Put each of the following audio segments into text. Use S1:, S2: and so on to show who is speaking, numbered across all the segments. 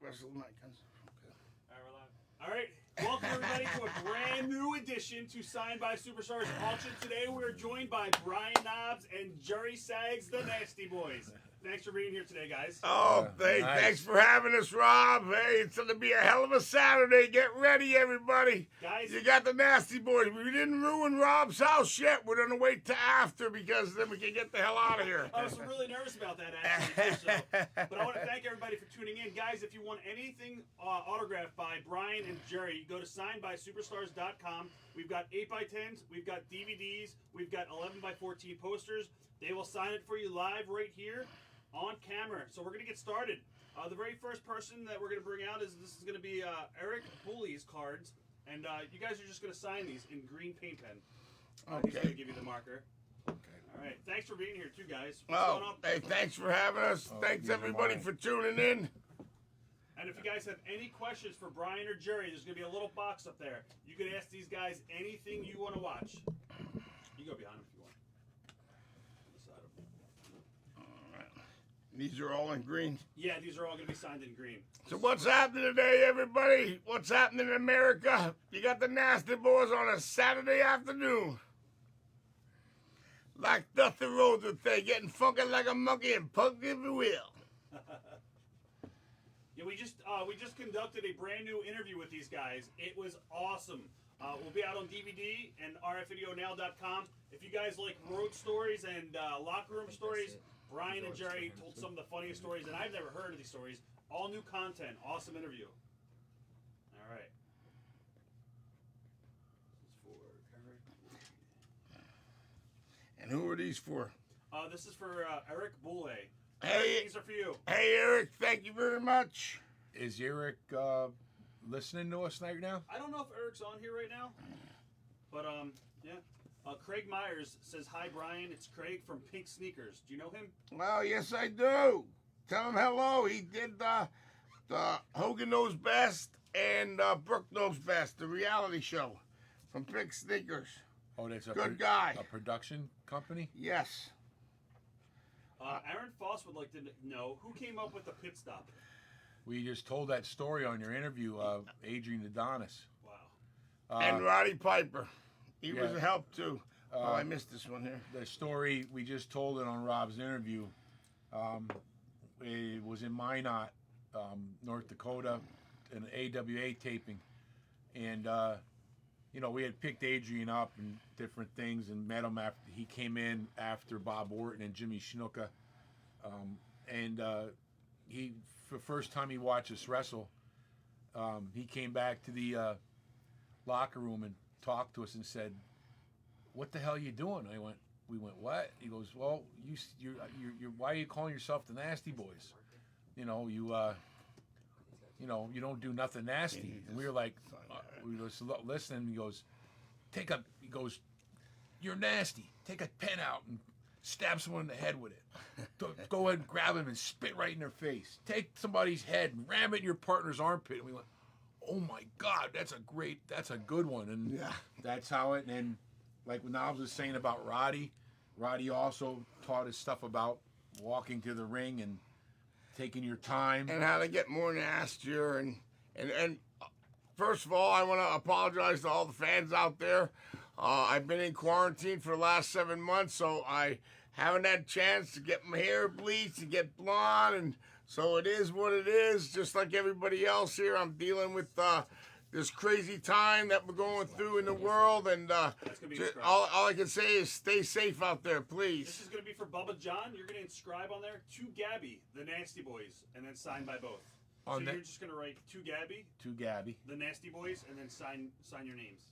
S1: rest of the mic, guys. Okay.
S2: All right, we're live. All right, welcome everybody to a brand new edition to Signed by Superstars Auction. Today we're joined by Brian Knobs and Jerry Saggs, the Nasty Boys. Thanks for being here today, guys.
S1: Oh,
S3: Nice.
S1: thanks for having us, Rob. Hey, it's going to be a hell of a Saturday. Get ready, everybody.
S2: Guys,
S1: You got the Nasty Boys. We didn't ruin Rob's house yet. We're going to wait till after because then we can get the hell out of here.
S2: I was really nervous about that, actually. But I want to thank everybody for tuning in. Guys, if you want anything autographed by Brian and Jerry, go to signedbysuperstars.com. We've got 8x10s, we've got DVDs, we've got 11x14 posters. They will sign it for you live right here on camera. So we're going to get started. The very first person that we're going to bring out is going to be Eric Bully's cards. And you guys are just going to sign these in green paint pen. He's going to give you the marker.
S3: Okay.
S2: All right. Thanks for being here, too, guys. What's going
S1: Oh,
S2: on?
S1: hey, thanks for having us. Thanks, everybody, for tuning in.
S2: And if you guys have any questions for Brian or Jerry, there's going to be a little box up there. You can ask these guys anything you want to watch. You go behind them if you want. On the side of them.
S1: These are all in green.
S2: Yeah, these are all going to be signed in green.
S1: So what's happening today, everybody? What's happening in America? You got the Nasty Boys on a Saturday afternoon. Like Dustin Rhodes would say, getting funky like a monkey and punked if you will.
S2: Yeah, we just conducted a brand new interview with these guys. It was awesome. We'll be out on DVD and rfvideonow.com. If you guys like road stories and locker room stories, Brian and Jerry told some of the funniest stories, and I've never heard of these stories. All new content. Awesome interview. All right. This is for Eric.
S1: And who are these for?
S2: This is for Eric Boulay.
S1: Hey,
S2: These are for you.
S1: hey, Eric, thank you very much.
S3: Is Eric listening to us right now?
S2: I don't know if Eric's on here right now, but yeah. Craig Myers says, "Hi, Brian. It's Craig from Pink Sneakers. Do you know him?"
S1: Well, yes, I do. Tell him hello. He did the Hogan Knows Best and Brooke Knows Best, the reality show from Pink Sneakers.
S3: Oh, that's a
S1: Good guy.
S3: A production company.
S1: Yes.
S2: Aaron Foss would like to know who came up with the pit stop.
S3: We just told that story on your interview, Adrian Adonis.
S2: Wow.
S1: And Roddy Piper. He was
S3: yeah.
S1: a help, too. Oh, I missed this one here.
S3: The story we just told it on Rob's interview. It was in Minot, North Dakota, an AWA taping, and we had picked Adrian up and different things and met him after he came in after Bob Orton and Jimmy Snuka, and he for the first time he watched us wrestle, he came back to the locker room and talked to us and said, "What the hell are you doing?" We went, "What?" He goes, "Well, you're why are you calling yourself the Nasty Boys? You don't do nothing nasty." And we were like, we were listening. He goes, "You're nasty. Take a pen out and stab someone in the head with it. Go ahead and grab him and spit right in their face. Take somebody's head and ram it in your partner's armpit." And we went, "Oh my God, that's a good one." And
S1: Yeah.
S3: that's how it. And like when Knobs was saying about Roddy also taught us stuff about walking to the ring and taking your time.
S1: And how to get more nastier. And first of all, I want to apologize to all the fans out there. I've been in quarantine for the last 7 months, so I haven't had a chance to get my hair bleached, to get blonde, and so it is what it is. Just like everybody else here, I'm dealing with this crazy time that we're going through in the world, and all I can say is stay safe out there, please.
S2: This is going to be for Bubba John. You're going to inscribe on there to Gabby, the Nasty Boys, and then sign by both. So you're just going to write to Gabby, the Nasty Boys, and then sign your names.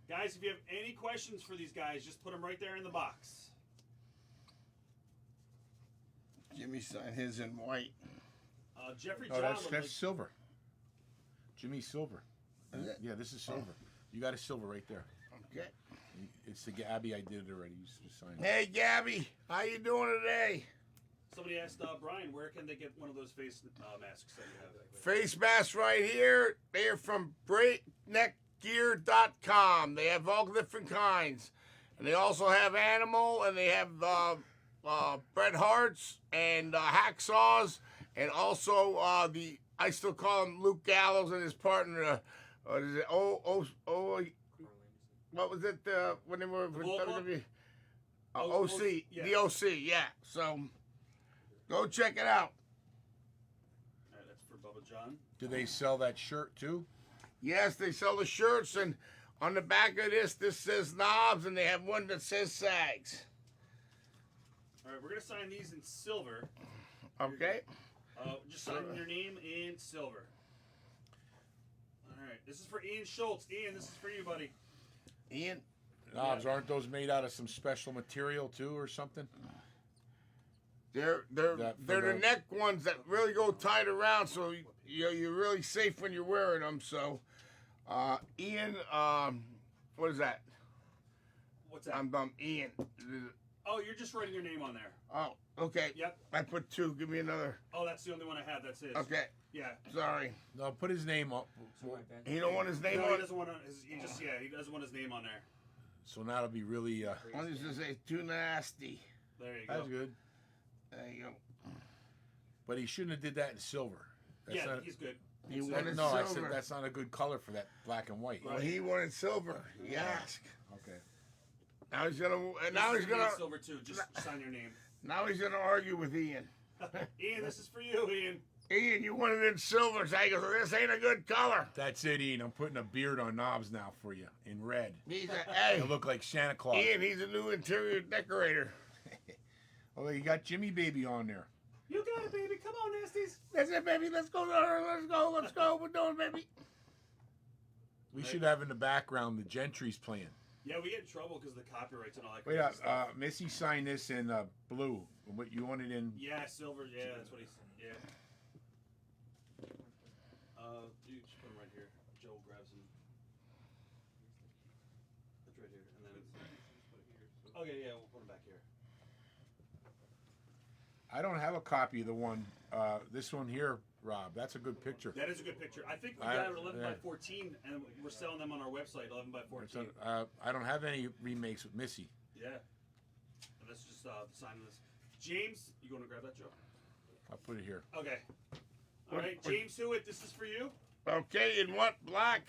S2: Guys, if you have any questions for these guys, just put them right there in the box.
S1: Jimmy signed his in white.
S2: Jeffrey
S3: Oh,
S2: John.
S3: that's silver. Jimmy Silver.
S1: Is it?
S3: Yeah, this is silver. You got a silver right there.
S1: Okay.
S3: It's the Gabby. I did it already. You just signed it.
S1: Hey, Gabby, how you doing today?
S2: Somebody asked Brian, where can they get one of those face masks that you have?
S1: Face masks right here. They are from breakneckgear.com. They have all different kinds. And they also have animal, and they have Bret Hart's and hacksaws and also I still call him Luke Gallows and his partner. What is it? What was it? When they were with WWE? OC,
S2: yeah.
S1: the OC, yeah. So go check it out.
S2: All right, that's for Bubba John.
S3: Do they sell that shirt too?
S1: Yes, they sell the shirts, and on the back of this says Knobs, and they have one that says Saggs.
S2: All right, we're gonna sign these in silver.
S1: Okay.
S2: Just sign your name in silver. All right, this is for Ian Schultz. Ian, this is for you, buddy.
S1: Ian.
S3: Knobs, aren't those made out of some special material too, or something?
S1: They're the neck ones that really go tight around, so you're really safe when you're wearing them. So, Ian, what is that?
S2: What's that?
S1: I'm dumb. Ian.
S2: Oh, you're just writing your name on there.
S1: Oh, okay.
S2: Yep.
S1: I put 2. Give me another.
S2: Oh, that's the only one I have. That's his.
S1: Okay.
S2: Yeah.
S1: Sorry.
S3: No, put his name up.
S1: He don't want his name
S2: No,
S1: on
S2: he
S1: it.
S2: doesn't want he doesn't want his name on there.
S3: So now it'll be really.
S1: Why don't you just say too nasty?
S2: There you go.
S3: That's good.
S1: There you go.
S3: But he shouldn't have did that in silver. That's
S2: Yeah,
S3: not,
S2: he's good.
S1: He
S2: That's
S1: wanted
S2: it.
S3: no, I
S1: silver.
S3: said that's not a good color for that black and white.
S1: Well, he wanted silver. You ask.
S3: Okay.
S1: Now he's gonna.
S2: This
S1: Now
S2: is
S1: he's
S2: for
S1: gonna.
S2: silver too. Just sign your name.
S1: Now he's gonna argue with Ian.
S2: Ian, this is for you, Ian.
S1: Ian, you wanted it in silver. So he goes, this ain't a good color.
S3: That's it, Ian. I'm putting a beard on Knobs now for you in red.
S1: He's a, hey,
S3: I look like Santa Claus.
S1: Ian, he's a new interior decorator.
S3: Oh, you got Jimmy Baby on there.
S2: You got it, baby. Come on, Nasties.
S1: That's it, baby. Let's go. Let's go. Let's go. We're doing, baby.
S3: We should have in the background the Gentry's playing.
S2: Yeah, we get in trouble because of the copyrights and all that
S3: Wait,
S2: kind of stuff.
S3: Missy signed this in blue. What you want it in?
S2: Yeah, silver. Yeah, that's what he's. Yeah. You just put him right here. Joe grabs him. That's right here, and then. Okay, yeah, we'll put him back here.
S3: I don't have a copy of the one. This one here, Rob. That's a good picture.
S2: That is a good picture. I think we
S3: I-
S2: got it 11 by
S3: yeah.
S2: 14, and we're selling them on our website, 11 by 14.
S3: I don't have any remakes with Missy.
S2: Yeah. And that's just the sign of this. James, you going to grab that, Joe?
S3: I'll put it here.
S2: Okay. All right, James Hewitt, this is for you.
S1: Okay, in what? Black?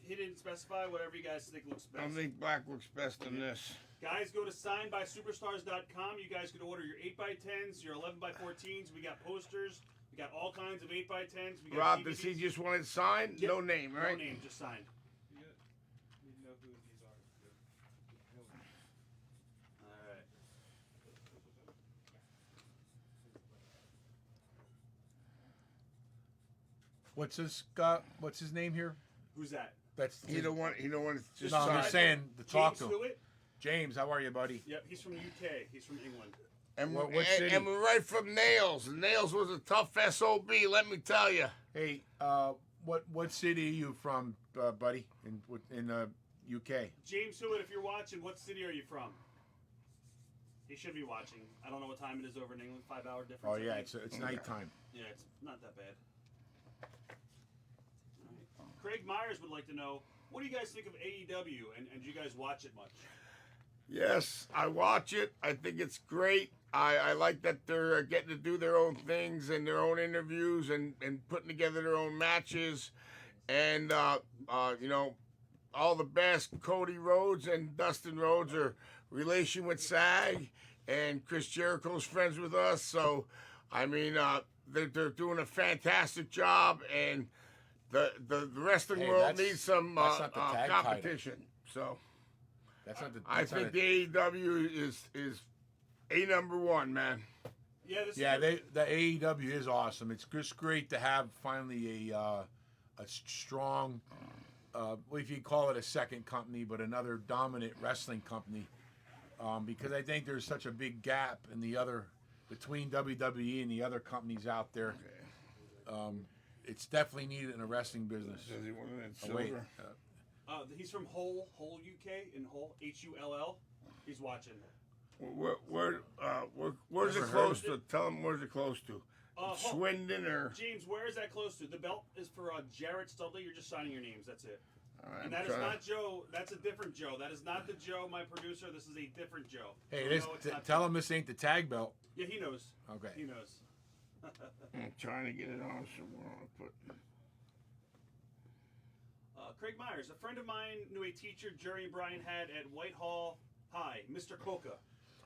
S2: He didn't specify. Whatever you guys think looks
S1: I
S2: best.
S1: think black looks best in this.
S2: Guys, go to signedbysuperstars.com. You guys can order your 8x10s, your 11x14s. We got posters. We got all kinds of 8x10s. We got
S1: Rob,
S2: DVDs.
S1: does he just want it signed?
S2: Yep.
S1: No name, right?
S2: No name, just signed. All right.
S3: What's his name here?
S2: Who's that?
S3: That's
S1: He don't want. He don't want it just
S3: No, I'm
S1: signed.
S3: just saying to talk
S2: James
S3: to him.
S2: Hewitt?
S3: James, how are you, buddy?
S2: Yep, he's from the UK. He's from England.
S1: And,
S3: What
S1: and,
S3: city?
S1: and we're right from Nails. Nails was a tough SOB, let me tell you.
S3: Hey, what city are you from, buddy? In UK.
S2: James Hewitt, if you're watching, what city are you from? He should be watching. I don't know what time it is over in England. 5-hour difference.
S3: Oh
S2: I
S3: yeah,
S2: think.
S3: it's nighttime.
S2: Yeah, it's not that bad. All right. Craig Myers would like to know, what do you guys think of AEW, and do you guys watch it much?
S1: Yes, I watch it. I think it's great. I like that they're getting to do their own things and their own interviews and putting together their own matches. And, you know, all the best. Cody Rhodes and Dustin Rhodes are relation with SAG, and Chris Jericho's friends with us. So, I mean, they're doing a fantastic job, and the wrestling
S3: Hey,
S1: world
S3: that's-
S1: needs some
S3: that's not the tag title.
S1: competition. So,
S3: That's not the.
S1: I
S3: That's not
S1: think
S3: a-
S1: the AEW is a number one, man.
S2: Yeah, this
S3: Yeah,
S2: is
S3: the AEW is awesome. It's just great to have finally a strong, well, if you call it a second company, but another dominant wrestling company, because I think there's such a big gap in the other between WWE and the other companies out there. It's definitely needed in the wrestling business.
S1: Does he want it in
S3: Oh, wait,
S1: silver?
S2: he's from Hull, UK, in Hull, HULL. He's watching.
S1: Where's it
S3: Never
S1: close
S2: heard
S1: to? Tell him where's it close to.
S2: Hull.
S1: Swindon or?
S2: James, where is that close to? The belt is for Jarrett Studley. You're just signing your names. That's it.
S1: All right,
S2: And that is not Joe. That's a different Joe. That is not the Joe, my producer. This is a different Joe.
S3: Hey,
S2: So
S3: this,
S2: no, it's not
S3: tell
S2: Joe.
S3: him this ain't the tag belt.
S2: Yeah, he knows.
S3: Okay.
S2: He knows.
S1: I'm trying to get it on somewhere. I'll put.
S2: Craig Myers, a friend of mine knew a teacher Jerry and Brian had at Whitehall High, Mr. Coca.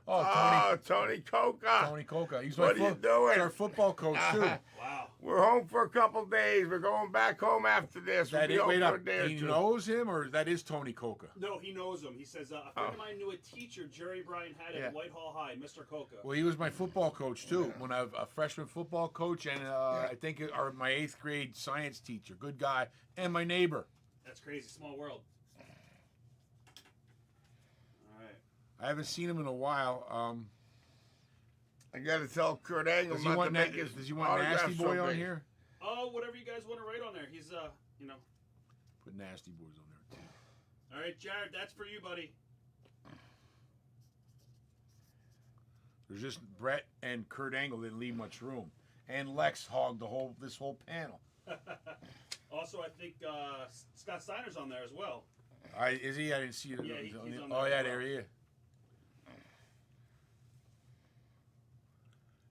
S3: Oh,
S1: Tony Coca.
S3: Tony Coca. He's
S1: What are you doing?
S3: He's our football coach too.
S2: Wow.
S1: We're home for a couple days. We're going back home after this. We'll be home
S3: Wait
S1: for
S3: up.
S1: a day or
S3: He
S1: two.
S3: knows him, or that is Tony Coca?
S2: No, he knows him. He says, a friend of mine knew a teacher Jerry and Brian had at Whitehall High, Mr. Coca.
S3: Well, he was my football coach too. When I was a freshman football coach, and I think my 8th grade science teacher, good guy, and my neighbor.
S2: That's crazy. Small world. All right.
S3: I haven't seen him in a while.
S1: I got to tell Kurt Angle
S3: Does he
S1: not
S3: want
S1: to make his
S3: Does he want
S1: autograph
S3: Nasty
S1: so
S3: Boy on
S1: big.
S3: here?
S2: Oh, whatever you guys want to write on there. He's, you know.
S3: Put Nasty Boys on there too.
S2: All right, Jared, that's for you, buddy.
S3: There's just Brett and Kurt Angle didn't leave much room, and Lex hogged this whole panel.
S2: Also, I think Scott Steiner's on there as well.
S3: Is he? I didn't see it.
S2: Yeah, he's on there
S3: Oh
S2: as
S3: yeah,
S2: well.
S3: there he is.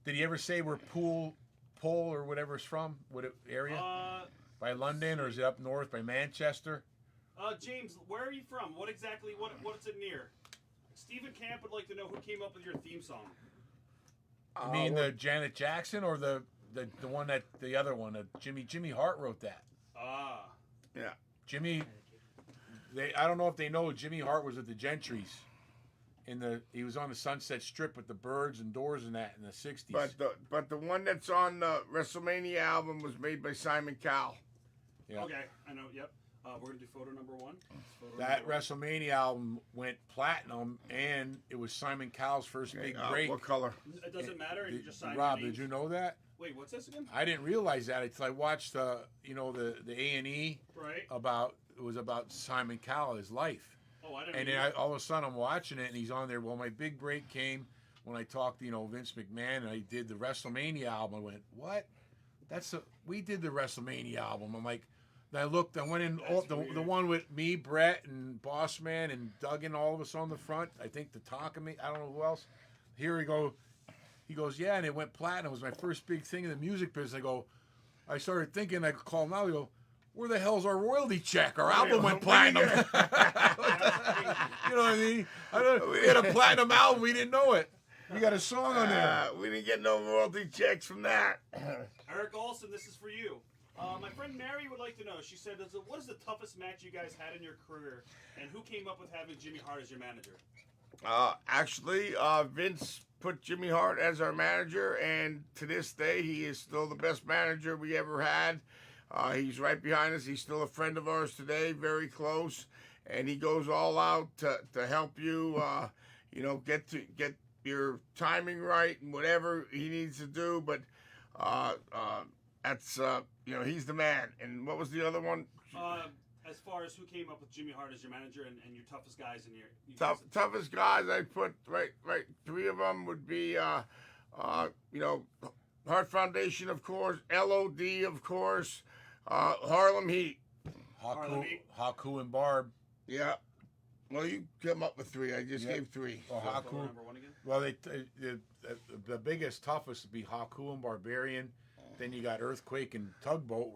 S3: Did he ever say where Pole or whatever it's from? What area? By London, or is it up north by Manchester?
S2: James, where are you from? What exactly? What's it near? Stephen Camp would like to know who came up with your theme song.
S3: I mean the Janet Jackson or the one the other one? Jimmy Hart wrote that.
S2: Ah.
S1: Yeah.
S3: Jimmy. I don't know if they know Jimmy Hart was at the Gentrys. He was on the Sunset Strip with the birds and doors and that in the '60s.
S1: But the one that's on the WrestleMania album was made by Simon Cowell.
S3: Yeah.
S2: Okay, I know. Yep. We're gonna do photo number one.
S3: That WrestleMania album went platinum, and it was Simon Cowell's first big break.
S1: What color?
S2: It doesn't matter. You just sign.
S3: Rob,
S2: your names.
S3: did you know that?
S2: Wait, what's this again?
S3: I didn't realize that until I watched the A&E
S2: Right.
S3: it was about Simon Cowell, his life.
S2: Oh, I didn't.
S3: And then all of a sudden I'm watching it, and he's on there. Well, my big break came when I talked to Vince McMahon, and I did the WrestleMania album. I went, what? We did the WrestleMania album. I'm like, then I looked. I went in the one with me, Brett, and Boss Man, and Duggan, all of us on the front. I think the Takami. I don't know who else. Here we go. He goes, yeah, and it went platinum. It was my first big thing in the music business. I started thinking, I could call him out. I go, where the hell's our royalty check? Our album went platinum. You know what I mean? We had a platinum album. We didn't know it. We got a song on there.
S1: We didn't get no royalty checks from that.
S2: Eric Olson, this is for you. My friend Mary would like to know. She said, what is the toughest match you guys had in your career, and who came up with having Jimmy Hart as your manager?
S1: Actually, Vince put Jimmy Hart as our manager, and to this day, he is still the best manager we ever had. He's right behind us. He's still a friend of ours today, very close, and he goes all out to help you, get your timing right and whatever he needs to do. But that's he's the man. And what was the other one?
S2: As far as who came up with Jimmy Hart as your manager and your toughest guys in your
S1: toughest guys, I put right. 3 of them would be Heart Foundation, of course, LOD, of course, Harlem Heat.
S3: Haku and Barb.
S1: Yeah. Well, you come up with 3. I just gave 3.
S3: Well, Haku.
S2: Number one again?
S3: Well, the biggest, toughest would be Haku and Barbarian. Then you got Earthquake and Tugboat.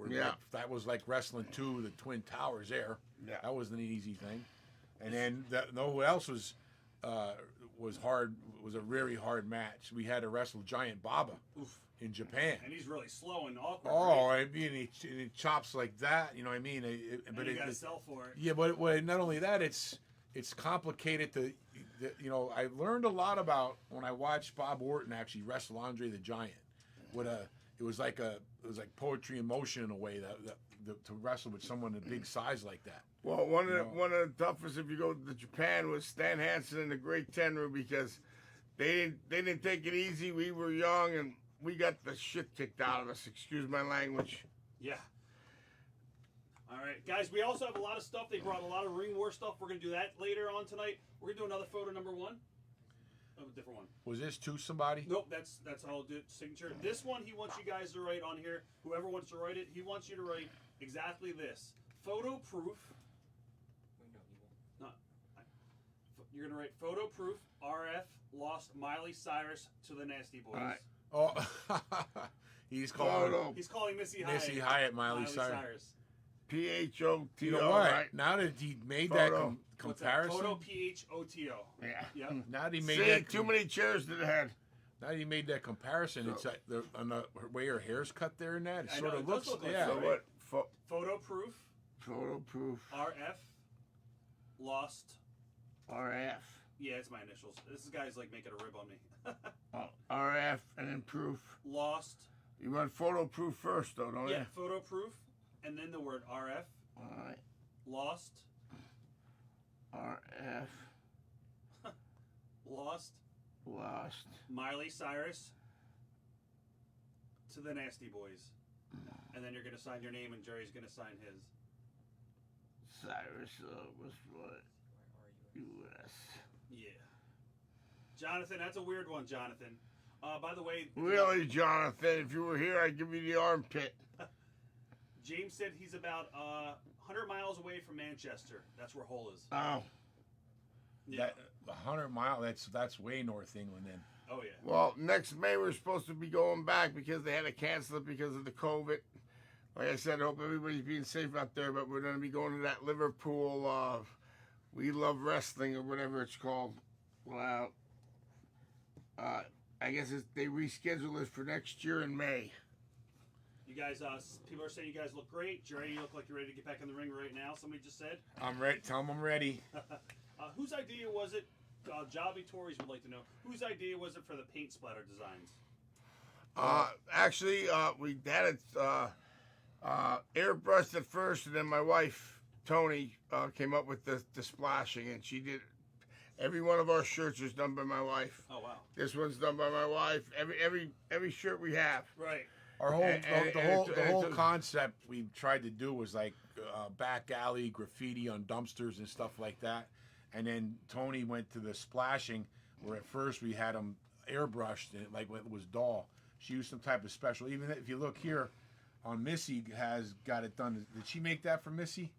S3: That was like wrestling 2 the Twin Towers there.
S1: Yeah.
S3: That wasn't an easy thing. And then who else was hard? Was a very hard match. We had to wrestle Giant Baba in Japan.
S2: And he's really slow and awkward.
S3: Oh,
S2: right?
S3: I mean, he chops like that. You know what I mean?
S2: But you got to sell for it.
S3: Yeah, but not only that, it's complicated. I learned a lot about when I watched Bob Orton actually wrestle Andre the Giant. It was like poetry in motion in a way that to wrestle with someone a big size like that.
S1: Well, one of the toughest, if you go to Japan, was Stan Hansen and the Great Tenru, because they didn't take it easy. We were young and we got the shit kicked out of us. Excuse my language.
S2: Yeah. All right, guys. We also have a lot of stuff. They brought a lot of Ring War stuff. We're gonna do that later on tonight. We're gonna do another photo number 1. Oh, a different one.
S3: Was this to somebody?
S2: Nope, that's how I'll do it. Signature. This one, he wants you guys to write on here. Whoever wants to write it, he wants you to write exactly this. Photo proof. No, you're gonna write photo proof. RF lost Miley Cyrus to the Nasty Boys.
S1: All right.
S3: Oh, He's calling
S1: Photo.
S2: He's calling Missy Hyatt.
S3: Missy Hyatt Miley Cyrus.
S1: P-H-O-T-O,
S3: You know what?
S1: right?
S3: Now that he made
S1: Photo.
S3: that
S2: What's that?
S3: comparison,
S2: Photo P-H-O-T-O.
S1: Yeah.
S2: Yep.
S3: now that he made
S1: See,
S3: that
S1: too many chairs to the head.
S3: now that he made that comparison, it's like on the way her hair's cut there and that, it
S2: I
S3: sort
S2: know,
S3: of
S2: it does
S3: looks,
S2: look like
S3: yeah.
S1: So
S2: Right.
S1: what?
S2: Photo proof.
S1: Photo proof.
S2: RF. Lost.
S1: RF.
S2: Yeah, it's my initials. This guy's like making a rib on me.
S1: RF and then proof.
S2: Lost.
S1: You want photo proof first, though, don't
S2: Yeah,
S1: you?
S2: photo proof. And then the word RF.
S1: All right.
S2: Lost.
S1: RF.
S2: Lost.
S1: Lost.
S2: Miley Cyrus. To the Nasty Boys. And then you're going to sign your name and Jerry's going to sign his.
S1: Cyrus was what? U.S.
S2: Yeah. Jonathan, that's a weird one, Jonathan. By the way,
S1: Really, Jonathan? If you were here, I'd give you the armpit.
S2: James said he's about 100 miles away from Manchester. That's where Hull is.
S1: Oh.
S2: Yeah.
S3: That 100 mile, that's way North England then.
S2: Oh, yeah.
S1: Well, next May we're supposed to be going back because they had to cancel it because of the COVID. Like I said, I hope everybody's being safe out there, but we're going to be going to that Liverpool We Love Wrestling or whatever it's called. Wow. I guess they rescheduled this for next year in May.
S2: You guys, people are saying you guys look great. Jerry, you look like you're ready to get back in the ring right now. Somebody just said.
S3: I'm ready. Tell him I'm ready.
S2: Whose idea was it? Jolly Tories would like to know. Whose idea was it for the paint splatter designs?
S1: Actually, we had it airbrushed at first, and then my wife, Tony, came up with the splashing, and she did. Every one of our shirts is done by my wife.
S2: Oh, wow.
S1: This one's done by my wife. Every shirt we have.
S2: Right.
S3: Our whole the whole
S1: it's a-
S3: concept we tried to do was like back alley graffiti on dumpsters and stuff like that, and then Tony went to the splashing, where at first we had them airbrushed and like it was dull. She used some type of special. Even if you look here, on Missy has got it done. Did she make that for Missy?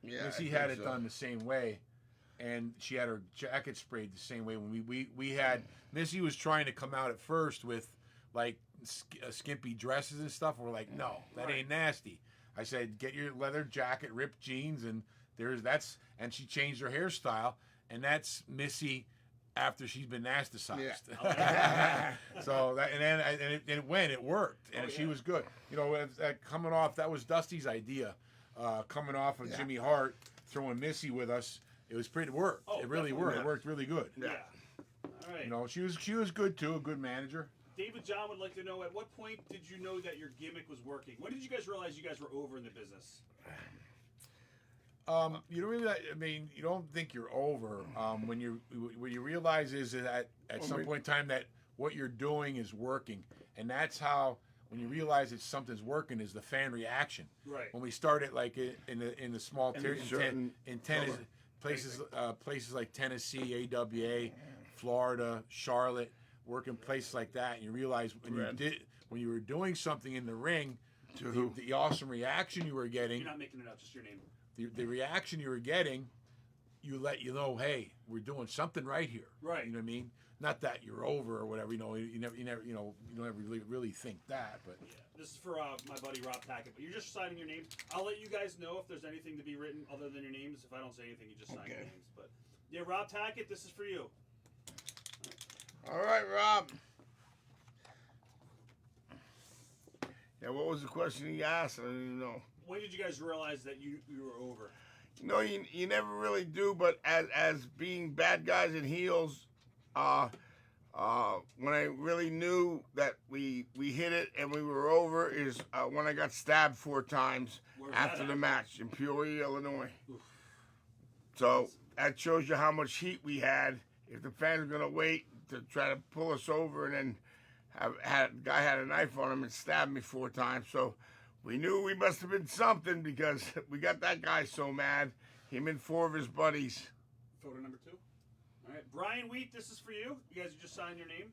S1: Yeah,
S3: Missy
S1: I
S3: had
S1: think
S3: it
S1: so.
S3: done the same way, and she had her jacket sprayed the same way. When we had Missy was trying to come out at first with like skimpy dresses and stuff. We're like, no, that ain't nasty. I said, get your leather jacket, ripped jeans, and and she changed her hairstyle, and that's Missy after she's been nasticized.
S1: Yeah.
S3: So it worked, and she was good. You know, coming off, that was Dusty's idea. Coming off of Jimmy Hart, throwing Missy with us, it was pretty work.
S2: Oh,
S3: It really
S2: definitely.
S3: worked.
S1: Yeah.
S3: It worked really good.
S2: Yeah. All right.
S3: You know, she was good too, a good manager.
S2: David John would like to know, at what point did you know that your gimmick was working? When did you guys realize you guys were over in the business?
S3: You don't really. I mean, you don't think you're over when you realize is that at some point in time that what you're doing is working, and that's how when you realize that something's working is the fan reaction.
S2: Right.
S3: When we started like in the small
S1: And
S3: tier
S1: certain
S3: in tennis places like Tennessee, AWA, Florida, Charlotte, working places like that, and you realize when you were doing something in the ring, the awesome reaction you were getting.
S2: You're not making it up, just your name.
S3: The reaction you were getting, let you know, hey, we're doing something right here.
S2: Right.
S3: You know what I mean? Not that you're over or whatever. You know, you never, you don't ever really think that. But
S2: Yeah. This is for my buddy Rob Tackett. But you're just signing your names. I'll let you guys know if there's anything to be written other than your names. If I don't say anything, you just sign your names. But yeah, Rob Tackett, this is for you.
S1: All right, Rob. Yeah, what was the question he asked? I don't even know.
S2: When did you guys realize that you were over?
S1: No, you never really do, but as being bad guys and heels, when I really knew that we hit it and we were over is when I got stabbed 4 times
S2: Where's
S1: after
S2: that
S1: the
S2: at?
S1: match in Peoria, Illinois.
S2: Oof.
S1: So that shows you how much heat we had. If the fans are gonna wait to try to pull us over, and then the guy had a knife on him and stabbed me 4 times, so. We knew we must have been something because we got that guy so mad. Him and 4 of his buddies.
S2: Photo number 2. All right, Brian Wheat, this is for you. You guys just signed your name.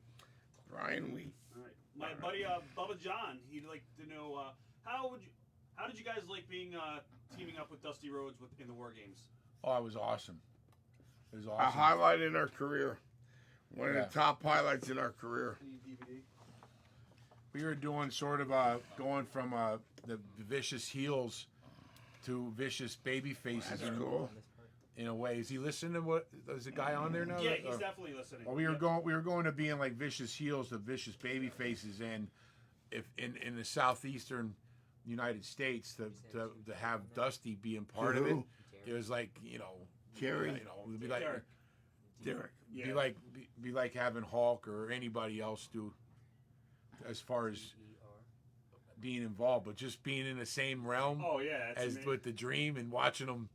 S1: Brian Wheat.
S2: All right, my buddy Bubba John. He'd like to know how did you guys like being teaming up with Dusty Rhodes in the War Games?
S3: oh, it was awesome. It was
S1: A
S3: awesome.
S1: highlight in our career. One of
S3: Yeah.
S1: the top highlights in our career.
S2: Any DVD?
S3: We were doing sort of going from the vicious heels to vicious baby faces
S1: That's cool.
S3: in a way. Is he listening to what? Is the guy on there now?
S2: Yeah, he's definitely listening.
S3: Well, we were going to being like vicious heels to vicious baby faces, and if in the southeastern United States to have Dusty being part of it, it was like
S1: Kerry.
S3: It'd be like
S1: Derek.
S3: be like having Hulk or anybody else do as far as being involved, but just being in the same realm
S2: Oh yeah, that's
S3: as
S2: amazing.
S3: with the Dream and watching him.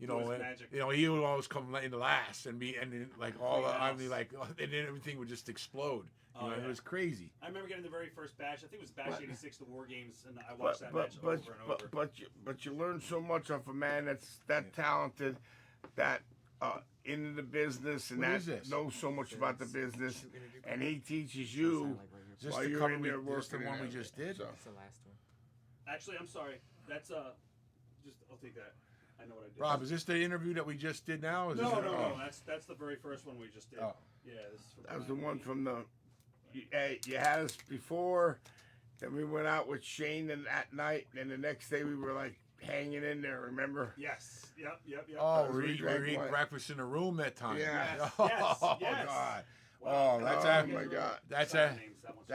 S2: It
S3: And,
S2: was magic.
S3: he would always come in the last and then, like all the, I mean,
S2: House.
S3: like, and then everything would just explode.
S2: Oh,
S3: It
S2: yeah.
S3: was crazy.
S2: I remember getting the very first batch. I think it was batch 86, the War Games, and I watched that match over and over.
S1: But you learn so much off a man that's that talented, that into the business and
S3: What
S1: that
S3: is this?
S1: knows so much about the business, and he teaches you
S3: Is this
S1: while
S3: the
S1: you're
S3: cover
S1: in
S3: we,
S1: there
S3: this the
S1: working.
S3: one
S1: and
S3: we just
S1: everything.
S3: did?
S1: So,
S4: That's the last one.
S2: Actually, I'm sorry. That's I'll take that. I know what I did.
S3: Rob, is this the interview that we just did now? Is
S2: No,
S3: this
S2: no,
S3: oh.
S2: no. That's the very first one we just did.
S3: Oh.
S2: Yeah, this is for
S1: that was the
S2: Brian.
S1: one from the. You had us before, then we went out with Shane and that night, and the next day we were like hanging in there. Remember?
S2: Yes. Yep.
S3: Oh,
S1: That was
S3: we
S1: we
S3: eat
S1: drank
S3: breakfast in the room that time.
S1: Yeah.
S2: Yes,
S3: Oh,
S2: yes.
S3: God.
S2: Wow.
S3: Oh, that's
S1: Oh,
S3: after,
S1: my God.
S3: that's
S2: Sorry,
S3: a,
S2: names, that one's-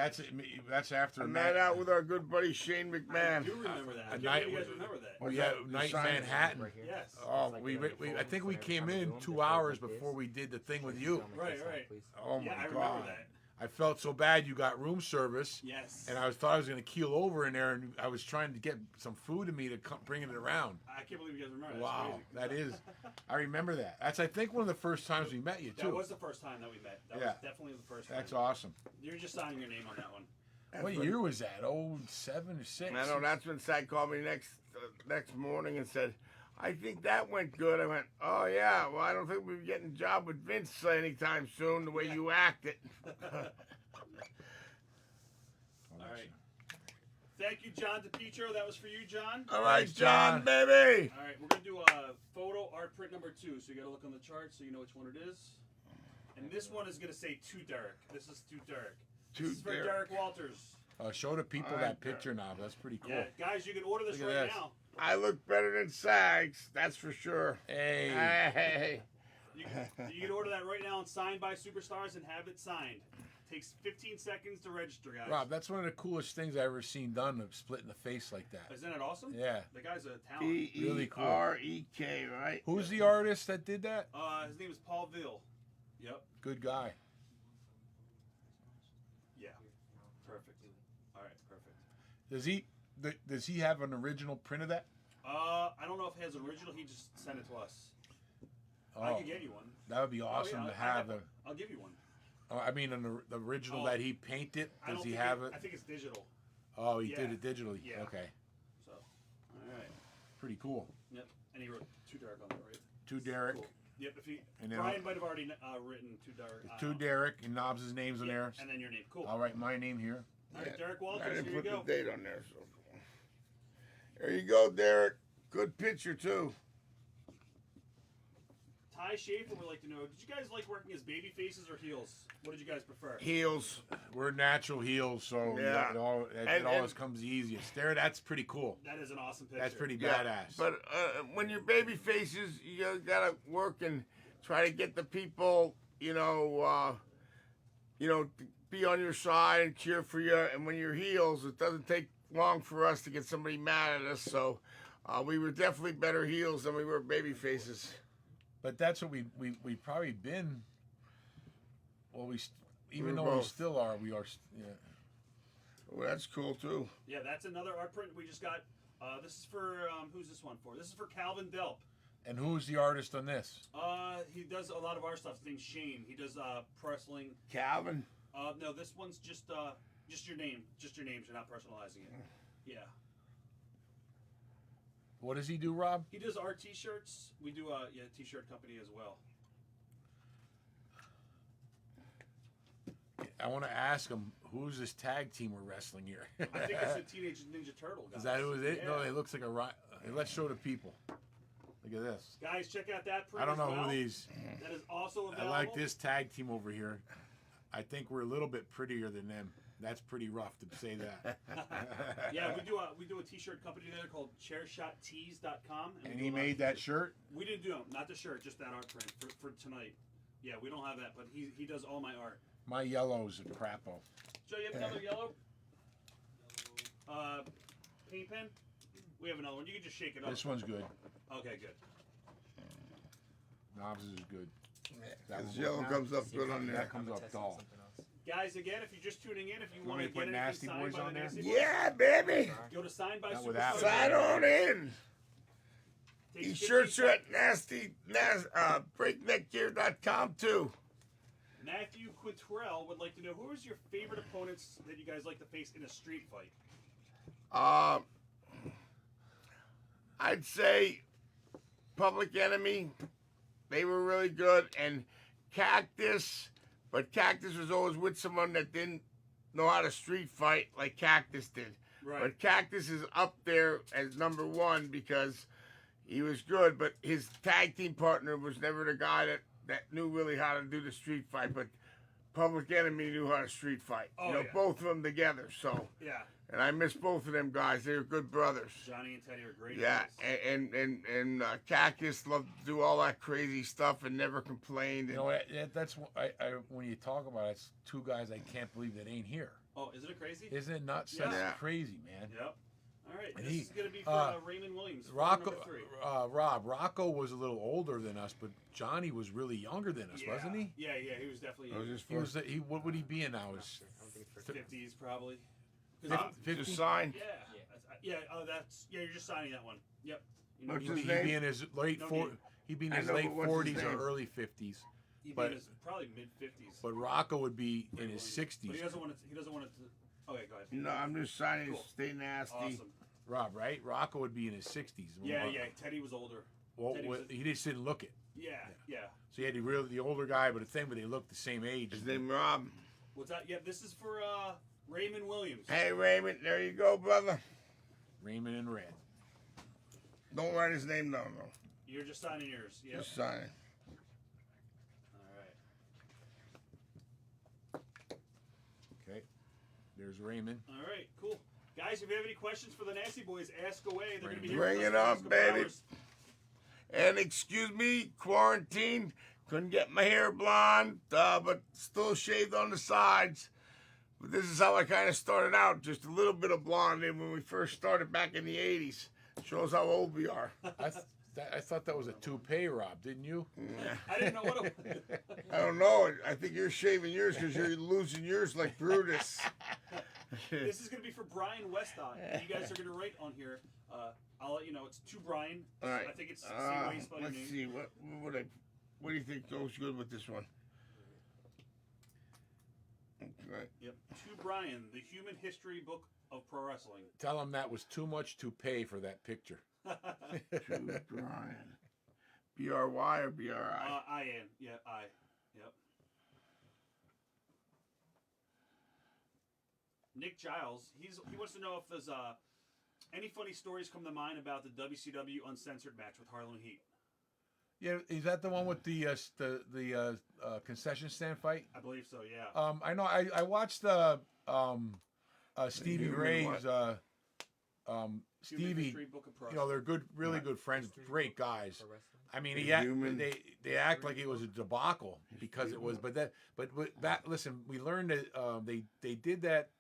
S3: that's after
S1: A night
S3: Matt.
S1: out with our good buddy Shane
S2: I
S1: McMahon.
S2: do remember that. I
S3: A
S2: can't
S3: night
S2: believe you guys
S3: with-
S2: remember that.
S3: Oh, yeah, night in
S1: sign-
S3: Manhattan.
S4: Right here.
S2: Yes.
S3: Oh,
S4: It's like
S3: we,
S4: on your
S3: we I
S4: phone,
S3: think
S4: so
S3: we
S4: every
S3: came
S4: time you
S3: in
S4: do 'em,
S3: 2
S4: just go
S3: hours
S4: like this.
S3: before we did the thing with
S4: Just
S3: you.
S4: go like
S2: Right,
S4: this,
S2: right.
S4: please.
S3: Oh
S2: Yeah, I
S3: my
S2: remember
S3: God.
S2: that.
S3: I felt so bad you got room service.
S2: Yes.
S3: And I thought I was going to keel over in there, and I was trying to get some food in me to come, bring it around.
S2: I can't believe you guys remember that.
S3: Wow,
S2: That's crazy.
S3: that is. I remember that. That's I think one of the first times we met you too.
S2: That was the first time that we met. That
S3: Yeah.
S2: was definitely the first
S3: That's
S2: time.
S3: awesome.
S2: You're just signing your name on that one.
S3: What year was that? 07 or 6?
S1: I know that's when Sag called me next morning and said, "I think that went good." I went, "Oh yeah, well I don't think we'll be getting a job with Vince anytime soon. The way you acted."
S2: All right. Thank you, John DePietro. That was for you, John.
S1: All right,
S3: Thanks,
S1: John,
S3: John.
S1: baby.
S2: All right, we're gonna do a photo art print number 2. So you gotta look on the chart so you know which one it is. And this one is gonna say to Derek. This is to Derek.
S1: To
S2: This is for
S1: Derek.
S2: Derek Walters.
S3: Show the people
S1: All
S3: that
S1: right,
S3: picture now. That's pretty cool.
S2: Yeah, guys, you can order this
S3: Look at
S2: right
S3: this.
S2: now.
S1: I look better than Sags, that's for sure.
S3: Hey.
S1: Hey.
S2: You can order that right now and signed by Superstars and have it signed. Takes 15 seconds to register, guys.
S3: Rob, that's one of the coolest things I've ever seen done, of splitting the face like that.
S2: Isn't it awesome?
S3: Yeah.
S2: The guy's a talent.
S3: Really cool.
S1: P-E-R-E-K, right?
S3: Who's the artist that did that?
S2: His name is Paul Ville. Yep.
S3: Good guy.
S2: Yeah. Perfect. All right. Perfect.
S3: Does he have an original print of that?
S2: I don't know if he has an original. He just sent it to us. I
S3: Oh,
S2: can get you one.
S3: that would be awesome
S2: Oh, yeah,
S3: to have.
S2: I'll give you one.
S3: I mean, the original
S2: Oh.
S3: that he painted.
S2: I don't
S3: Does he
S2: think
S3: have it?
S2: I think it's digital.
S3: Oh, he
S2: Yeah.
S3: did it digitally.
S2: Yeah.
S3: Okay,
S2: So. All right.
S3: pretty cool.
S2: Yep. And he wrote to Derek on that, right?
S3: To Derek,
S2: Cool. Yep. If he
S3: And then
S2: Brian might have already written to Derek. I
S3: to
S2: don't know.
S3: Derek, and Knobs' name's in
S2: Yeah,
S3: there.
S2: And then your name. Cool.
S3: I'll write my name here.
S2: All right, Derek
S1: I
S2: Walters.
S1: didn't
S2: Here you
S1: put
S2: go.
S1: the date on there, so. There you go, Derek. Good picture, too.
S2: Ty Schaefer would like to know: did you guys like working as baby faces or heels? What did you guys prefer?
S1: Heels.
S3: We're natural heels, so
S1: Yeah.
S3: it
S1: And-
S3: always comes the easiest. There, that's pretty cool.
S2: That is an awesome picture.
S3: That's pretty
S1: Yeah,
S3: badass.
S1: But when you're baby faces, you gotta work and try to get the people, to be on your side and cheer for you. And when you're heels, it doesn't take long for us to get somebody mad at us. So we were definitely better heels than we were baby faces.
S3: But that's what we probably been. Well, even
S1: We're
S3: though we
S1: both.
S3: still are, we are. Yeah.
S1: Well, that's cool too.
S2: Yeah, that's another art print we just got. This is for who's this one for? This is for Calvin Delp.
S3: And who's the artist on this?
S2: He does a lot of our stuff. His name's Shane. He does wrestling.
S1: Calvin.
S2: No, this one's just your name. Just your names. You're not personalizing it. Yeah.
S3: What does he do, Rob?
S2: He does our T-shirts. We do a T-shirt company as well.
S3: I want to ask him, who's this tag team we're wrestling here?
S2: I think it's the Teenage Ninja Turtle guys.
S3: Is that who it?
S2: Yeah.
S3: No, it looks like a right. Let's show the people. Look at this.
S2: Guys, check out that print.
S3: I don't
S2: as
S3: know
S2: well.
S3: who these.
S2: That is also
S3: I
S2: available.
S3: like this tag team over here. I think we're a little bit prettier than them. That's pretty rough to say that.
S2: Yeah, we do a t-shirt company together called chairshottees.com.
S3: And he made that shirt?
S2: We didn't do them, not the shirt, just that art print for tonight. Yeah, we don't have that, but he does all my art.
S3: My yellow's a crapo.
S2: Joe, you have another yellow? Paint pen? We have another one. You can just shake it up.
S3: This one's good.
S2: Okay, good.
S3: Knobs is good.
S1: This yellow comes up good on there.
S3: That comes up dull.
S2: Guys, again, if you're just tuning in, if you want
S3: me
S2: to
S3: to put
S2: get
S3: Nasty
S2: anything signed
S3: Boys
S2: by
S3: on
S2: the
S3: there?
S2: Nasty Boys,
S1: Yeah, baby.
S2: go to Signed by
S3: Not without
S2: Superstars.
S1: Sign on in.
S2: Takes
S1: These
S2: 15
S1: shirts are
S2: seconds.
S1: at breakneckgear.com too.
S2: Matthew Quintrell would like to know, who is your favorite opponents that you guys like to face in a street fight?
S1: I'd say Public Enemy. They were really good, and Cactus. But Cactus was always with someone that didn't know how to street fight like Cactus did.
S2: Right.
S1: But Cactus is up there as number one because he was good, but his tag team partner was never the guy that knew really how to do the street fight. But Public Enemy knew how to street fight.
S2: Oh,
S1: you know,
S2: yeah.
S1: both of them together. So,
S2: Yeah,
S1: and I miss both of them guys. They were good brothers.
S2: Johnny and Teddy are great.
S1: Yeah,
S2: guys.
S1: and Cactus loved to do all that crazy stuff and never complained.
S3: You know what? That's when you talk about it, it's two guys I can't believe that ain't here.
S2: Oh, isn't it crazy?
S3: Isn't it nuts?
S2: Yeah.
S3: That's crazy, man.
S2: Yep. All right,
S3: And
S2: this
S3: he-
S2: is going to be for Raymond Williams.
S3: Rocco,
S2: number 3.
S3: Rocco was a little older than us, but Johnny was really younger than us,
S2: Yeah.
S3: wasn't he?
S2: Yeah, he was definitely
S1: That was his
S3: He was.
S1: first.
S3: What would he be in now? His
S2: 50s probably.
S3: 50?
S1: Just signed.
S2: Yeah, you're just signing that one. Yep. You know,
S1: What's
S3: He'd
S1: his
S3: be
S1: name?
S3: in his late
S2: No
S3: four.
S2: need.
S3: He'd be in
S1: I
S3: his
S1: know,
S3: late
S1: but what's his
S3: 40s or
S1: name?
S3: early 50s.
S2: he'd
S3: but-
S2: be in his probably mid-50s.
S3: But Rocco would be in his
S2: But
S3: 60s.
S2: he doesn't want to. He doesn't want to. Okay, go ahead.
S1: No, I'm just signing.
S2: Cool.
S1: Stay nasty.
S2: Awesome.
S3: Rob, right? Rocco would be in his 60s.
S2: Yeah. Teddy was older.
S3: Well,
S2: Teddy was-
S3: he just didn't look it.
S2: Yeah.
S3: So you had the older guy, but they looked the same age.
S1: His name Rob.
S2: What's that? Yeah, this is for Raymond Williams.
S1: Hey Raymond, there you go, brother.
S3: Raymond in red.
S1: Don't write his name down though.
S2: You're just signing yours. Yep.
S1: Just sign it.
S2: All right.
S3: Okay. There's Raymond.
S2: All right. Cool. Guys, if you have any questions for the Nasty Boys, ask away. They're going to be here.
S1: Bring
S2: with us
S1: it
S2: for the
S1: up,
S2: next couple
S1: baby.
S2: hours.
S1: And excuse me, quarantine. Couldn't get my hair blonde, but still shaved on the sides. But this is how I kind of started out. Just a little bit of blonde in when we first started back in the 80s. Shows how old we are.
S3: I thought that was a toupee, Rob, didn't you?
S2: I didn't know what it was.
S1: I don't know. I think you're shaving yours because you're losing yours like Brutus.
S2: This is going to be for Brian Westcott. You guys are going to write on here. I'll let you know. It's to Brian.
S1: All right.
S2: I think it's the same way you spell your
S1: Let's
S2: name.
S1: see. What do you think goes good with this one? Okay.
S2: Yep. To Brian, the Human History Book of Pro Wrestling.
S3: Tell him that was too much to pay for that picture.
S1: To Brian. B-R-Y or B-R-I?
S2: I-N. Yeah, I. Yep. Nick Giles, he wants to know if there's any funny stories come to mind about the WCW Uncensored match with Harlem Heat.
S3: Yeah, is that the one with the concession stand fight?
S2: I believe so. Yeah.
S3: I know. I watched Stevie
S1: Human
S3: Ray's
S2: Human
S3: Stevie.
S2: History Book of Pro
S3: You know, they're good, really
S1: Right.
S3: good friends, great guys. I mean,
S1: Human-
S3: they act like it was a debacle because it was. But that listen, we learned that they did that.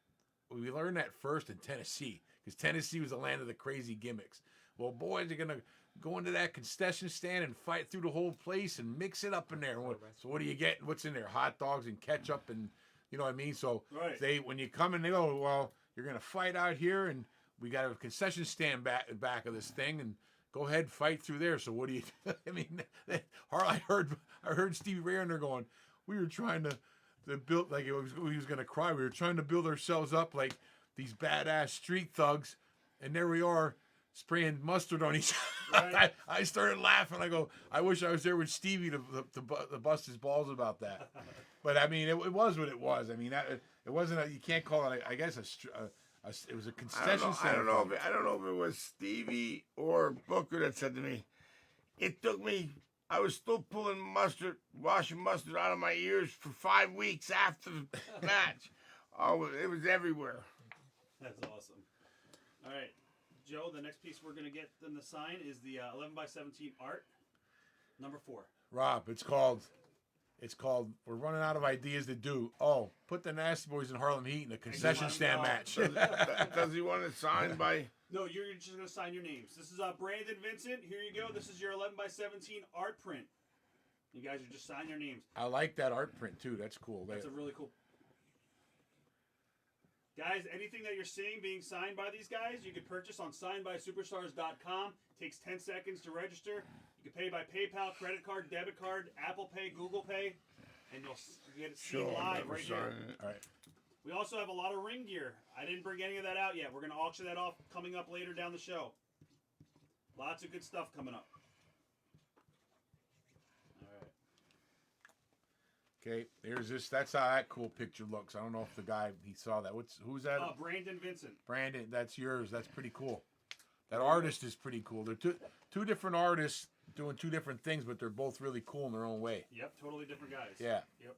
S3: We learned that first in Tennessee because Tennessee was the land of the crazy gimmicks. Well, boys are gonna go into that concession stand and fight through the whole place and mix it up in there. So what do you get? What's in there? Hot dogs and ketchup and you know what I mean. So
S2: Right.
S3: when you come in, they go, well, you're gonna fight out here and we got a concession stand back of this thing and go ahead fight through there. So what do you? I mean, I heard Stevie Ray in there going, we were trying to build like he was going to cry. We were trying to build ourselves up like these badass street thugs, and there we are spraying mustard on each other.
S2: Right.
S3: I started laughing. I go, I wish I was there with Stevie to bust his balls about that. But I mean, it was what it was. I mean, it wasn't. You can't call it. I guess it was a concession stand.
S1: I don't know if it was Stevie or Booker that said to me, it took me, I was still pulling washing mustard out of my ears for 5 weeks after the match. Oh, it was everywhere.
S2: That's awesome. All right, Joe. The next piece we're gonna get them to sign is the 11x17 art, number 4.
S3: Rob, it's called. We're running out of ideas to do. Oh, put the Nasty Boys in Harlem Heat in a concession stand match.
S1: Does he want it signed by?
S2: No, you're just gonna sign your names. This is Brandon Vincent. Here you go. This is your 11x17 art print. You guys are just signing your names.
S3: I like that art print too. That's cool.
S2: That's a really cool. Guys, anything that you're seeing being signed by these guys, you can purchase on signedbysuperstars.com. Takes 10 seconds to register. You can pay by PayPal, credit card, debit card, Apple Pay, Google Pay, and you'll get it seen live right here.
S3: All right.
S2: We also have a lot of ring gear. I didn't bring any of that out yet. We're going to auction that off coming up later down the show. Lots of good stuff coming up. All right.
S3: Okay, there's this. That's how that cool picture looks. I don't know if the guy he saw that. Who's that?
S2: Brandon Vincent.
S3: Brandon, that's yours. That's pretty cool. That artist is pretty cool. They're two different artists doing two different things, but they're both really cool in their own way.
S2: Yep, totally different guys.
S3: Yeah.
S2: Yep.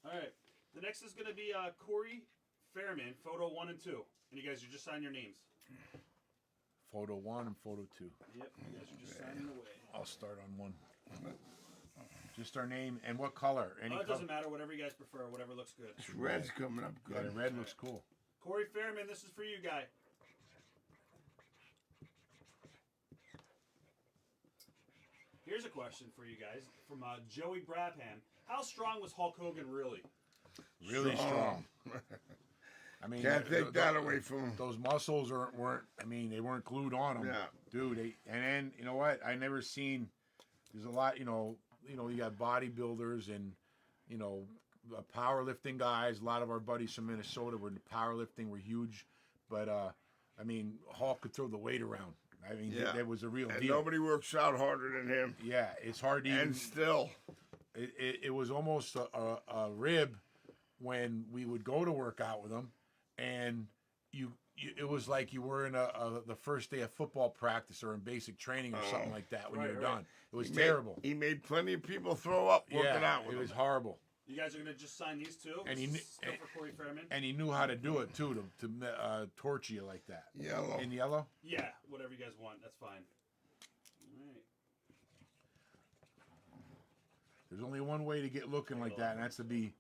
S2: All right. The next is going to be Corey Fairman, photo 1 and 2. And you guys are just signing your names.
S3: Photo 1 and photo 2.
S2: Yep, you guys are just signing away.
S3: I'll start on 1. Just our name and what color? Any
S2: It
S3: color?
S2: doesn't matter. Whatever you guys prefer. Whatever looks good.
S1: This red's coming up
S3: Yeah,
S1: good.
S3: the red looks cool.
S2: Corey Fairman, this is for you, guy. Here's a question for you guys from Joey Brabham. How strong was Hulk Hogan really?
S3: Really strong. I mean,
S1: Can't take that away from him.
S3: Those muscles weren't. I mean, they weren't glued on him.
S1: Yeah.
S3: Dude. And then you know what? I never seen. There's a lot. You got bodybuilders and powerlifting guys. A lot of our buddies from Minnesota were into powerlifting. Were huge, but I mean, Hulk could throw the weight around. I mean, that was a real
S1: and
S3: deal.
S1: Nobody works out harder than him.
S3: Yeah, it's hard to even.
S1: And still,
S3: it was almost a rib when we would go to work out with him, and it was like you were in the first day of football practice or in basic training or something like that when you were done. It was terrible.
S1: He made plenty of people throw up working out with him.
S3: It was horrible.
S2: You guys are going to just sign these two?
S3: And
S2: this is still for Corey Fairman?
S3: And he knew how to do it too to torture you like that.
S1: Yellow.
S3: In yellow?
S2: Yeah, whatever you guys want. That's fine. All right.
S3: There's only one way to get looking like that, and that's to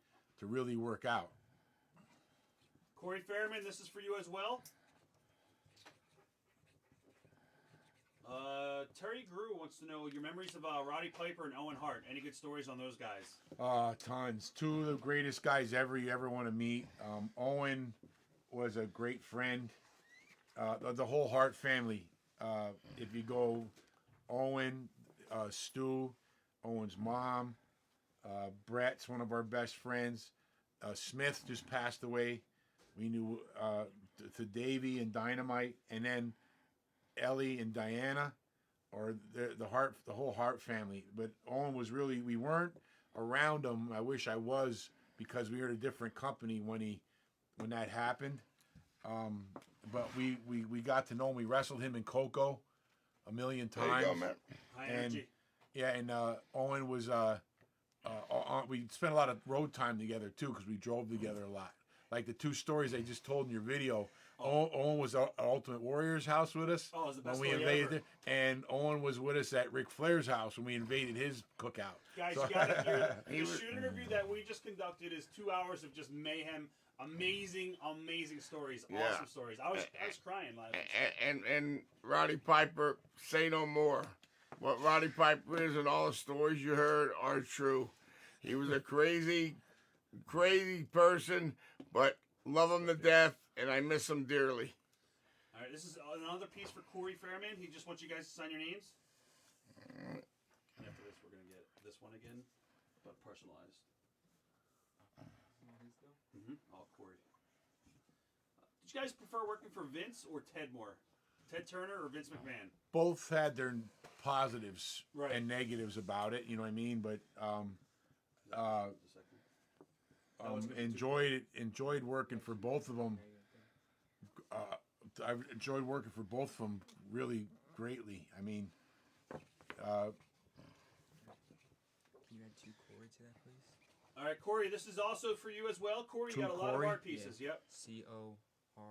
S3: really work out.
S2: Corey Fairman, this is for you as well. Terry Grew wants to know your memories of Roddy Piper and Owen Hart. Any good stories on those guys?
S3: Tons. Two of the greatest guys you ever want to meet. Owen was a great friend. The whole Hart family. If you go, Owen, Stu, Owen's mom, Brett's one of our best friends. Smith just passed away. We knew to Davey and Dynamite, and then Ellie and Diana, or the whole Hart family. But Owen was really, we weren't around him. I wish I was, because we were at a different company when that happened. But we got to know him. We wrestled him in Coco a million times.
S1: There you go, man.
S2: High
S3: And
S2: energy.
S3: yeah, and Owen was we spent a lot of road time together too, because we drove together a lot. Like the two stories I just told in your video. Owen was at Ultimate Warrior's house with us
S2: Oh, it was the best
S3: when we
S2: story
S3: invaded
S2: ever.
S3: it, and Owen was with us at Ric Flair's house when we invaded his cookout.
S2: Guys,
S3: So-
S2: you got to hear the
S1: He was-
S2: shoot interview that we just conducted is 2 hours of just mayhem. Amazing stories.
S1: Yeah.
S2: Awesome stories. I was crying live.
S1: And Roddy Piper, say no more. What Roddy Piper is and all the stories you heard are true. He was a crazy person, but love him to death, and I miss him dearly.
S2: All right, this is another piece for Corey Fairman. He just wants you guys to sign your names. And after this, we're going to get this one again, but personalized. Oh, Corey. Did you guys prefer working for Vince or Ted more? Ted Turner or Vince McMahon?
S3: Both had their positives
S2: Right.
S3: and negatives about it. You know what I mean? But enjoyed working for both of them. I enjoyed working for both of them really greatly. I mean,
S4: Can you add 2 Corey to that, please?
S2: All right, Corey, this is also for you as well. Corey, you got a lot of art pieces. Yep.
S4: C-O-R.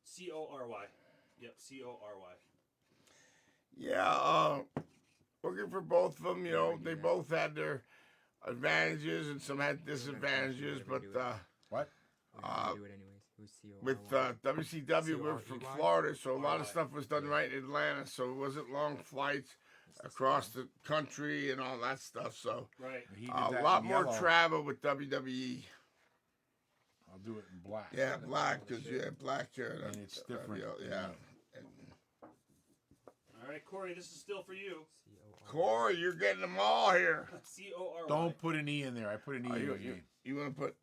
S2: C-O-R-Y. Yep, C-O-R-Y.
S1: Yeah, looking for both of them. You know, they both had their advantages and some had disadvantages, but
S3: What?
S4: Do it anyways. It was C-O-R-Y.
S1: with WCW, we're from
S4: C-O-R-E-Y?
S1: Florida, so a lot of stuff was done right in Atlanta, so it wasn't long flights across the country and all that stuff. So
S2: Right.
S3: He did
S1: a
S3: that
S1: lot
S3: in
S1: more
S3: yellow.
S1: travel with WWE.
S3: I'll do it in black.
S1: Yeah, black, because black hair.
S3: And it's different.
S1: Yeah.
S2: All right, Corey, this is still for you.
S4: C-O-R-Y.
S1: Corey, you're getting them all here.
S2: C-O-R-Y.
S3: Don't put an E in there. I put an E in
S1: You,
S3: the game.
S1: you want to put?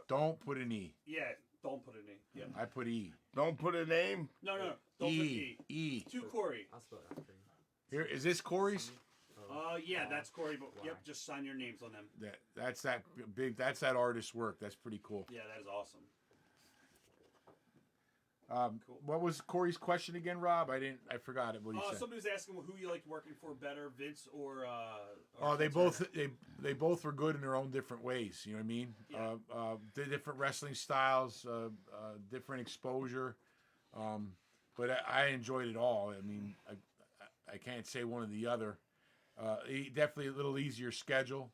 S3: Don't put an E.
S2: Yeah, don't put it in. Yep.
S3: I put E.
S1: Don't put a name.
S2: No. Don't put E.
S3: E.
S2: To Corey.
S4: I'll spell it after you.
S3: Here is this Corey's?
S2: Yeah, that's Corey. But yep, just sign your names on them.
S3: That's that big. That's that artist's work. That's pretty cool.
S2: Yeah, that is awesome. Cool.
S3: What was Corey's question again, Rob? I forgot it. What he said.
S2: Somebody was asking who you liked working for better, Vince or.
S3: Oh, they
S2: Vince
S3: both they both were good in their own different ways. You know what I mean?
S2: Yeah.
S3: The different wrestling styles, different exposure. But I enjoyed it all. I mean, I can't say one or the other. Definitely a little easier schedule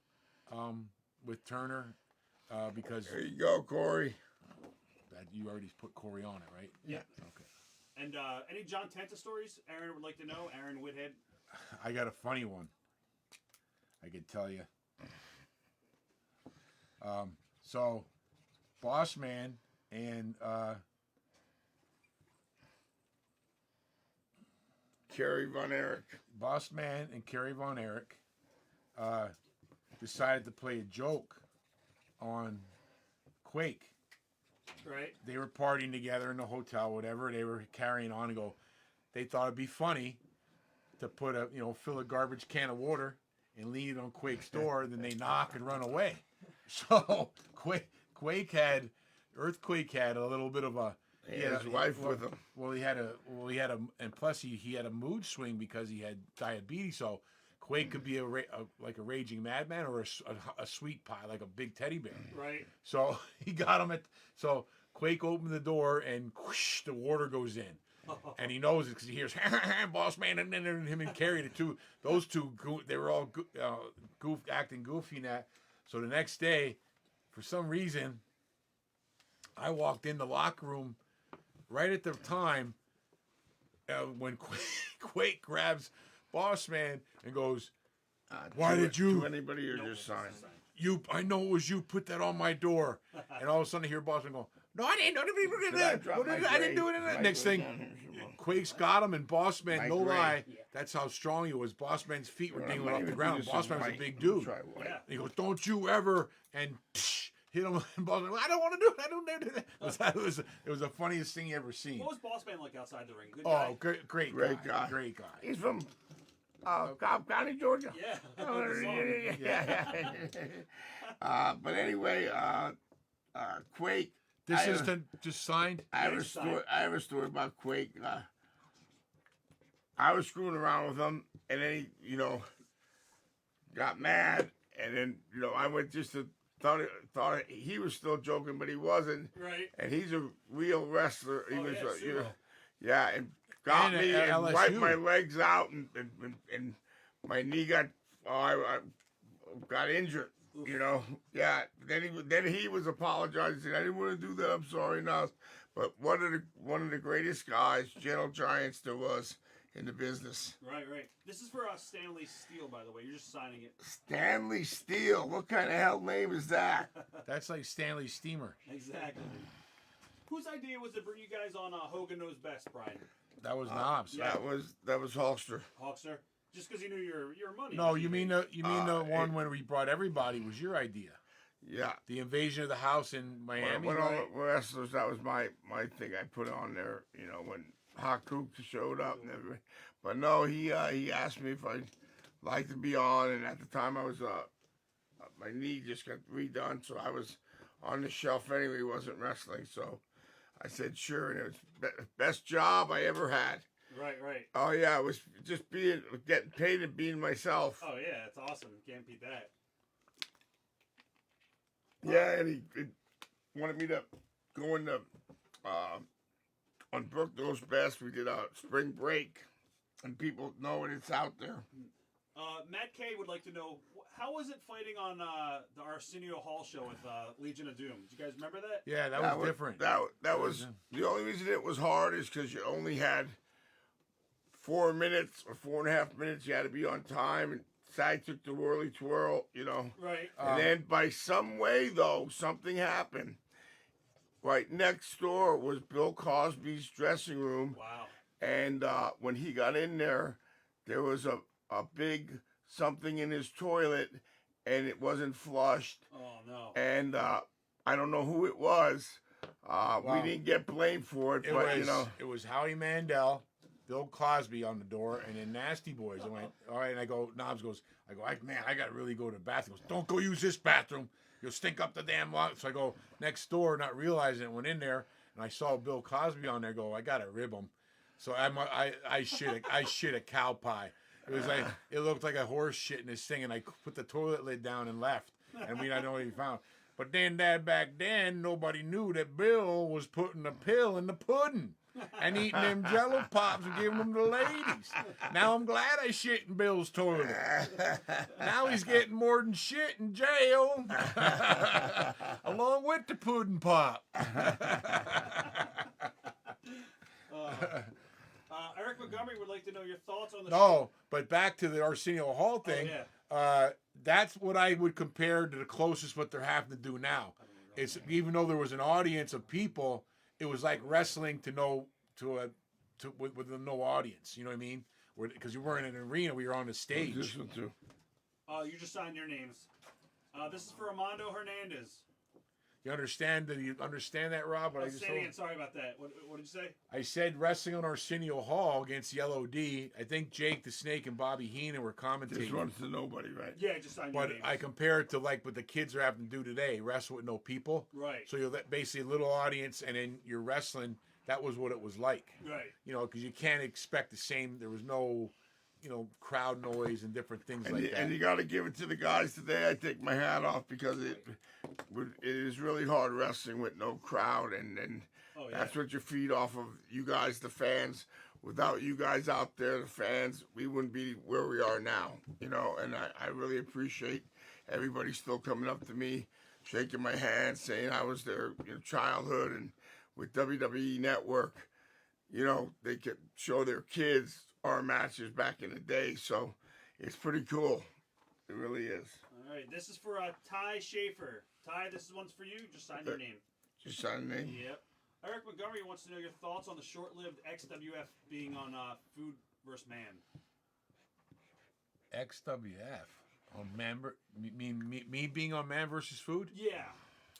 S3: with Turner because
S1: There you go, Corey.
S3: that you already put Corey on it, right?
S2: Yeah.
S3: Okay.
S2: And any John Tenta stories Aaron would like to know? Aaron Whithead.
S3: I got a funny one. I could tell you. So, Boss Man and
S1: Kerry Von Erich.
S3: Boss Man and Kerry Von Erich decided to play a joke on Quake.
S2: Right.
S3: They were partying together in the hotel, whatever. They were carrying on and go. They thought it'd be funny to put fill a garbage can of water and leave it on Quake's door. Then they knock and run away. So Quake had a little bit of a.
S1: He had his wife with him.
S3: Well, he had a, and plus he had a mood swing because he had diabetes. So Quake could be like a raging madman or a sweet pie, like a big teddy bear.
S2: Right.
S3: So he got him so Quake opened the door and whoosh, the water goes in. And he knows it because he hears Boss Man, and then him and Kerry, those two, they were all acting goofy in that. So the next day, for some reason, I walked in the locker room right at the time when Quake grabs Boss Man and goes, "Why did you?"
S1: To anybody or just sign?
S3: I know it was you. Put that on my door. And all of a sudden, I hear Boss Man go, "No, I didn't. I didn't do it." Next thing, Quake's got him, and Boss Man, no lie, that's how strong he was. Boss Man's feet were dangling off the ground. Boss Man was a big dude.
S2: Yeah.
S3: And he goes, "Don't you ever!" And hit him. And Boss Man, "I don't want to do it. I don't dare do that." It was the funniest thing you ever seen.
S2: What was Boss Man like outside the ring? Good guy?
S3: Oh, great guy. Great guy.
S1: He's from Cobb County, Georgia.
S2: Yeah.
S1: But anyway, Quake.
S3: This is just signed.
S1: I have a story about Quake. I was screwing around with him, and then he, got mad, and then I went just to thought he was still joking, but he wasn't.
S2: Right.
S1: And he's a real wrestler. He was,
S2: sumo.
S1: and got
S3: And
S1: me
S3: at
S1: and
S3: LSU.
S1: wiped my legs out, and my knee got I got injured. Yeah. Then he was apologizing. I didn't want to do that. I'm sorry, now. But one of the greatest guys, gentle giants there was in the business.
S2: Right. This is for Stanley Steele, by the way. You're just signing it.
S1: Stanley Steele. What kind of hell name is that?
S3: That's like Stanley Steamer.
S2: Exactly. Whose idea was to bring you guys on Hogan Knows Best, Brian?
S3: That was Knobs.
S2: yeah.
S1: That was Hulkster.
S2: Hawkster? Just because he knew your money.
S3: No, you mean the one when we brought everybody was your idea.
S1: Yeah.
S3: The invasion of the house in Miami.
S1: When
S3: right?
S1: all the wrestlers, that was my thing I put on there, when Haku showed up and everything. But no, he asked me if I'd like to be on, and at the time I was my knee just got redone, so I was on the shelf anyway, wasn't wrestling, so I said sure, and it was best job I ever had.
S2: Right.
S1: Oh yeah, it was just getting paid and being myself.
S2: Oh yeah, it's awesome. You can't beat that.
S1: Yeah, and he wanted me to go into on Brook Knows Best. We did a spring break, and people know it. It's out there.
S2: Matt K would like to know, how was it fighting on the Arsenio Hall show with Legion of Doom? Do you guys remember that?
S3: Yeah, that was different.
S1: That was the only reason it was hard is because you only had 4 minutes or 4.5 minutes. You had to be on time, and Sag took the whirly twirl, you know.
S2: Right.
S1: And then by some way, though, something happened. Right next door was Bill Cosby's dressing room.
S2: Wow.
S1: And when he got in there, there was a big something in his toilet, and it wasn't flushed.
S2: Oh, no.
S1: And I don't know who it was. We didn't get blamed for it, but, you know.
S3: It was Howie Mandel, Bill Cosby on the door, and then Nasty Boys. I went, all right, and I go, Knobs goes, man, I got to really go to the bathroom. He goes, don't go use this bathroom. You'll stink up the damn lot. So I go next door, not realizing it, went in there, and I saw Bill Cosby on there. Go, I got to rib him. So I shit a cow pie. It was like, it looked like a horse shit in this thing, and I put the toilet lid down and left. And I know what he found. But then back then, nobody knew that Bill was putting a pill in the pudding and eating them Jello pops and giving them to ladies. Now I'm glad I shit in Bill's toilet. Now he's getting more than shit in jail, along with the pudding pop.
S2: Eric Montgomery would like to know your thoughts on the
S3: No, but back to the Arsenio Hall thing. That's what I would compare to the closest what they're having to do now. It's even though there was an audience of people, it was like wrestling with no audience. You know what I mean? Because you weren't in an arena, we were on a stage.
S1: This one too.
S2: You just signed your names. This is for Armando Hernandez.
S3: You understand that, Rob? What I just
S2: say it
S3: told?
S2: again. Sorry about that. What did you say?
S3: I said wrestling on Arsenio Hall against the LOD. I think Jake the Snake and Bobby Heenan were commentating.
S1: This one's to nobody, right?
S2: Yeah, just signed your
S3: But
S2: names.
S3: I compare it to like what the kids are having to do today, wrestle with no people.
S2: Right.
S3: So you're basically a little audience, and then you're wrestling. That was what it was like.
S2: Right.
S3: You know, because you can't expect the same. There was no, crowd noise and different things
S1: And
S3: like
S1: you,
S3: that.
S1: and you got to give it to the guys today. I take my hat off because it is really hard wrestling with no crowd, and that's what you feed off of. You guys, the fans. Without you guys out there, the fans, we wouldn't be where we are now. You know, and I really appreciate everybody still coming up to me, shaking my hand, saying I was their childhood, and with WWE Network, they could show their kids our matches back in the day, so it's pretty cool. It really is.
S2: All right, this is for Ty Schaefer. Ty, this one's for you. Just sign your name.
S1: Just sign the name?
S2: Yep. Eric Montgomery wants to know your thoughts on the short-lived XWF being on Food vs. Man.
S3: XWF on Man, me being on Man versus Food?
S2: Yeah.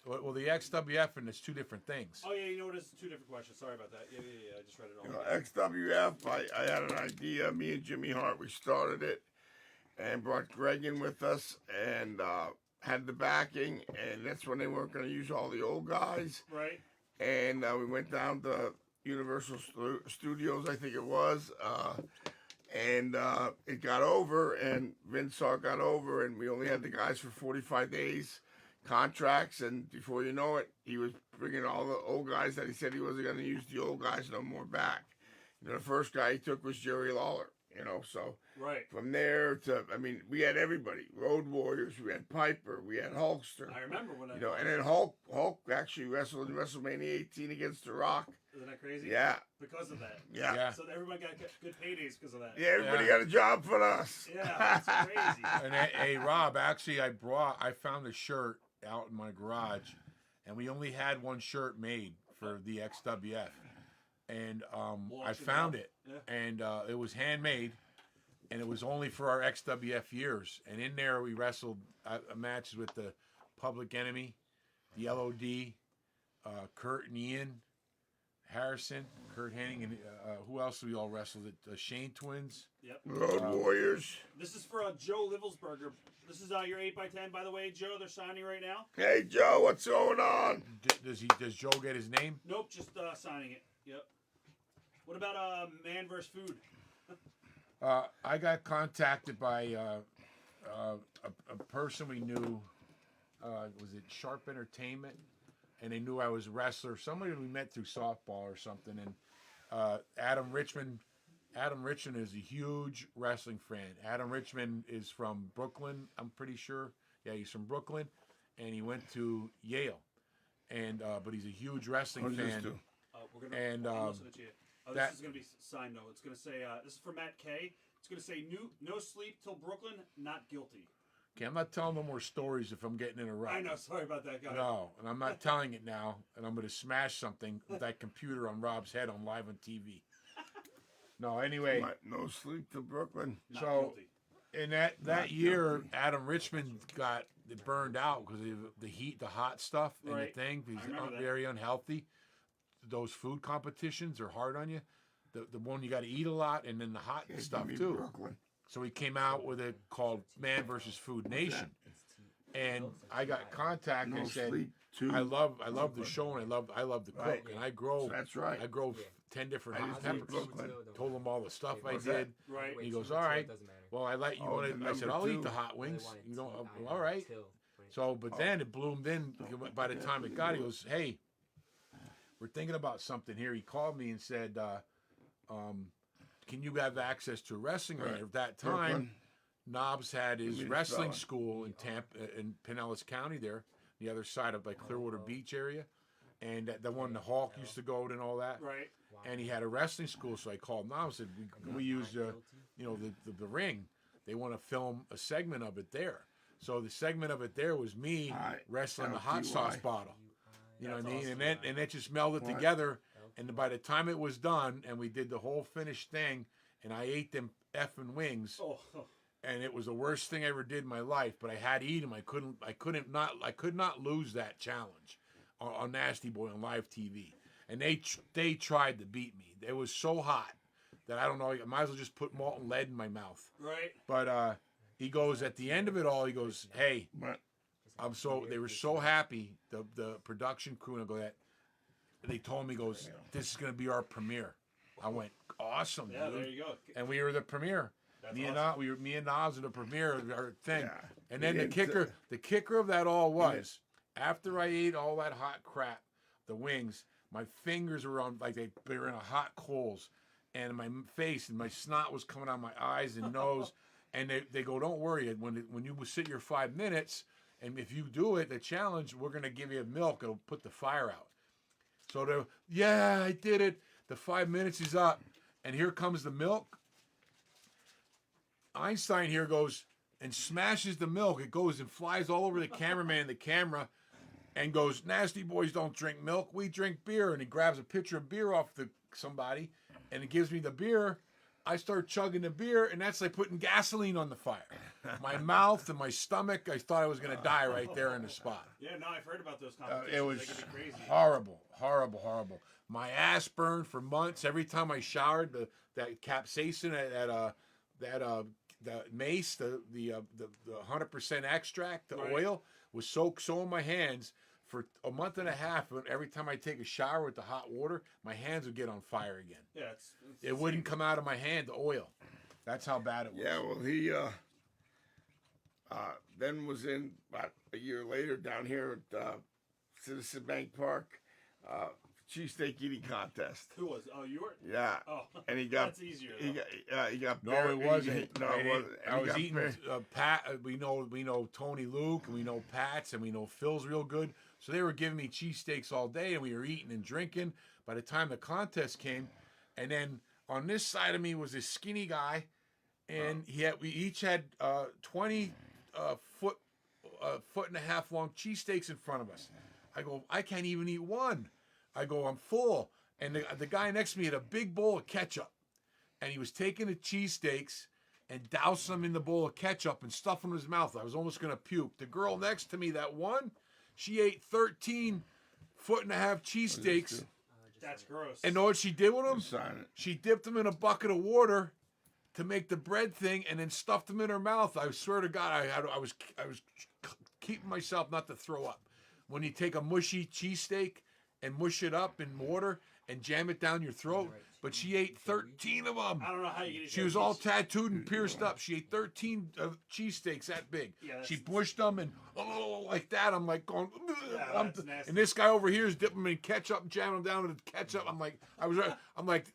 S3: Well, the XWF and it's two different things.
S2: Oh, yeah, you know what? It's two different questions. Sorry about that. Yeah. I just read it all.
S1: XWF, I had an idea. Me and Jimmy Hart, we started it and brought Greg in with us and had the backing. And that's when they weren't going to use all the old guys.
S2: Right.
S1: And we went down to Universal Studios, I think it was. And it got over, and Vince got over, and we only had the guys for 45 days. Contracts, and before you know it, he was bringing all the old guys that he said he wasn't going to use the old guys no more back. The first guy he took was Jerry Lawler, so
S2: right
S1: from there to, we had everybody, Road Warriors, we had Piper, we had Hulkster.
S2: I remember when
S1: and then Hulk actually wrestled in WrestleMania 18 against The Rock.
S2: Isn't that crazy?
S1: Yeah.
S2: Because of that.
S1: Yeah.
S2: So everybody got good paydays because of that.
S1: Yeah, everybody got a job for us.
S2: Yeah, that's crazy.
S3: And hey, Rob, actually, I found a shirt out in my garage, and we only had one shirt made for the XWF, and I found it, and it was handmade, and it was only for our XWF years. And in there, we wrestled matches with the Public Enemy, the LOD, Kurt and Ian Harrison, Kurt Hennig, and who else we all wrestled? The Shane Twins.
S2: Yep.
S1: Road Warriors.
S2: This is for Joe Livelsberger. This is your 8x10, by the way, Joe. They're signing right now.
S1: Hey, Joe, what's going on?
S3: Does Joe get his name?
S2: Nope, just signing it. Yep. What about Man vs. Food?
S3: I got contacted by a person we knew was it Sharp Entertainment, and they knew I was a wrestler. Somebody we met through softball or something, and Adam Richmond. Adam Richmond is a huge wrestling fan. Adam Richmond is from Brooklyn, I'm pretty sure. Yeah, he's from Brooklyn, and he went to Yale, and but he's a huge wrestling
S1: What does this
S3: fan.
S1: do?
S2: We're gonna.
S3: And,
S2: I'm listening to you.
S3: that-
S2: This is gonna be sign note. It's gonna say. This is for Matt K. It's gonna say no sleep till Brooklyn, not guilty.
S3: Okay, I'm not telling no more stories if I'm getting in a rut.
S2: I know. Sorry about that, guy.
S3: No, and I'm not telling it now, and I'm going to smash something with that computer on Rob's head on live on TV. No, anyway,
S1: No sleep to Brooklyn.
S2: Not
S3: so
S2: guilty.
S3: in that year, Adam Richmond got burned out because of the heat, the hot stuff, and
S2: Right.
S3: the thing. He's
S2: I remember that.
S3: very unhealthy. Those food competitions are hard on you. The one you got to eat a lot, and then the hot
S1: Yeah,
S3: stuff
S1: give me
S3: too.
S1: Brooklyn.
S3: So he came out with it called Man versus Food Nation, and I got contacted
S1: No
S3: and said,
S1: sleep to
S3: I love the show, and I love the cook,
S1: Right.
S3: and I grow.
S1: That's right.
S3: I grow 10 different
S1: I
S3: hot
S1: just did
S3: peppers.
S1: Brooklyn.
S3: Told him all the stuff I
S1: What's
S3: did.
S1: that?
S2: Right.
S3: And he goes, all right. Well, I let you
S1: Oh,
S3: want
S1: the
S3: it. I said,
S1: number
S3: I'll eat
S1: two.
S3: the hot wings. You don't. All right. So, but
S1: Oh.
S3: then it bloomed in. By the time it got, he goes, hey, we're thinking about something here. He called me and said, can you have access to a wrestling ring?
S1: Right.
S3: At that time,
S1: Brooklyn.
S3: Knobs had his
S1: me the
S3: wrestling
S1: spelling.
S3: school in Tampa, in Pinellas County, there, the other side of like Clearwater Beach area, and the one the Hawk used to go to and all that.
S2: Right.
S3: And he had a wrestling school, so I called Knobs and said, we used the ring. They want to film a segment of it there. So the segment of it there was me
S1: Alright,
S3: wrestling the hot
S1: LTY.
S3: sauce bottle. You know what I mean?
S2: That's
S3: And it just melded
S1: What?
S3: together. And by the time it was done, and we did the whole finished thing, and I ate them effing wings,
S2: Oh.
S3: and it was the worst thing I ever did in my life. But I had to eat them. I could not lose that challenge on Nasty Boy on live TV. And they tried to beat me. It was so hot that I don't know. I might as well just put molten lead in my mouth.
S2: Right.
S3: But he goes at the end of it all. He goes, "Hey,
S1: But
S3: they were so happy. The production crew and I go that they told me, goes, this is gonna be our premiere." I went, awesome,
S2: Yeah.
S3: dude.
S2: There you go.
S3: And we were the premiere.
S2: That's
S3: Me and
S2: awesome.
S3: me and Nas were the premiere of our thing.
S1: Yeah.
S3: And then
S1: Yeah,
S3: the kicker of that all was after I ate all that hot crap, the wings, my fingers were on like they were in a hot coals, and my face and my snot was coming out my eyes and nose. And they go, don't worry, when you sit your 5 minutes, and if you do it, the challenge, we're gonna give you milk. It'll put the fire out. So yeah, I did it. The 5 minutes is up, and here comes the milk. Einstein here goes and smashes the milk. It goes and flies all over the cameraman and the camera, and goes, "Nasty boys don't drink milk. We drink beer." And he grabs a pitcher of beer off somebody, and he gives me the beer. I start chugging the beer, and that's like putting gasoline on the fire. My mouth and my stomach, I thought I was going to die right there in the spot.
S2: Yeah. No, I've heard about those competitions.
S3: It was
S2: They can be crazy.
S3: horrible, horrible, horrible. My ass burned for months. Every time I showered, that capsaicin, the mace, the 100% extract, the
S2: Right.
S3: oil was so in my hands for a month and a half. And every time I take a shower with the hot water, my hands would get on fire again.
S2: Yeah.
S3: It wouldn't come out of my hand, the oil. That's how bad it was.
S1: yeah, well, he then was in about a year later down here at Citizen Bank Park, cheesesteak eating contest.
S2: Who was? Oh, you were.
S1: Yeah,
S2: Oh.
S1: and he got
S2: That's easier.
S1: he
S2: though.
S1: got he got
S3: No,
S1: bear-
S3: it wasn't.
S1: No, it wasn't. And
S3: I
S1: he
S3: was
S1: got
S3: eating
S1: bear-
S3: Pat. We know Tony Luke, and we know Pat's, and we know Phil's real good. So they were giving me cheesesteaks all day, and we were eating and drinking. By the time the contest came, and then on this side of me was this skinny guy, and we each had 20 foot and a half long cheesesteaks in front of us. I go, I can't even eat one. I go, I'm full. And the guy next to me had a big bowl of ketchup. And he was taking the cheesesteaks and dousing them in the bowl of ketchup and stuffing them in his mouth. I was almost going to puke. The girl next to me, that one, she ate 13 foot and a half cheesesteaks.
S2: That's gross.
S3: And know what she did with them?
S1: Sign it.
S3: She dipped them in a bucket of water to make the bread thing and then stuffed them in her mouth. I swear to God, I was keeping myself not to throw up. When you take a mushy cheesesteak and mush it up in water and jam it down your throat. But she ate 13 of them.
S2: I don't know how you get.
S3: She was all tattooed and pierced up. She ate 13 cheesesteaks that big.
S2: Yeah,
S3: She pushed them and like that. I'm like going,
S2: that's nasty.
S3: and this guy over here is dipping them in ketchup and jamming them down with ketchup. I'm like,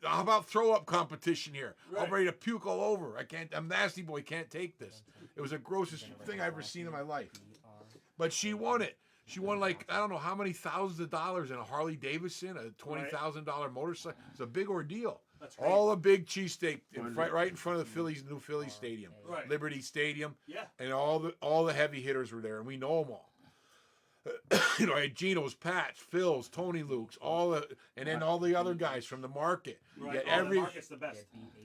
S3: how about throw up competition here?
S2: Right.
S3: I'm ready to puke all over. I can't. I'm nasty boy. Can't take this. It was the grossest thing I've ever seen in my life. But she won it. She won like I don't know how many thousands of dollars in a Harley Davidson, a $20,000 motorcycle. It's a big ordeal.
S2: That's great.
S3: All a big cheesesteak right in front of the new Phillies stadium,
S2: Right.
S3: Liberty Stadium.
S2: Yeah.
S3: And all the heavy hitters were there, and we know them all. I had Geno's, Pat's, Phil's, Tony Luke's, and then all the other guys from the market.
S2: Right.
S3: Yeah,
S2: The market's the best.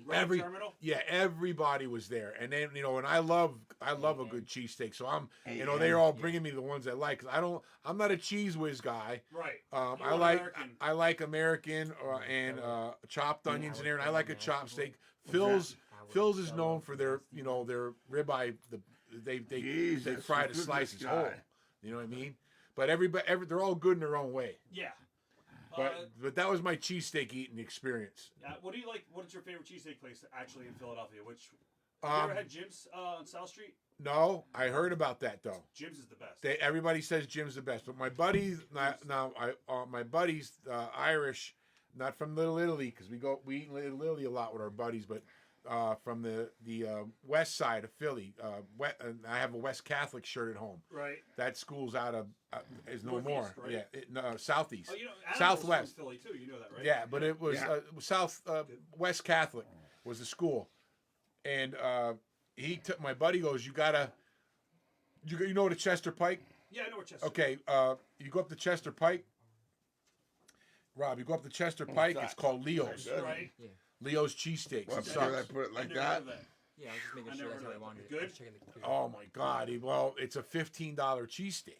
S2: Terminal.
S3: Everybody was there, and then and I love a good cheesesteak. So I'm, they're all bringing me the ones I like. 'Cause I'm not a cheese whiz guy.
S2: Right.
S3: I like American and chopped onions in there, and I like a chopped steak. Phil's is known for their their ribeye. They fry the slices whole. You know what I mean? But they're all good in their own way.
S2: Yeah.
S3: But that was my cheesesteak eating experience.
S2: What do you like? What is your favorite cheesesteak place actually in Philadelphia? Have you ever had Jim's on South Street?
S3: No, I heard about that though.
S2: Jim's is the best.
S3: Everybody says Jim's the best, but my buddies my buddies Irish, not from Little Italy because we eat in Little Italy a lot with our buddies, but from the west side of Philly. I have a West Catholic shirt at home.
S2: Right.
S3: That school's out of is no
S2: Northeast,
S3: more.
S2: right?
S3: Yeah, southeast.
S2: Oh,
S3: Southwest.
S2: From Philly too. You know that, right?
S3: Yeah, but it was West Catholic was the school, and my buddy goes, you know the Chester Pike?
S2: Yeah, I know where Chester.
S3: Okay, you go up the Chester Pike. Rob, you go up the Chester Pike. It's called Leo's.
S2: Right.
S4: Yeah.
S3: Leo's cheesesteaks.
S1: Well,
S3: It
S1: should I
S3: sucks.
S1: put it like
S2: I never heard
S1: that?
S2: of that.
S4: Yeah, I was just making
S2: I
S4: sure
S2: never
S4: that's how
S2: heard
S4: I
S2: of
S4: wanted
S2: that.
S4: it.
S2: Good?
S4: I was checking the computer.
S3: Oh my God! Well, it's a $15 cheesesteak.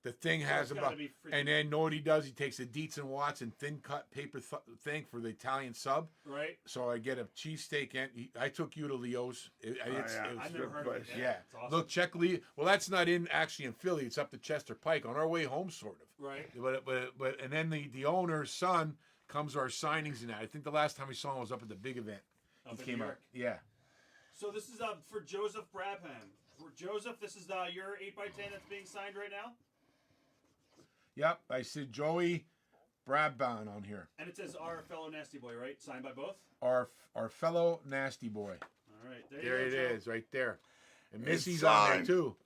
S3: The thing has
S2: it's gotta
S3: about,
S2: be freaking-
S3: and then know what he does? He takes a Dietz and Watson thin cut paper thing for the Italian sub.
S2: Right.
S3: So I get a cheesesteak, and I took you to Leo's.
S2: I've never heard of it.
S3: Yeah.
S2: It's awesome.
S3: Look, check Leo. Well, that's not actually in Philly. It's up the Chester Pike on our way home, sort of.
S2: Right.
S3: But and then the owner's son comes to our signings and that. I think the last time we saw him was up at the big event.
S2: Up
S3: He
S2: in
S3: came
S2: New
S3: out.
S2: York.
S3: Yeah.
S2: So this is for Joseph Brabham. For Joseph, this is your 8x10 that's being signed right now,
S3: Yep. I said Joey Brabban on here.
S2: and it says our fellow nasty boy, right? Signed by both.
S3: Our fellow nasty boy.
S2: All right.
S3: There
S2: you
S3: it
S2: go, Joe.
S3: is, right there. And
S1: It's
S3: Missy's on there
S1: signed.
S3: too.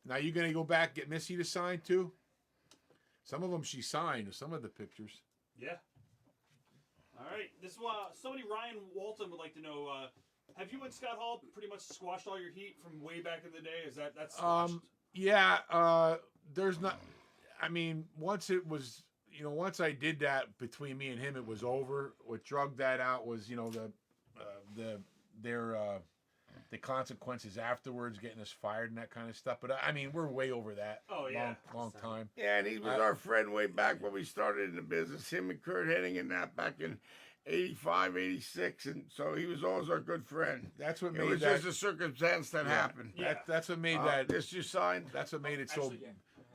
S3: Now you gonna go back and get Missy to sign too? Some of them she signed. Some of the pictures.
S2: Yeah. All right. This one, somebody Ryan Walton would like to know. Have you and Scott Hall pretty much squashed all your heat from way back in the day? Is that's squashed?
S3: Yeah. There's not. I mean, once it was, once I did that between me and him, it was over. What drugged that out was, the consequences afterwards, getting us fired and that kind of stuff. But I mean, we're way over that.
S2: Oh, yeah.
S3: long time.
S1: Yeah, and he was our friend way back when we started in the business. Him and Kurt Henning and that back in 85, 86. And so he was always our good friend.
S3: That's what
S1: It
S3: made
S1: was
S3: that.
S1: just a circumstance that happened.
S2: Yeah.
S3: That's what made
S1: That this you signed?
S3: That's what made it
S2: Actually,
S3: so.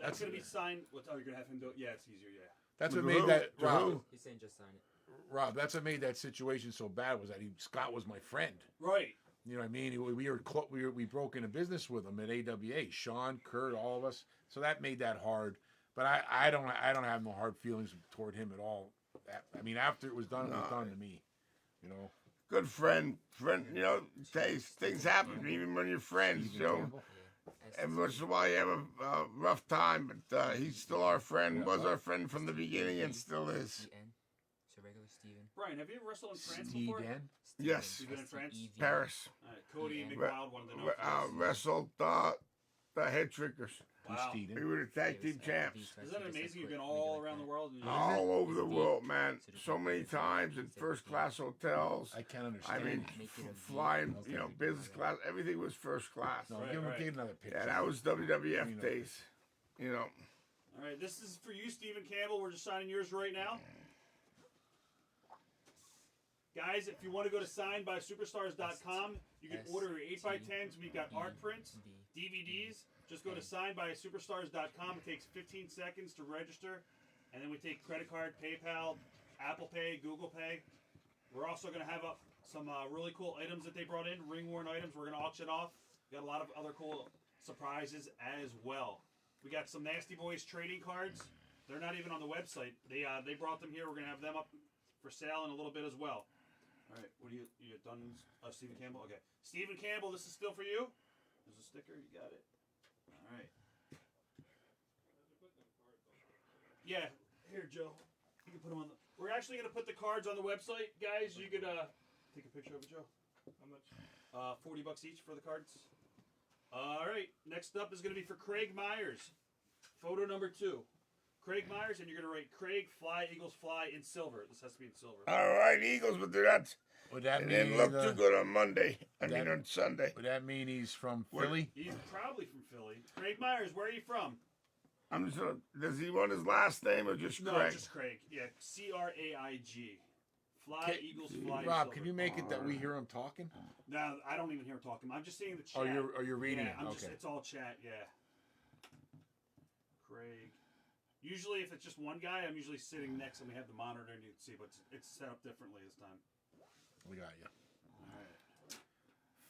S2: that's going to be signed. You're going to have him do it? Yeah, it's easier, yeah.
S3: That's what
S1: To
S3: made
S1: who?
S3: that.
S1: To
S3: Rob,
S1: who?
S4: He's saying just sign it.
S3: Rob, that's what made that situation so bad was that Scott was my friend.
S2: Right.
S3: You know what I mean? We broke into business with him at AWA. Sean, Kurt, all of us. So that made that hard. But I don't have no hard feelings toward him at all. I mean, after it was done, it was done to me.
S1: Good friend. Things happen even when you're friends. Every once in a while you have a rough time, but he's still our friend. Was our friend from the beginning and still is.
S4: E-N. So regular Steven.
S2: Brian, have you ever wrestled in France
S3: Steve
S2: before?
S3: again?
S1: Yes.
S2: You've been in France?
S4: S-T-E-V-E-N.
S1: Paris.
S2: Cody
S4: Yeah.
S2: McLeod wanted to know. if you guys-
S1: Wrestled the head trickers.
S2: Wow.
S3: Steve.
S1: We were the tag team champs.
S2: Isn't that amazing? You've been all around the world. And
S1: All over the world, man. So many times in first class hotels.
S3: I can't
S1: I
S3: understand.
S1: mean,
S4: Make it a V.
S1: flying,
S3: Okay.
S1: business class. Everything was first class.
S3: No,
S2: Right,
S3: give
S2: right.
S3: another picture.
S1: Yeah, that was WWF days.
S2: All right, this is for you, Stephen Campbell. We're just signing yours right now. Guys, if you want to go to signedbysuperstars.com, you can order your 8x10s. We've got art prints, DVDs. Just go to signedbysuperstars.com. It takes 15 seconds to register. And then we take credit card, PayPal, Apple Pay, Google Pay. We're also going to have some really cool items that they brought in, ring-worn items. We're going to auction off. We got a lot of other cool surprises as well. We got some Nasty Boys trading cards. They're not even on the website. They brought them here. We're going to have them up for sale in a little bit as well. All right, what are you done? Stephen Campbell? Okay. Stephen Campbell, this is still for you. There's a sticker. You got it. All right. Yeah. Here, Joe. You can put them on the... We're actually going to put the cards on the website, guys. You could take a picture of it, Joe. How much? $40 each for the cards. All right. Next up is going to be for Craig Myers. Photo number 2. Craig Myers, and you're going to write Craig Fly, Eagles Fly in silver. This has to be in silver.
S1: All right, Eagles, but they're not.
S3: Would that
S1: They
S3: mean
S1: didn't look too good on Monday. On Sunday.
S3: Would that mean he's from Philly?
S2: He's probably from Philly. Craig Myers, where are you from?
S1: I'm just gonna, does he want his last name or just Craig?
S2: No, just Craig. Yeah, Craig. Fly, Eagles Fly.
S3: Rob,
S2: silver.
S3: can you make it that we hear him talking?
S2: No, I don't even hear him talking. I'm just seeing the chat.
S3: Oh, you're reading
S2: yeah,
S3: it.
S2: I'm
S3: Okay.
S2: just, it's all chat. Yeah. Craig. Usually, if it's just one guy, I'm usually sitting next and we have the monitor and you can see, but it's set up differently this time.
S3: We got you.
S2: All right.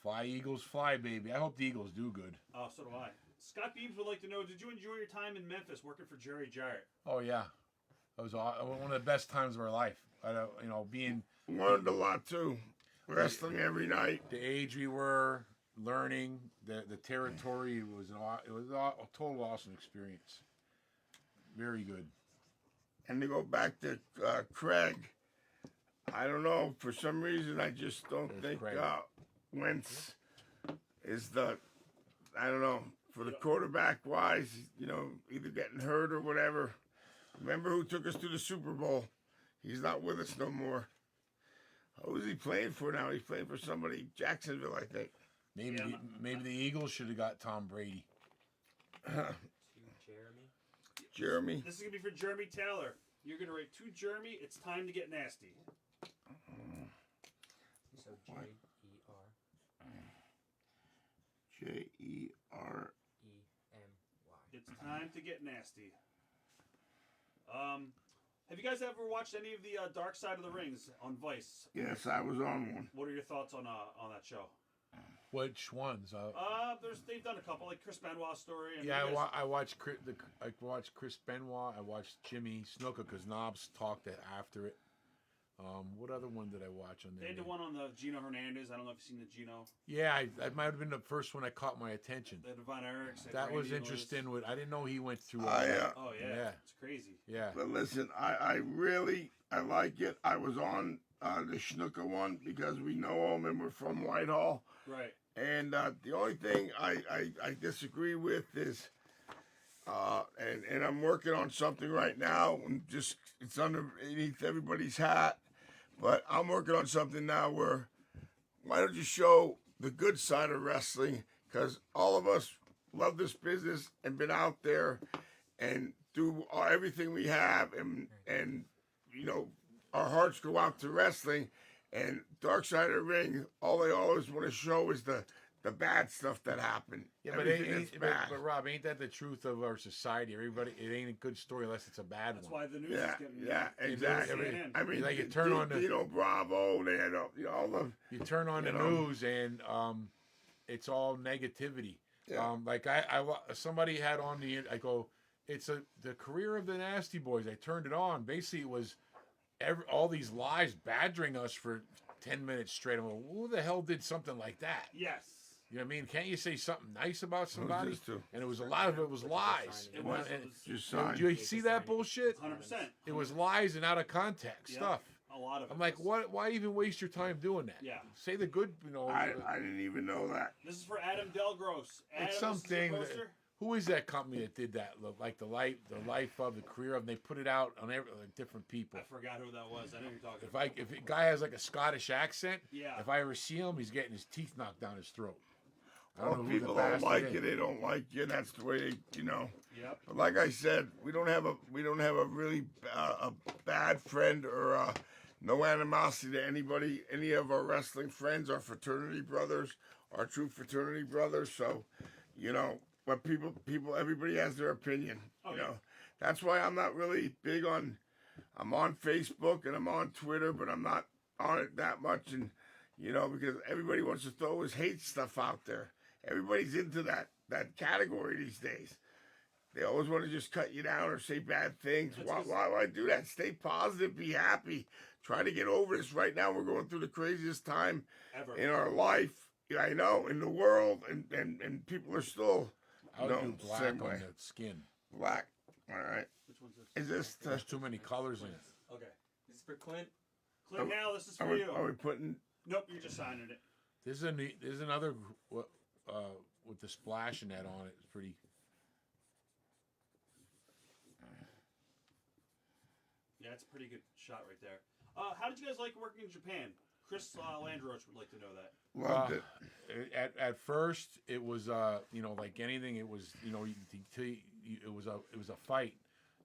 S3: Fly, Eagles, fly, baby. I hope the Eagles do good.
S2: Oh, so do I. Scott Beams would like to know, did you enjoy your time in Memphis working for Jerry Jarrett?
S3: Oh, yeah. It was one of the best times of our life. Being
S1: Learned a lot too. Wrestling every night.
S3: the age we were, learning the territory was a total awesome experience. Very good.
S1: And to go back to Craig, I don't know. For some reason, I just don't think
S3: Craig.
S1: Wentz is the. I don't know. For the quarterback wise, either getting hurt or whatever. Remember who took us to the Super Bowl? He's not with us no more. Who is he playing for now? He's playing for somebody, Jacksonville, I think.
S3: Maybe the Eagles should have got Tom Brady.
S4: To Jeremy.
S1: Jeremy.
S2: This is going to be for Jeremy Taylor. You're going to write to Jeremy, it's time to get nasty.
S4: So J-E-R.
S1: J-E-R.
S4: E-M-Y.
S2: It's time to get nasty. Have you guys ever watched any of the Dark Side of the Rings on Vice?
S1: Yes, I was on one.
S2: What are your thoughts on that show?
S3: Which ones?
S2: They've done a couple, like Chris Benoit's story. And
S3: Yeah,
S2: you guys-
S3: I watched Chris Benoit. I watched Jimmy Snuka because Knobs talked after it. What other one did I watch on there?
S2: They did one on the Gino Hernandez. I don't know if you've seen the Gino.
S3: Yeah, that might have been the first one that caught my attention.
S2: The Von Erichs.
S3: That was interesting. I didn't know he went through all
S1: I,
S3: that.
S2: Oh, yeah.
S3: Yeah.
S2: It's crazy.
S3: Yeah.
S1: But listen, I really like it. I was on the Schnucker one because we know him and we're from Whitehall.
S2: Right.
S1: And the only thing I disagree with is, and I'm working on something right now, and just it's underneath everybody's hat, but I'm working on something now where why don't you show the good side of wrestling? Because all of us love this business and been out there and do everything we have, and our hearts go out to wrestling. And Dark Side of the Ring, all they always want to show is the bad stuff that happened.
S3: Yeah, but,
S1: Everything that's bad.
S3: but Rob, ain't that the truth of our society? Everybody, it ain't a good story unless it's a bad
S2: That's
S3: one.
S2: why the news
S1: Yeah,
S2: is getting...
S1: yeah, exactly.
S2: CNN.
S1: I mean,
S3: Like you turn on the-
S1: Dino Bravo, they had all the.
S3: You turn on the news and it's all negativity.
S1: Yeah.
S3: Somebody had on I go, it's the career of the Nasty Boys. I turned it on. Basically, it was all these lies badgering us for 10 minutes straight. I'm like, who the hell did something like that?
S2: Yes.
S3: You know what I mean? Can't you say something nice about somebody?
S1: this to?
S3: And it was a lot of it was lies.
S2: It was.
S3: And-
S1: Just
S3: and-
S1: signed.
S3: do you see that bullshit?
S2: 100%.
S3: It was lies and out of context
S2: Yeah.
S3: stuff.
S2: A lot of it.
S3: I'm like,
S2: was.
S3: what? Why even waste your time doing that?
S2: Yeah.
S3: Say the good.
S1: I didn't even know that.
S2: This is for Adam Delgross. Adam,
S3: It's
S2: this is a
S3: something.
S2: poster.
S3: Who is that company that did that? Like the life of the career of. And they put it out on different people.
S2: I forgot who that was. I know who you're talking
S3: If
S2: about.
S3: if a guy has like a Scottish accent,
S2: Yeah.
S3: if I ever see him, he's getting his teeth knocked down his throat. I
S1: Well,
S3: don't know
S1: if
S3: who the
S1: people don't
S3: bastard
S1: like
S3: is.
S1: you, they don't like you. That's the way
S2: Yep.
S1: But like I said, we don't have a really a bad friend or no animosity to anybody. Any of our wrestling friends, our fraternity brothers, our true fraternity brothers. So, but people, everybody has their opinion.
S2: Oh,
S1: you
S2: yeah.
S1: know, That's why I'm not really big on. I'm on Facebook and I'm on Twitter, but I'm not on it that much. And because everybody wants to throw his hate stuff out there. Everybody's into that category these days. They always want to just cut you down or say bad things. Why do that? Stay positive, be happy. Try to get over this. Right now, we're going through the craziest time
S2: Ever.
S1: in our life. I know, in the world, and people are still.
S3: I would do black
S1: same
S3: on
S1: way.
S3: the skin.
S1: Black. All right.
S2: Which one's this?
S1: Is this?
S3: There's too many colors in it.
S4: Okay. This is for Clint.
S2: Clint Hale, this is
S1: Are
S2: for
S1: we,
S2: you.
S1: are we putting?
S2: Nope, you're just signing it.
S3: There's another with the splash in that on it. It's pretty.
S2: Yeah, it's a pretty good shot right there. How did you guys like working in Japan? Chris Landroach would like to know that.
S1: Loved it.
S3: At first, it was like anything. It was it was a fight,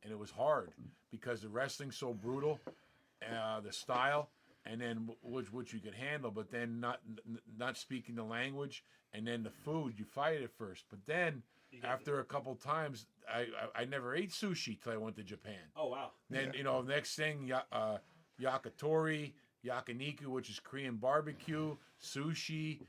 S3: and it was hard because the wrestling's so brutal, the style, and then which you could handle, but then not speaking the language, and then the food. You fight it at first, but then after a couple times, I never ate sushi till I went to Japan.
S2: Oh wow.
S3: Then next thing yakitori, yakiniku, which is Korean barbecue, sushi,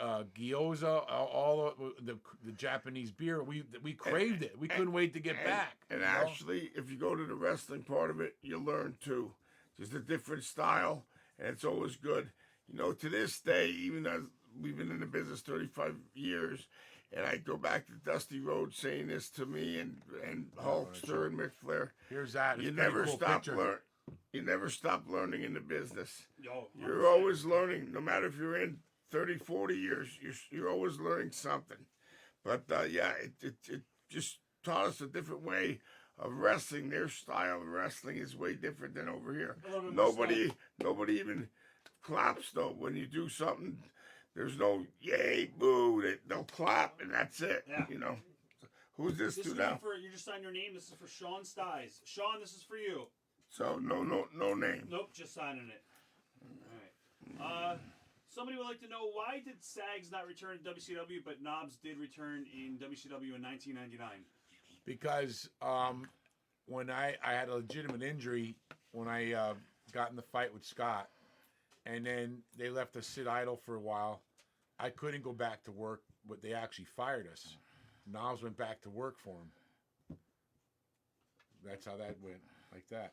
S3: gyoza, all the Japanese beer. We craved it. We couldn't wait to get back.
S1: And actually, if you go to the wrestling part of it, you learn too. Just a different style, and it's always good. To this day, even as we've been in the business 35 years, and I go back to Dusty Rhodes saying this to me and Hulkster and Mick Flair.
S3: Here's that.
S1: You
S3: It's
S1: never
S3: pretty cool
S1: stop
S3: picture.
S1: You never stop learning in the business.
S2: Yo,
S1: You're always learning, no matter if you're in 30, 40 years, you're always learning something. But it just taught us a different way of wrestling. Their style of wrestling is way different than over here. Nobody even claps though when you do something. There's no yay, boo. They'll clap and that's it.
S2: Yeah.
S1: Who's this
S2: This
S1: to
S2: is
S1: now?
S2: you just signed your name. This is for Sean Styes. Sean, this is for you.
S1: So no name.
S2: Nope, just signing it. All right. Somebody would like to know, why did Saggs not return to WCW, but Knobs did return in WCW in 1999?
S3: Because when I had a legitimate injury when I got in the fight with Scott, and then they left us sit idle for a while. I couldn't go back to work, but they actually fired us. Knobs went back to work for him. That's how that went, like that.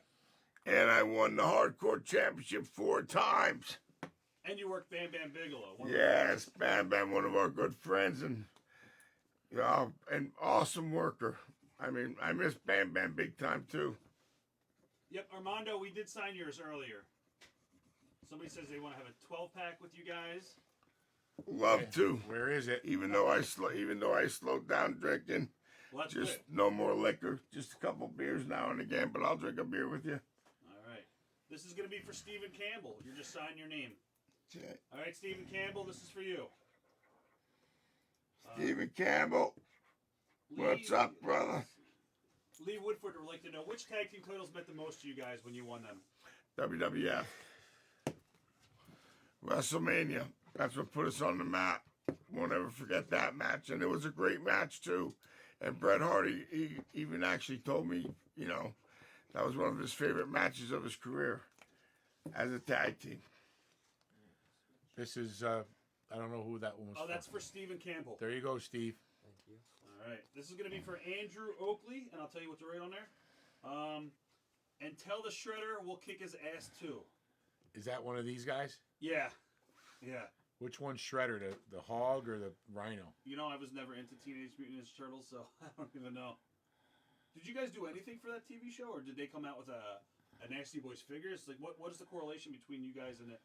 S1: And I won the Hardcore Championship 4 times.
S2: And you worked Bam Bam Bigelow.
S1: Yes, Bam Bam, one of our good friends, and an awesome worker. I mean, I miss Bam Bam big time too.
S2: Yep, Armando, we did sign yours earlier. Somebody says they want to have a 12-pack with you guys.
S1: Love to.
S3: Where is it?
S1: Even though I slowed down drinking,
S2: Well, that's
S1: just
S2: good.
S1: no more liquor, just a couple beers now and again. But I'll drink a beer with you.
S2: All right. This is going to be for Stephen Campbell. You're just signing your name. All right, Stephen Campbell, this is for you.
S1: Stephen Campbell, what's up, brother?
S2: Lee Woodford would like to know, which tag team titles meant the most to you guys when you won them?
S1: WWF. WrestleMania. That's what put us on the map. Won't ever forget that match. And it was a great match, too. And Bret Hart, he even actually told me, that was one of his favorite matches of his career as a tag team.
S3: This is, I don't know who that one was
S2: Oh,
S3: for.
S2: that's for Stephen Campbell.
S3: There you go, Steve.
S4: Thank you.
S2: All right. This is going to be for Andrew Oakley, and I'll tell you what to write on there. And tell the Shredder we'll kick his ass, too.
S3: Is that one of these guys?
S2: Yeah. Yeah.
S3: Which one's Shredder, the hog or the rhino?
S2: I was never into Teenage Mutant Ninja Turtles, so I don't even know. Did you guys do anything for that TV show, or did they come out with a Nasty Boys figures? Like, what is the correlation between you guys and the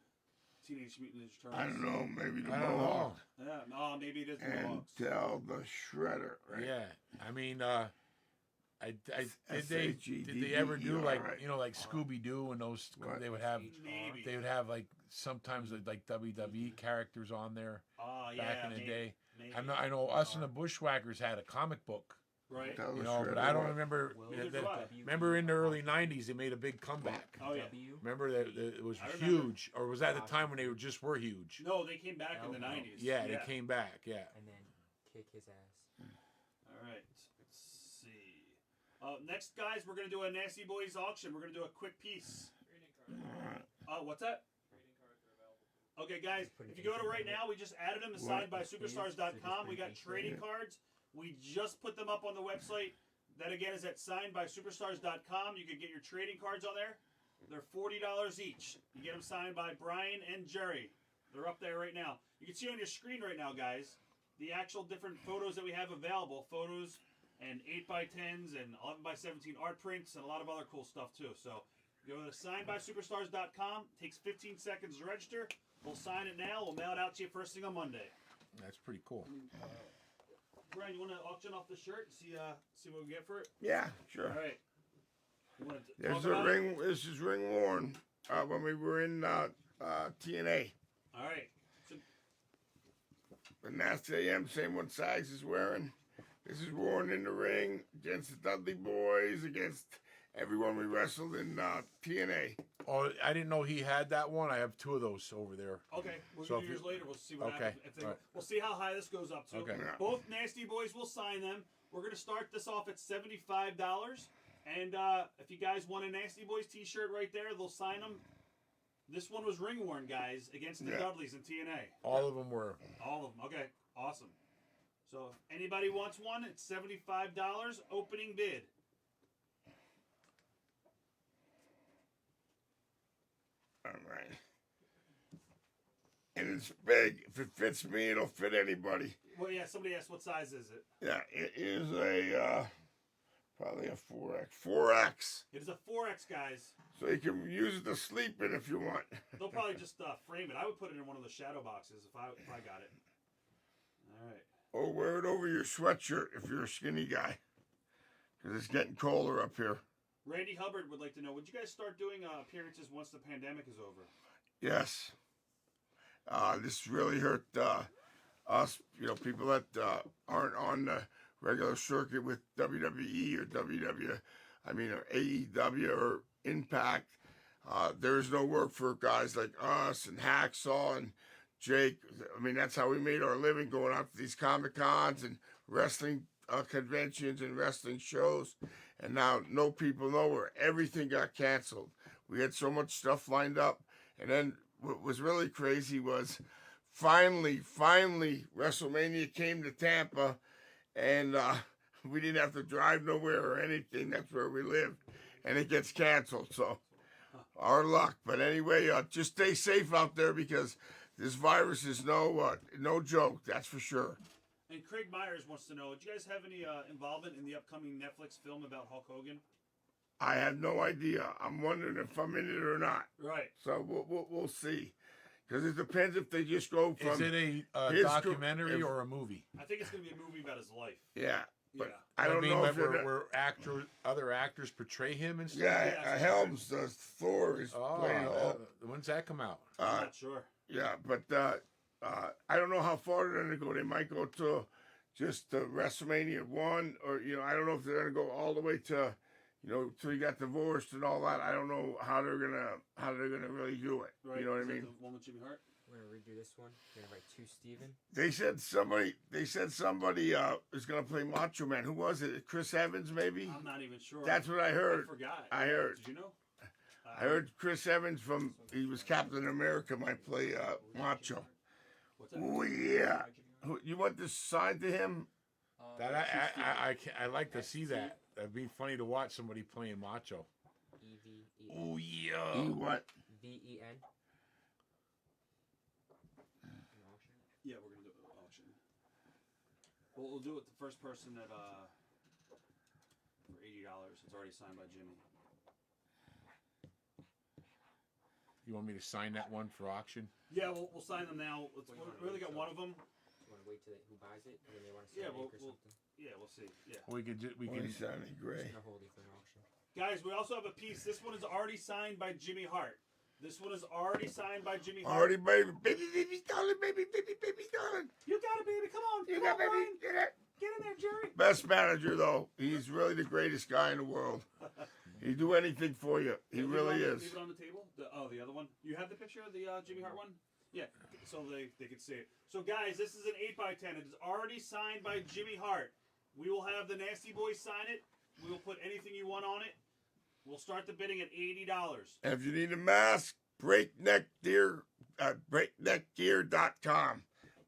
S2: Teenage Mutant Ninja Turtles?
S1: I don't know. Maybe the
S3: I don't know.
S1: Mohawk.
S2: Yeah, no, maybe it is the
S1: And
S2: Mohawks.
S1: tell the Shredder, right?
S3: Yeah, I mean, did they ever do
S1: SHEDDER,
S3: like
S1: right.
S3: like Scooby Doo and those?
S1: What?
S3: They would have
S2: Maybe.
S3: like sometimes like WWE characters on there
S2: Yeah,
S3: back in the
S2: maybe,
S3: day.
S2: Maybe.
S3: I know us and the Bushwhackers had a comic book,
S2: Right?
S1: Tell the
S3: but
S1: Shredder
S3: I don't
S1: what.
S3: remember.
S2: Neither do I.
S3: Remember in the early '90s they made a big comeback.
S2: Oh, yeah.
S3: Remember that it was
S2: I remember.
S3: huge, or was that the time when they were huge?
S2: No, they came back in the
S4: No.
S2: 90s.
S3: Yeah, they came back. Yeah.
S4: And then kick his ass.
S2: All right. Let's see. Next, guys, we're going to do a Nasty Boys auction. We're going to do a quick piece. What's that? Okay, guys, if you go to right now, we just added them to signedbysuperstars.com. We got trading cards. We just put them up on the website. That, again, is at signedbysuperstars.com. You can get your trading cards on there. They're $40 each. You get them signed by Brian and Jerry. They're up there right now. You can see on your screen right now, guys, the actual different photos that we have available. Photos and 8x10s and 11x17 art prints and a lot of other cool stuff, too. So go to signedbysuperstars.com. Takes 15 seconds to register. We'll sign it now. We'll mail it out to you first thing on Monday.
S3: That's pretty cool.
S2: Brian, you want to auction off the shirt and see what we get for it?
S1: Yeah, sure.
S2: All right. You want to
S1: There's
S2: talk
S1: a
S2: about
S1: ring.
S2: it?
S1: This is ring worn when we were in TNA.
S2: All right. So,
S1: The Nasty AM, same one Saggs is wearing. This is worn in the ring against the Dudley Boys, against everyone we wrestled in TNA.
S3: Oh, I didn't know he had that one. I have 2 of those over there.
S2: okay, we'll
S3: So
S2: do
S3: if
S2: yours
S3: you-
S2: later. We'll see what
S3: Okay,
S2: happens. If they,
S3: all right.
S2: We'll see how high this goes up to.
S3: Okay.
S1: Yeah.
S2: Both Nasty Boys will sign them. We're going to start this off at $75. And if you guys want a Nasty Boys t-shirt right there, they'll sign them. This one was ring worn, guys, against the
S1: Yeah.
S2: Dudleys in TNA.
S3: All of them were.
S2: All of them. Okay, awesome. So if anybody wants one, it's $75. Opening bid.
S1: All right. And it's big. If it fits me, it'll fit anybody.
S2: Well, yeah, somebody asked what size is it.
S1: Yeah, it is a probably a 4X. 4X.
S2: It is a 4X, guys.
S1: So you can use it to sleep in if you want.
S2: They'll probably just frame it. I would put it in one of the shadow boxes if I got it. All right.
S1: Or wear it over your sweatshirt if you're a skinny guy. Because it's getting colder up here.
S2: Randy Hubbard would like to know, would you guys start doing appearances once the pandemic is over?
S1: Yes. This really hurt us, people that aren't on the regular circuit with WWE or or AEW or Impact. There's no work for guys like us and Hacksaw and Jake. I mean, that's how we made our living, going out to these Comic-Cons and wrestling conventions and wrestling shows. And now no people know where everything got canceled. We had so much stuff lined up. And then what was really crazy was finally, WrestleMania came to Tampa, and we didn't have to drive nowhere or anything. That's where we lived. And it gets canceled, so our luck. But anyway, just stay safe out there, because this virus is no joke, that's for sure.
S2: And Craig Myers wants to know, do you guys have any involvement in the upcoming Netflix film about Hulk Hogan?
S1: I have no idea. I'm wondering if I'm in it or not.
S2: Right.
S1: So we'll see. Because it depends if they just go from...
S3: Is it a
S1: his
S3: documentary
S1: if-
S3: or a movie?
S2: I think it's going to be a movie about his life.
S1: Yeah. But
S2: Yeah.
S1: I don't know if
S3: where other actors portray him and stuff.
S1: Yeah,
S2: Yeah,
S1: Helms, Thor is
S3: Oh,
S1: playing Hulk.
S3: when's that come out?
S2: I'm not sure.
S1: Yeah, but I don't know how far they're going to go. They might go to just WrestleMania 1, or, I don't know if they're going to go all the way to, till he got divorced and all that. I don't know how they're gonna really do it.
S2: Right.
S1: You know what I
S2: Is that
S1: mean?
S2: The one with Jimmy Hart?
S4: We're gonna redo this one. We're gonna write 2 Steven.
S1: They said somebody is going to play Macho Man. Who was it? Chris Evans, maybe?
S2: I'm not even sure.
S1: That's what I heard.
S2: I forgot.
S1: I heard.
S2: Did you know?
S1: I heard Chris Evans he was Captain America, might play Macho.
S2: What's that?
S1: Oh, yeah. You want this signed to him?
S3: That I like to see that. That'd be funny to watch somebody playing Macho.
S4: EVEN.
S3: Oh yeah.
S1: What?
S4: VEN.
S2: Yeah, we're gonna do an auction. We'll do it the first person that for $80. It's already signed by Jimmy.
S3: You want me to sign that one for auction?
S2: Yeah, we'll sign them now. We only got one of them.
S4: You want to wait till who buys it, and then they want to
S2: Yeah,
S4: sell
S2: we'll
S4: it or something.
S2: Yeah, we'll see. Yeah,
S3: We can.
S1: Sunny Gray.
S4: Just gonna hold it for an auction.
S2: guys, we also have a piece. This one is already signed by Jimmy Hart. This one is already signed by Jimmy Hart.
S1: Already, baby, darling, baby, darling.
S2: You got it, baby. Come on,
S1: You
S2: come
S1: got
S2: on,
S1: baby.
S2: Brian.
S1: Get it.
S2: Get in there, Jerry.
S1: Best manager though. He's really the greatest guy in the world. He'd do anything for you. He really is.
S2: Leave it on the table. The other one. You have the picture of the Jimmy Hart one? Yeah, so they could see it. So guys, this is an 8x10. It is already signed by Jimmy Hart. We will have the Nasty Boys sign it. We will put anything you want on it. We'll start the bidding at $80.
S1: And if you need a mask, breakneckgear.com.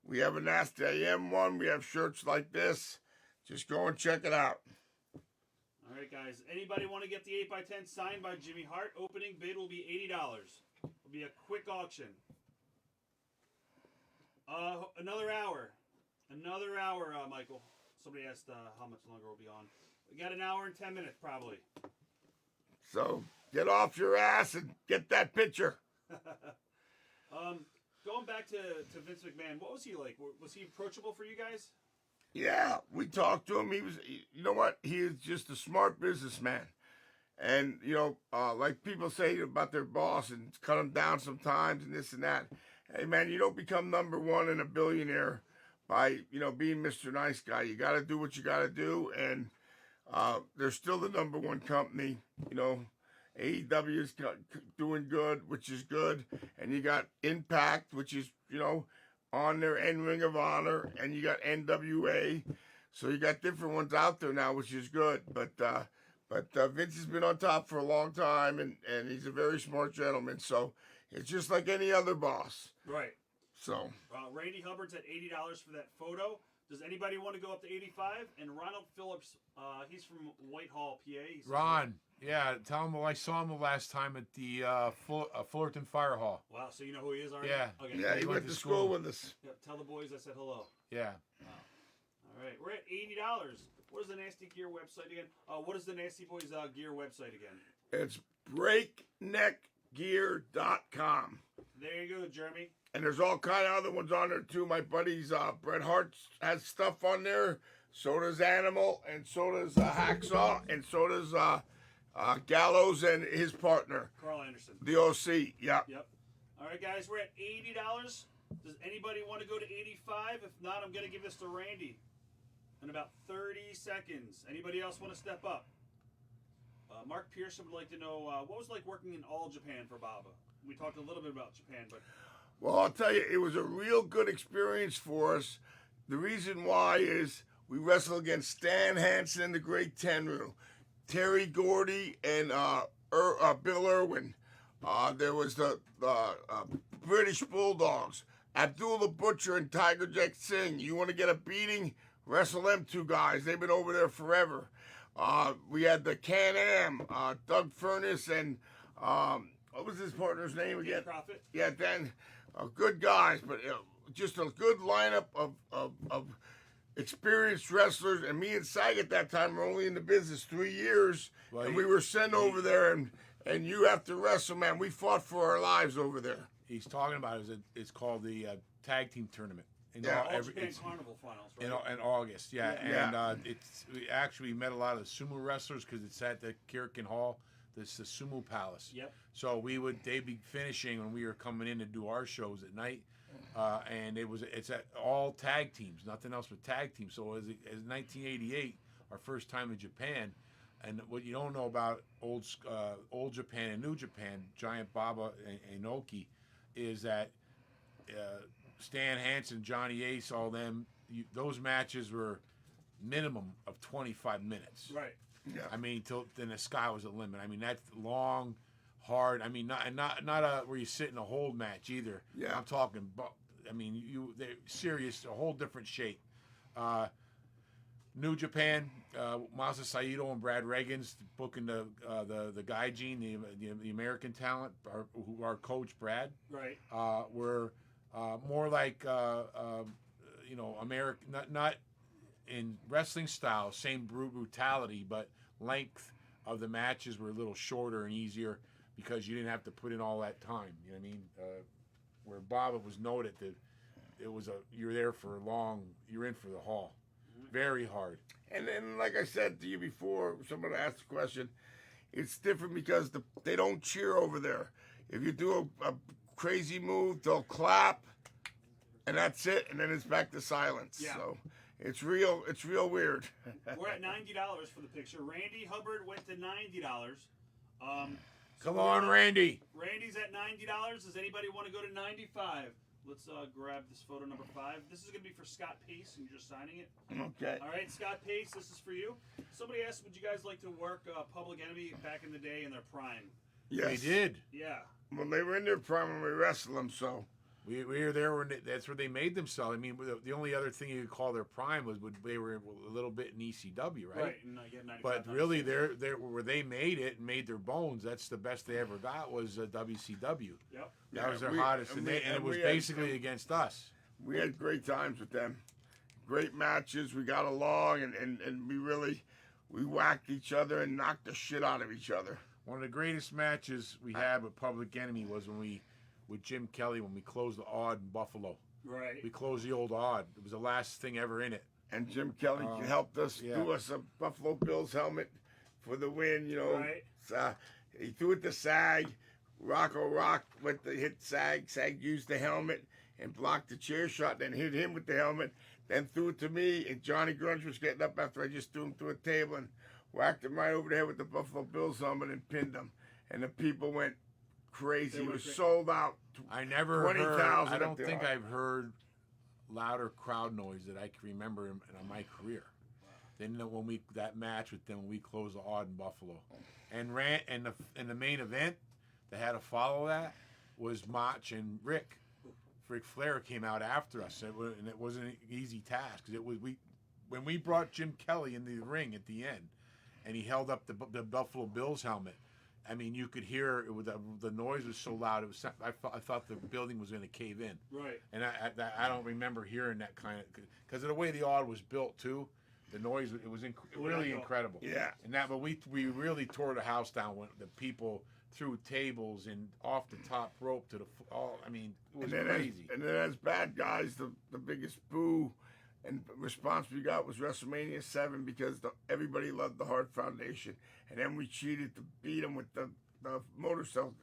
S1: We have an Ask the AM one. We have shirts like this. Just go and check it out.
S2: All right, guys. Anybody want to get the 8x10 signed by Jimmy Hart? Opening bid will be $80. It'll be a quick auction. Another hour. Another hour, Michael. Somebody asked how much longer we'll be on. We got an hour and 10 minutes, probably.
S1: So get off your ass and get that picture.
S2: Going back to Vince McMahon, what was he like? Was he approachable for you guys?
S1: Yeah, we talked to him. You know what? He is just a smart businessman. And, like people say about their boss and cut him down sometimes and this and that. Hey, man, you don't become number one and a billionaire by, being Mr. Nice Guy. You got to do what you got to do. And they're still the number one company. AEW is doing good, which is good. And you got Impact, which is, on their end Ring of Honor. And you got NWA. So you got different ones out there now, which is good. But Vince has been on top for a long time, and he's a very smart gentleman. So it's just like any other boss.
S2: Right.
S1: So
S2: Randy Hubbard's at $80 for that photo. Does anybody want to go up to $85? And Ronald Phillips, he's from Whitehall, PA.
S3: Ron, yeah, tell him I saw him the last time at the Fullerton Fire Hall.
S2: Wow, so you know who he is already?
S3: Yeah.
S2: Okay.
S1: yeah, he went to school with us.
S2: Yeah, tell the boys I said hello.
S3: Yeah.
S2: All right, we're at $80. What is the Nasty Gear website again? What is the Nasty Boys Gear website again?
S1: It's breakneckgear.com.
S2: There you go, Jeremy.
S1: And there's all kind of other ones on there too. My buddy's Bret Hart has stuff on there. So does Animal, and so does Hacksaw, and so does Gallows and his partner,
S2: Carl Anderson.
S1: the OC. Yeah.
S2: Yep. All right, guys, we're at $80. Does anybody want to go to $85? If not, I'm going to give this to Randy in about 30 seconds. Anybody else want to step up? Mark Pearson would like to know what was it like working in All Japan for Baba. We talked a little bit about Japan, but
S1: Well, I'll tell you, it was a real good experience for us. The reason why is we wrestled against Stan Hansen and the Great Tenryu, Terry Gordy and Bill Irwin. There was the British Bulldogs, Abdul the Butcher and Tiger Jet Singh. You want to get a beating? Wrestle them two guys. They've been over there forever. We had the Can-Am, Doug Furness and what was his partner's name again?
S2: Profit.
S1: Yeah, Dan. Good guys, but just a good lineup of experienced wrestlers. And me and Saggs at that time were only in the business 3 years,
S3: Well,
S1: and we were sent over there. And you have to wrestle, man. We fought for our lives over there.
S3: He's talking about it's called the tag team tournament.
S1: Yeah.
S2: All Japan Carnival Finals, right?
S3: In August, yeah.
S1: Yeah.
S3: And we actually met a lot of the sumo wrestlers because it's at the Kirkin Hall. This is the Sumo Palace.
S2: Yep.
S3: So they'd be finishing when we were coming in to do our shows at night, and it's at all tag teams, nothing else but tag teams. So it was 1988, our first time in Japan, and what you don't know about old Japan and New Japan, Giant Baba and Inoki, is that Stan Hansen, Johnny Ace, all them, those matches were minimum of 25 minutes.
S2: Right.
S1: Yeah.
S3: I mean, till then the sky was the limit. I mean, that's long, hard. I mean, not a where you sit in a hold match either.
S1: Yeah.
S3: I'm talking. I mean, they're serious, a whole different shape. New Japan, Masa Saito and Brad Reagan's booking the Gaijin, the American talent, our coach Brad.
S2: Right.
S3: Were more like American, not in wrestling style, same brutality, but length of the matches were a little shorter and easier because you didn't have to put in all that time. You know what I mean? Where Baba was noted that it was you're there for long, you're in for the haul. Very hard.
S1: And then, like I said to you before, someone asked the question, it's different because they don't cheer over there. If you do a crazy move, they'll clap, and that's it, and then it's back to silence.
S2: Yeah.
S1: So it's real weird.
S2: We're at $90 for the picture. Randy Hubbard went to $90.
S3: Come on, Randy.
S2: Randy's at $90. Does anybody want to go to $95? Let's grab this photo number 5. This is going to be for Scott Pace, and you're just signing it.
S1: Okay.
S2: All right, Scott Pace, this is for you. Somebody asked, would you guys like to work Public Enemy back in the day in their prime?
S1: Yes.
S3: They did.
S2: Yeah.
S1: Well, they were in their prime when we wrestled them, so.
S3: We were there when that's where they made themselves. I mean, the only other thing you could call their prime was they were a little bit in ECW, right?
S2: Right. And, yeah, 95,
S3: But really, they're where they made it and made their bones. That's the best they ever got was WCW.
S2: Yep.
S3: That was their
S1: we-
S3: hottest,
S1: and
S3: and
S1: we-
S3: it
S1: and
S3: was
S1: we had
S3: basically
S1: some-
S3: against us.
S1: We had great times with them. Great matches. We got along, and we whacked each other and knocked the shit out of each other.
S3: One of the greatest matches we had with Public Enemy was with Jim Kelly when we closed the Odd in Buffalo.
S2: Right.
S3: We closed the old Odd. It was the last thing ever in it.
S1: And Jim Kelly helped us
S3: yeah.
S1: do us a Buffalo Bills helmet for the win. You know,
S2: Right.
S1: He threw it to Sag. Rocco Rock with the hit Sag. Sag used the helmet and blocked the chair shot. Then hit him with the helmet. Then threw it to me. And Johnny Grunge was getting up after I just threw him through a table and whacked him right over the head with the Buffalo Bills helmet and pinned him. And the people went crazy. It was sold out.
S3: I never
S1: 20,000
S3: heard. I
S1: up
S3: don't
S1: there.
S3: think I've heard louder crowd noise that I can remember in my career. Then when that match with them, when we closed the Odd in Buffalo, and the main event that had to follow that was Mach and Rick. Ric Flair came out after us, and it wasn't an easy task because when we brought Jim Kelly in the ring at the end, and he held up the Buffalo Bills helmet. I mean, you could hear it. The noise was so loud. It was. I thought the building was going to cave in.
S2: Right.
S3: And I don't remember hearing that kind of because of the way the Odd was built too. The noise it was really incredible.
S1: Yeah.
S3: But we really tore the house down when the people threw tables and off the top rope to the. I mean, it was crazy.
S1: And then as bad guys, the biggest boo and response we got was WrestleMania 7 because everybody loved the Hart Foundation, and then we cheated to beat them with the motorcycle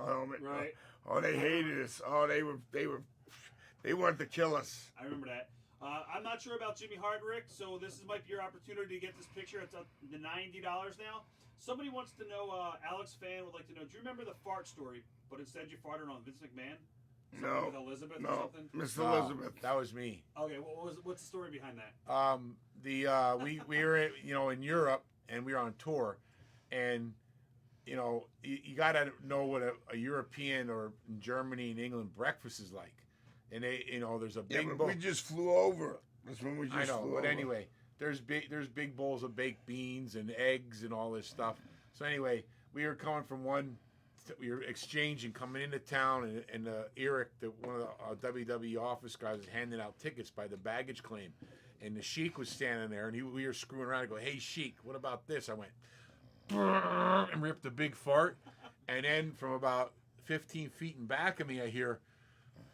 S1: helmet.
S2: Right.
S1: Oh, they hated us. Oh, they wanted to kill us.
S2: I remember that. I'm not sure about Jimmy Hart, Rick, so this might be your opportunity to get this picture. It's up to $90 now. Somebody wants to know, Alex Fan would like to know, do you remember the fart story, but instead you farted on Vince McMahon? Something
S1: No.
S2: with Elizabeth or
S1: No,
S2: something?
S1: Miss
S3: No,
S1: Elizabeth.
S3: that was me.
S2: Okay, what's the story behind that?
S3: We were in Europe and we were on tour, and you got to know what a European or in Germany and England breakfast is like, and there's a
S1: Yeah,
S3: big
S1: but
S3: bowl.
S1: we just flew over. That's when we just
S3: I know,
S1: flew
S3: but
S1: over.
S3: anyway, there's big bowls of baked beans and eggs and all this stuff. So anyway, we were coming from we were exchanging coming into town, and Eric, one of the WWE office guys, was handing out tickets by the baggage claim, and the Sheik was standing there, and we were screwing around and go, "Hey Sheik, what about this?" I went and ripped a big fart, and then from about 15 feet in back of me, I hear,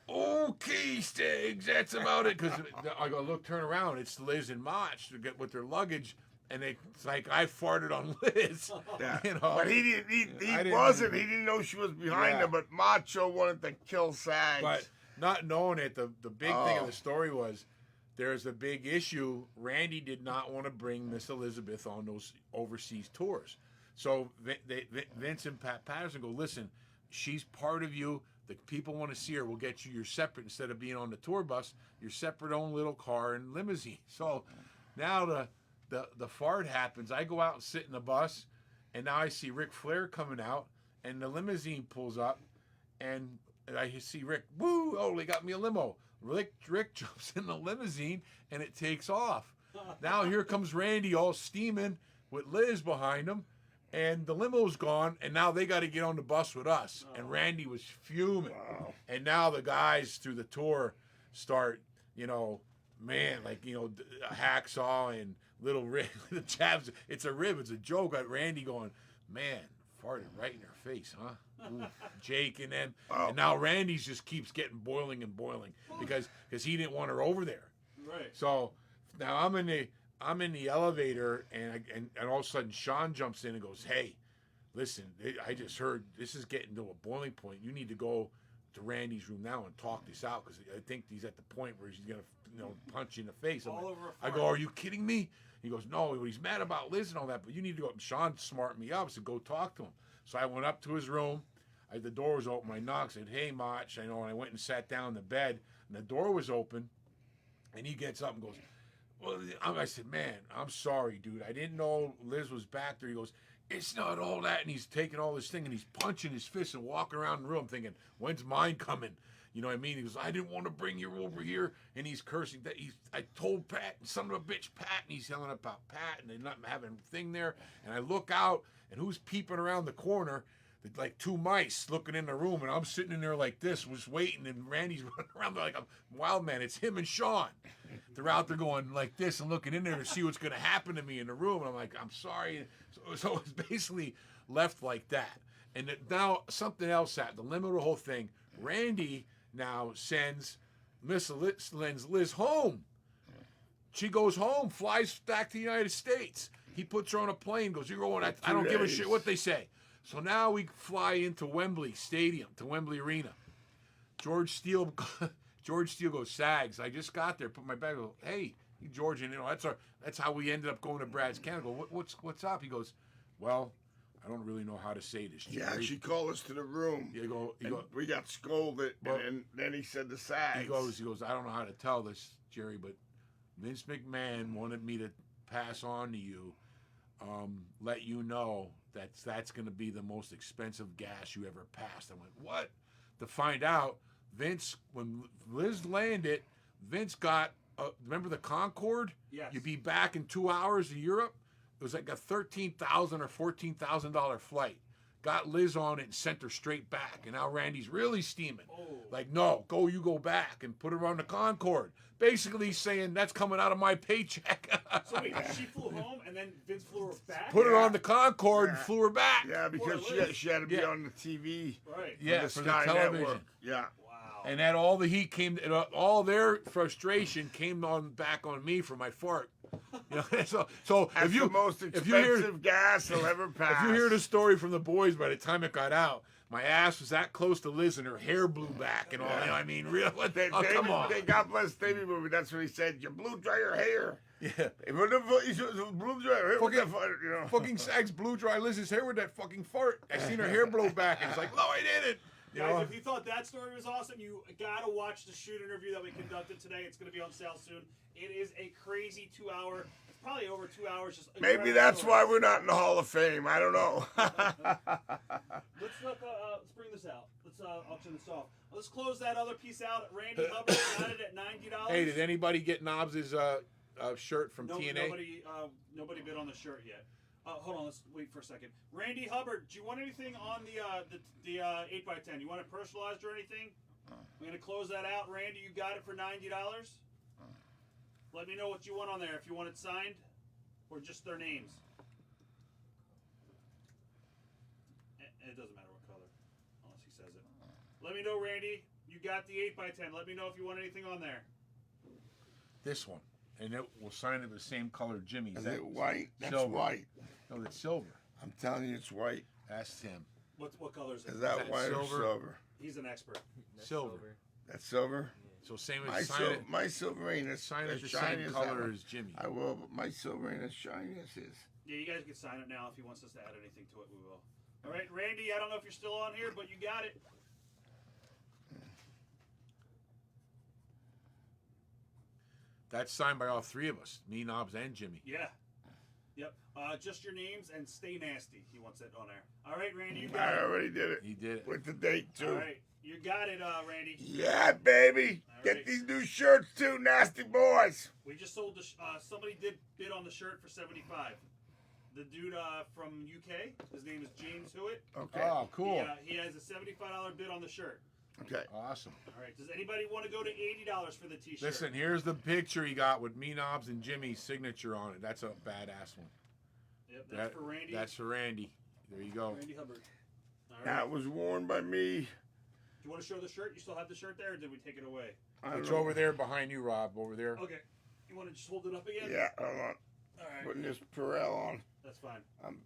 S3: "Okay, Stiggs, that's about it." Because I go, turn around, it's Liz and Mach to get with their luggage. And it's like I farted on Liz,
S1: Yeah.
S3: you know.
S1: But he didn't. He
S3: didn't-
S1: He didn't know she was behind
S3: Yeah.
S1: him. But Macho wanted to kill Saggs.
S3: But not knowing it, the big thing of
S1: Oh.
S3: the story was there's a big issue. Randy did not want to bring Miss Elizabeth on those overseas tours. So Vince and Pat Patterson go, "Listen, she's part of you. The people want to see her. We'll get you your separate, instead of being on the tour bus, your separate own little car and limousine." So now the fart happens. I go out and sit in the bus, and now I see Ric Flair coming out, and the limousine pulls up, and I see Rick, woo, oh, they got me a limo. Rick jumps in the limousine, and it takes off. Now here comes Randy all steaming with Liz behind him, and the limo's gone, and now they got to get on the bus with us. And Randy was fuming.
S1: Wow.
S3: And now the guys through the tour start, Hacksaw and Little Rick, the jabs. It's a rib. It's a joke. Got Randy going, "Man, farted right in her face, huh?" Ooh, Jake and them. And now Randy's just keeps getting boiling and boiling because he didn't want her over there.
S2: Right.
S3: So now I'm in the elevator, and all of a sudden Sean jumps in and goes, "Hey, listen, I just heard this is getting to a boiling point. You need to go to Randy's room now and talk this out, because I think he's at the point where he's gonna punch you in the face."
S2: All over a
S3: I
S2: fart.
S3: go, "Are you kidding me?" He goes, "No, he's mad about Liz and all that, but you need to go." Sean smartened me up, so go talk to him. So I went up to his room. the door was open. I knocked, said, "Hey, Mach," and I went and sat down in the bed, and the door was open, and he gets up and goes, "Well," I said, "Man, I'm sorry, dude. I didn't know Liz was back there." He goes, "It's not all that," and he's taking all this thing and he's punching his fist and walking around the room, thinking, "When's mine coming?" You know what I mean? He goes, "I didn't want to bring you over here," and he's cursing. I told Pat, son of a bitch, Pat, and he's yelling about Pat, and they're not having a thing there. And I look out, and who's peeping around the corner? Like two mice looking in the room, and I'm sitting in there like this, was waiting, and Randy's running around like a wild man. It's him and Sean. They're out there going like this and looking in there to see what's going to happen to me in the room. And I'm like, "I'm sorry." So it's basically left like that. And now something else happened. The limit of the whole thing, Randy now sends Miss Liz home. She goes home, flies back to the United States. He puts her on a plane, goes, "You're going, I don't give a shit what they say." So now we fly into Wembley Stadium, to Wembley Arena. George Steele goes, "Saggs, I just got there, put my bag." I go, "Hey, George," and that's how we ended up going to Brad's camp. I go, what's up? He goes, "Well, I don't really know how to say this."
S1: Yeah, she called us to the room. We got scolded, and then he said the Saggs.
S3: He goes, "I don't know how to tell this, Jerry, but Vince McMahon wanted me to pass on to you, let you know that's going to be the most expensive gas you ever passed." I went, "What?" To find out, Vince, when Liz landed, Vince got, remember the Concorde?
S2: Yes.
S3: You'd be back in 2 hours to Europe. It was like a $13,000 or $14,000 flight. Got Liz on it and sent her straight back. And now Randy's really steaming.
S2: Oh.
S3: Like, "No, you go back and put her on the Concorde." Basically saying, "That's coming out of my paycheck."
S2: So wait, she flew home and then Vince flew her back?
S3: Put her on the Concorde and flew her back.
S1: Yeah, because she had to be on the TV.
S2: Right.
S3: Yeah,
S1: the
S3: for the
S1: Sky
S3: television.
S1: Network. Yeah.
S2: Wow.
S3: And that all the heat came, all their frustration came back on me for my fart. You know, so
S1: That's the most expensive gas he'll ever pass.
S3: If you hear the story from the boys, by the time it got out, my ass was that close to Liz and her hair blew back and all. You know, I mean, real. Come on.
S1: God bless Davey movie. That's what he said. "You blew dry your hair."
S3: Yeah.
S1: Blew dry her hair.
S3: Fucking Saggs blew dry Liz's hair with that fucking fart. I seen her hair blow back, and it's like, "No, I didn't." You
S2: Guys,
S3: know?
S2: if you thought that story was awesome, you gotta watch the shoot interview that we conducted today. It's gonna be on sale soon. It is a crazy 2 hour, it's probably over 2 hours. Just
S1: Maybe that's why we're not in the Hall of Fame. I don't know.
S2: Let's bring this out. Let's auction this off. Let's close that other piece out. Randy Hubbard got it at $90.
S3: Hey, did anybody get Knobs' shirt from TNA?
S2: Nobody bid on the shirt yet. Hold on, let's wait for a second. Randy Hubbard, do you want anything on the 8x10? You want it personalized or anything? I'm gonna close that out. Randy, you got it for $90. Let me know what you want on there. If you want it signed, or just their names. It doesn't matter what color, unless he says it. Let me know, Randy. You got the 8x10. Let me know if you want anything on there.
S3: This one. And it will sign it the same color Jimmy's.
S1: Is it white? That's
S3: silver.
S1: white.
S3: No, it's silver.
S1: I'm telling you, it's white.
S3: That's him.
S2: What color is it?
S1: Is that white or
S3: silver?
S1: silver?
S2: He's an expert.
S3: Silver.
S1: That's silver?
S3: So same
S1: My,
S3: as sign it.
S1: my silver ain't as
S3: Sign it
S1: as
S3: the
S1: shiny
S3: same
S1: as
S3: color
S1: that one.
S3: as Jimmy.
S1: I will, but my silver ain't as shiny as his.
S2: Yeah, you guys can sign it now. If he wants us to add anything to it, we will. All right, Randy, I don't know if you're still on here, but you got it.
S3: That's signed by all three of us, me, Knobs, and Jimmy.
S2: Yeah. Yep. Just your names and stay nasty. He wants it on there. All right, Randy, you got
S1: I
S2: it.
S1: already did it.
S3: He did it.
S1: With the date, too.
S2: All right, you got it, Randy.
S1: Yeah, baby.
S2: All
S1: Get
S2: right.
S1: these new shirts, too, nasty boys.
S2: We just sold the. Somebody did bid on the shirt for $75. The dude from UK, his name is James Hewitt.
S1: Okay.
S3: Oh, cool.
S2: He has a $75 bid on the shirt.
S1: Okay.
S3: Awesome.
S2: All right. Does anybody want to go to $80 for the T-shirt?
S3: Listen, here's the picture he got with me, Knobs, and Jimmy's signature on it. That's a badass one.
S2: Yep, that's for Randy.
S3: That's for Randy. There you go.
S2: Randy Hubbard. All right.
S1: That was worn by me.
S2: Do you want to show the shirt? You still have the shirt there, or did we take it away?
S3: It's over there behind you, Rob. Over there.
S2: Okay. You want to just hold it up again?
S1: Yeah, hold on.
S2: All right.
S1: Putting this Perel on.
S2: That's fine.
S1: Um,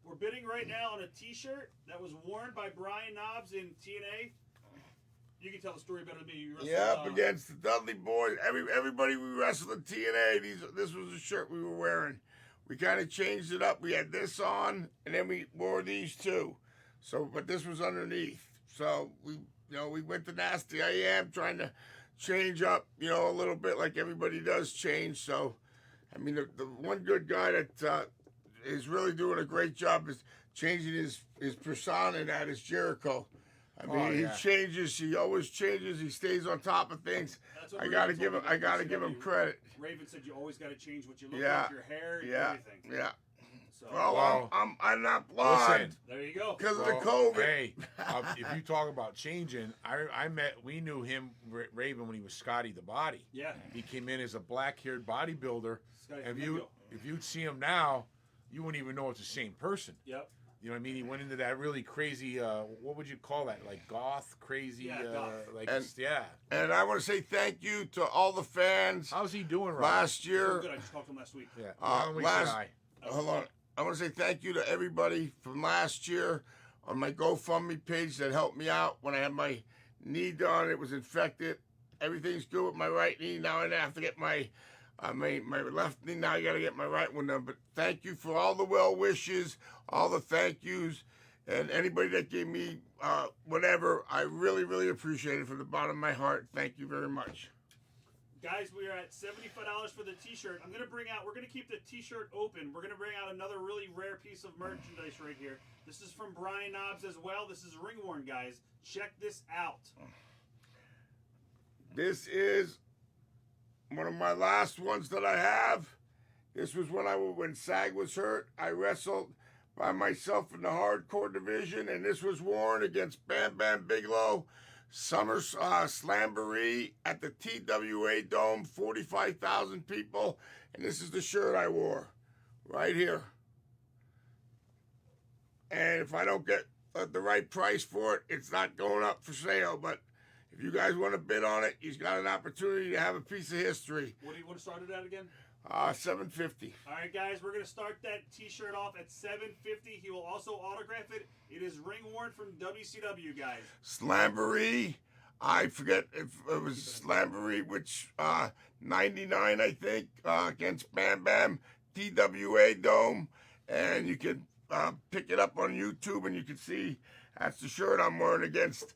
S2: We're bidding right now on a T-shirt that was worn by Brian Knobs in TNA. You can tell the story better than me. You wrestled,
S1: Yeah, up against the Dudley Boys. Everybody we wrestled in TNA, this was the shirt we were wearing. We kind of changed it up. We had this on, and then we wore these too. So, but this was underneath. So we went to Nasty I Am, trying to change up, a little bit like everybody does change. So, I mean, the one good guy that is really doing a great job is changing his persona, and that is Jericho. I mean,
S3: yeah.
S1: he changes. He always changes. He stays on top of things.
S2: That's what
S1: I
S2: Raven
S1: gotta
S2: told
S1: give
S2: me
S1: him.
S2: about
S1: I gotta give him
S2: WCW.
S1: credit.
S2: Raven said you always got to change what you look
S1: Yeah,
S2: like, your hair,
S1: yeah,
S2: everything.
S1: yeah.
S2: So,
S1: Well, I'm not blonde
S3: Listen,
S2: there you go.
S1: because of the
S3: well,
S1: COVID.
S3: hey, if you talk about changing, we knew him, Raven, when he was Scotty the Body.
S2: Yeah.
S3: He came in as a black-haired bodybuilder.
S2: Scotty
S3: If
S2: Flamingo.
S3: you'd see him now, you wouldn't even know it's the same person.
S2: Yep.
S3: You know what I mean? He went into that really crazy, what would you call that? Like goth, crazy,
S2: Yeah, goth.
S3: like,
S1: And-
S3: yeah.
S1: And I want to say thank you to all the fans
S3: How's he doing, Rob?
S1: last
S2: So
S1: year.
S2: good. I just talked to him last week.
S3: Yeah.
S1: Uh,
S3: How many
S1: last-
S3: should I?
S1: Hold on. I want to say thank you to everybody from last year on my GoFundMe page that helped me out when I had my knee done. It was infected. Everything's good with my right knee. Now I have to get my left knee. Now I got to get my right one done. But thank you for all the well wishes, all the thank yous, and anybody that gave me whatever. I really, really appreciate it from the bottom of my heart. Thank you very much.
S2: Guys, we are at $75 for the T-shirt. We're going to keep the T-shirt open. We're going to bring out another really rare piece of merchandise right here. This is from Brian Knobs as well. This is ring worn, guys. Check this out.
S1: This is one of my last ones that I have. This was when Saggs was hurt. I wrestled by myself in the hardcore division, and this was worn against Bam Bam Bigelow. Summer Slamboree at the TWA Dome, 45,000 people, and this is the shirt I wore right here. And if I don't get the right price for it, it's not going up for sale. But if you guys want to bid on it, you've got an opportunity to have a piece of history.
S2: What do you want to start it at again?
S1: $750.
S2: All right, guys, we're going to start that T-shirt off at $750. He will also autograph it. It is ring worn from WCW, guys.
S1: Slamboree, I forget if it was Slamboree, which 99, I think, against Bam Bam, TWA Dome, and you can pick it up on YouTube, and you can see that's the shirt I'm wearing against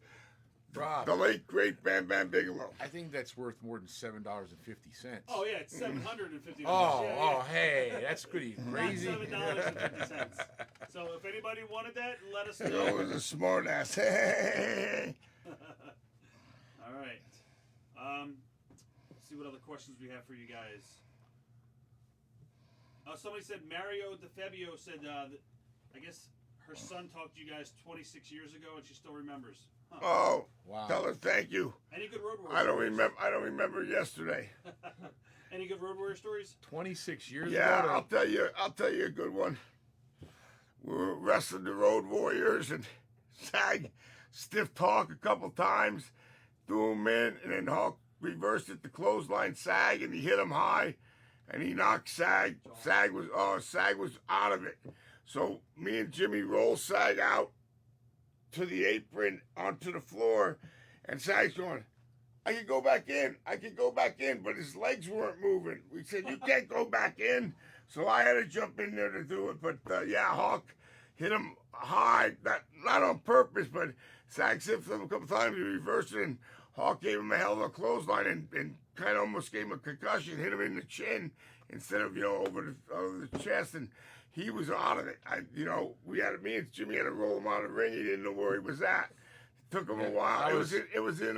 S3: Rob,
S1: the late great Bam Bam Bigelow.
S3: I think that's worth more than $7.50.
S2: Oh, yeah, it's $750.
S3: Hey, that's pretty crazy.
S2: Not $7.50. So if anybody wanted that, let us
S1: You
S2: know.
S1: know, it was a smart ass.
S2: All right. Let's see what other questions we have for you guys. Somebody said Mario DeFabio said that I guess her son talked to you guys 26 years ago and she still remembers. Huh.
S1: Oh,
S3: Wow.
S1: tell her thank you.
S2: Any good Road Warrior
S1: I don't
S2: stories?
S1: remember. I don't remember yesterday.
S2: Any good Road Warrior stories?
S3: 26 years
S1: Yeah,
S3: ago.
S1: I'll tell you a good one. We were wrestling the Road Warriors, and Saggs stiffed Hawk a couple times, threw him in, and then Hawk reversed it to clothesline Saggs, and he hit him high, and he knocked Saggs. Saggs was out of it. So me and Jimmy roll Saggs out to the apron onto the floor, and Saggs going, I could go back in, but his legs weren't moving. We said, you can't go back in. So I had to jump in there to do it. But Hawk hit him high, not on purpose, but Saggs hit him a couple times. He reversed it, and Hawk gave him a hell of a clothesline and kind of almost gave him a concussion, hit him in the chin instead of, over the chest. And he was out of it. Me and Jimmy had to roll him out of the ring. He didn't know where he was at. Took him a while. It was in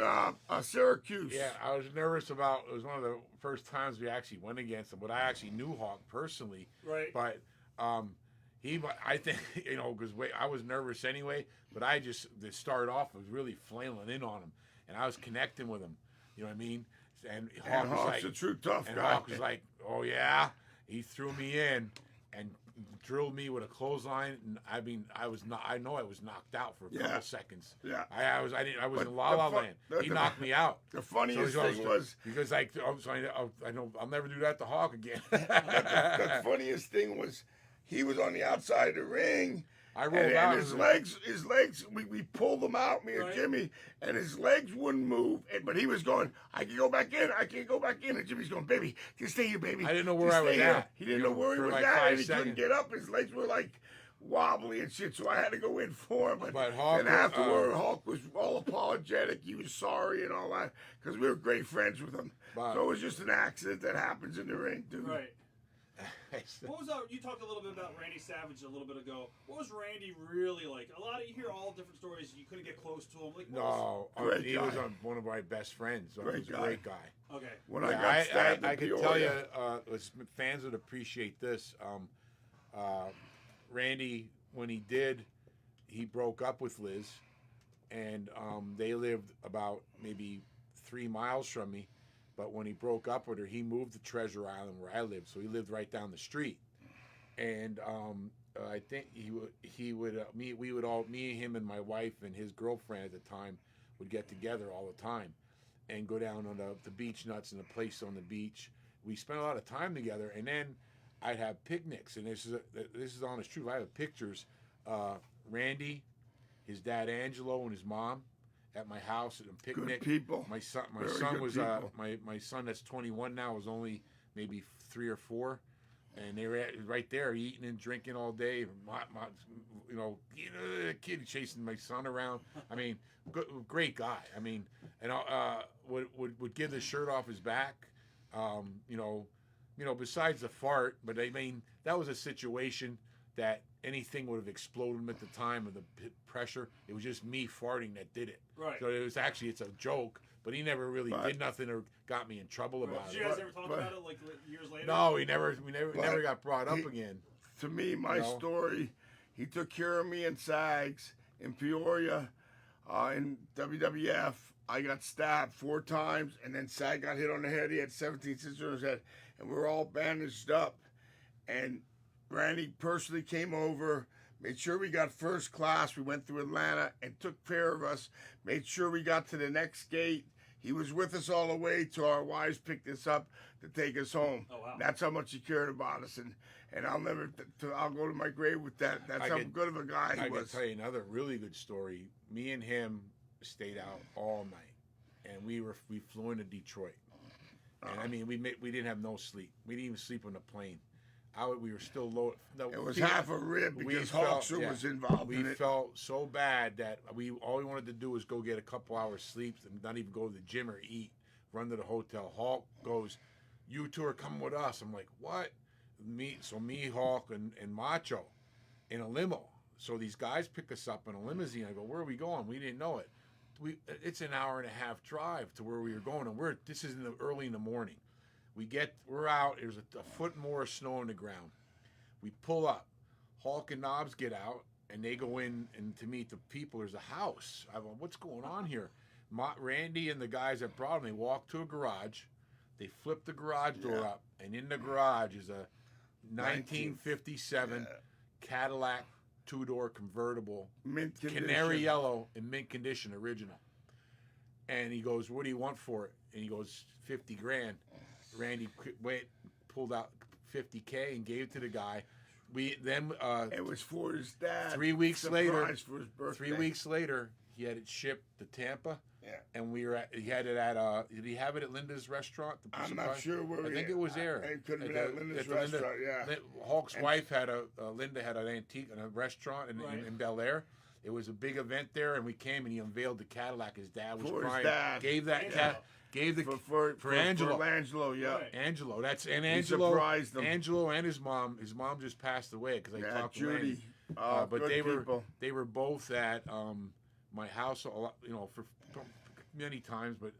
S1: Syracuse.
S3: Yeah, I was nervous about. It was one of the first times we actually went against him, but I actually knew Hawk personally.
S2: Right.
S3: But I think because I was nervous anyway. But I just to start off was really flailing in on him, and I was connecting with him. You know what I mean? And Hawk was
S1: Hawk's
S3: like,
S1: a true tough
S3: and
S1: guy.
S3: Hawk was like, oh yeah. He threw me in and drilled me with a clothesline, and I know I was knocked out for a couple seconds.
S1: Yeah.
S3: I was in
S1: But
S3: La La
S1: the fu-
S3: Land.
S1: the-
S3: He
S1: the-
S3: knocked me out.
S1: The funniest
S3: So
S1: thing was
S3: because I know I'll never do that to Hawk again.
S1: the funniest thing was he was on the outside of the ring.
S3: I rolled out.
S1: And his legs, we pulled him out, me and
S2: Right.
S1: Jimmy, and his legs wouldn't move. But he was going, I can go back in, I can't go back in. And Jimmy's going, baby, just stay here, baby.
S3: I didn't know where
S1: Just
S3: I was
S1: stay here."
S3: at.
S1: He didn't know where he
S3: for
S1: was
S3: like
S1: at,
S3: 5
S1: and he couldn't
S3: seconds.
S1: get up. His legs were like wobbly and shit, so I had to go in for him.
S3: But Hawk,
S1: and afterward, Hawk was all apologetic. He was sorry and all that because we were great friends with him.
S3: But-
S1: So it was just an accident that happens in the ring, dude.
S2: Right. What was you talked a little bit about Randy Savage a little bit ago. What was Randy really like? You hear all different stories. You couldn't get close to him. Like,
S1: Great
S3: he
S1: guy.
S3: was one of my best friends. He
S1: Great
S3: was a
S1: guy.
S3: great guy.
S2: Okay.
S1: When I got stabbed,
S3: I
S1: in
S3: could
S1: Peoria,
S3: tell you, fans would appreciate this. Randy, when he broke up with Liz, and they lived about maybe 3 miles from me. But when he broke up with her, he moved to Treasure Island where I lived, so he lived right down the street. And I think me, him, and my wife and his girlfriend at the time would get together all the time, and go down on the beach nuts and the place on the beach. We spent a lot of time together, and then I'd have picnics, and this is honest truth. I have pictures. Randy, his dad Angelo, and his mom at my house at a picnic.
S1: good people.
S3: My son
S1: Very good
S3: was
S1: people.
S3: my son that's 21 now was only maybe 3 or 4, and they were right there eating and drinking all day. Kid chasing my son around. I mean, great guy. I mean, and would give the shirt off his back. Besides the fart, but I mean that was a situation that anything would have exploded him at the time of the pressure. It was just me farting that did it.
S2: Right.
S3: So it's a joke, but he never really did nothing or got me in trouble about
S2: Did
S3: it.
S2: you guys ever talk about it like years later?
S3: No, we never got brought up again.
S1: To me, my story, he took care of me in Saggs in Peoria, in WWF. I got stabbed 4 times, and then Sag got hit on the head. He had 17 stitches on his head, and we were all bandaged up. And Randy personally came over, made sure we got first class. We went through Atlanta and took care of us, made sure we got to the next gate. He was with us all the way till our wives picked us up to take us home.
S2: Oh, wow.
S1: That's how much he cared about us, and I'll go to my grave with that. That's how good of a guy he
S3: I
S1: was.
S3: can tell you another really good story. Me and him stayed out all night, and we flew into Detroit. And I mean, we didn't have no sleep. We didn't even sleep on the plane. We were still low. No,
S1: It was half a rib because Hawkser was involved in it.
S3: We felt so bad that all we wanted to do was go get a couple hours sleep and not even go to the gym or eat. Run to the hotel. Hawk goes, "You two are coming with us." I'm like, "What?" Me, Hawk, and Macho in a limo. So these guys pick us up in a limousine. I go, "Where are we going?" We didn't know it. It's an hour and a half drive to where we were going, and this is early in the morning. We're out. There's a foot more of snow on the ground. We pull up. Hawk and Knobs get out, and they go in and to meet the people. There's a house. I go, "What's going on here?" Randy and the guys that brought them, they walk to a garage. They flip the garage door up, and in the garage is a 1957 Cadillac 2-door convertible,
S1: Mint condition.
S3: canary yellow in mint condition, original. And he goes, "What do you want for it?" And he goes, $50,000. Randy pulled out $50K and gave it to the guy.
S1: It was for his dad.
S3: 3 weeks
S1: Surprise
S3: later,
S1: for his birthday.
S3: 3 weeks later, he had it shipped to Tampa.
S1: Yeah.
S3: And he had it at did he have it at Linda's restaurant?
S1: I'm not sure where.
S3: I think it was there.
S1: It could have been at Linda's restaurant. Yeah.
S3: Hawk's wife had Linda had an antique and a restaurant in Bel Air. It was a big event there, and we came and he unveiled the Cadillac. His dad was
S1: For his
S3: crying.
S1: dad.
S3: Gave that cat. Gave the
S1: for
S3: Angelo.
S1: For Angelo, yeah.
S2: Right.
S3: Angelo.
S1: He surprised him.
S3: Angelo and his mom. His mom just passed away because I talked to
S1: Judy.
S3: Randy. But
S1: Good people.
S3: they were both at my house a lot, for many times. But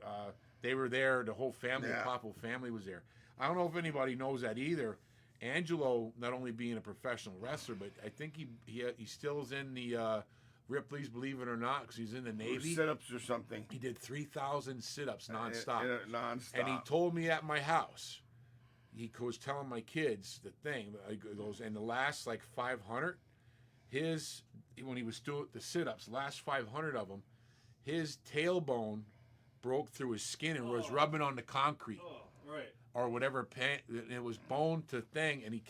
S3: they were there. The whole family, the Popple family, was there. I don't know if anybody knows that either. Angelo, not only being a professional wrestler, but I think he still is in the Ripley's, believe it or not, because he's in the Navy.
S1: Sit-ups or something.
S3: He did 3,000 sit-ups nonstop.
S1: Nonstop.
S3: And he told me at my house, he was telling my kids the thing. He goes, and the last 500, when he was doing the sit-ups, last 500 of them, his tailbone broke through his skin and was rubbing on the concrete.
S2: Oh, right.
S3: Or whatever, it was bone to thing, and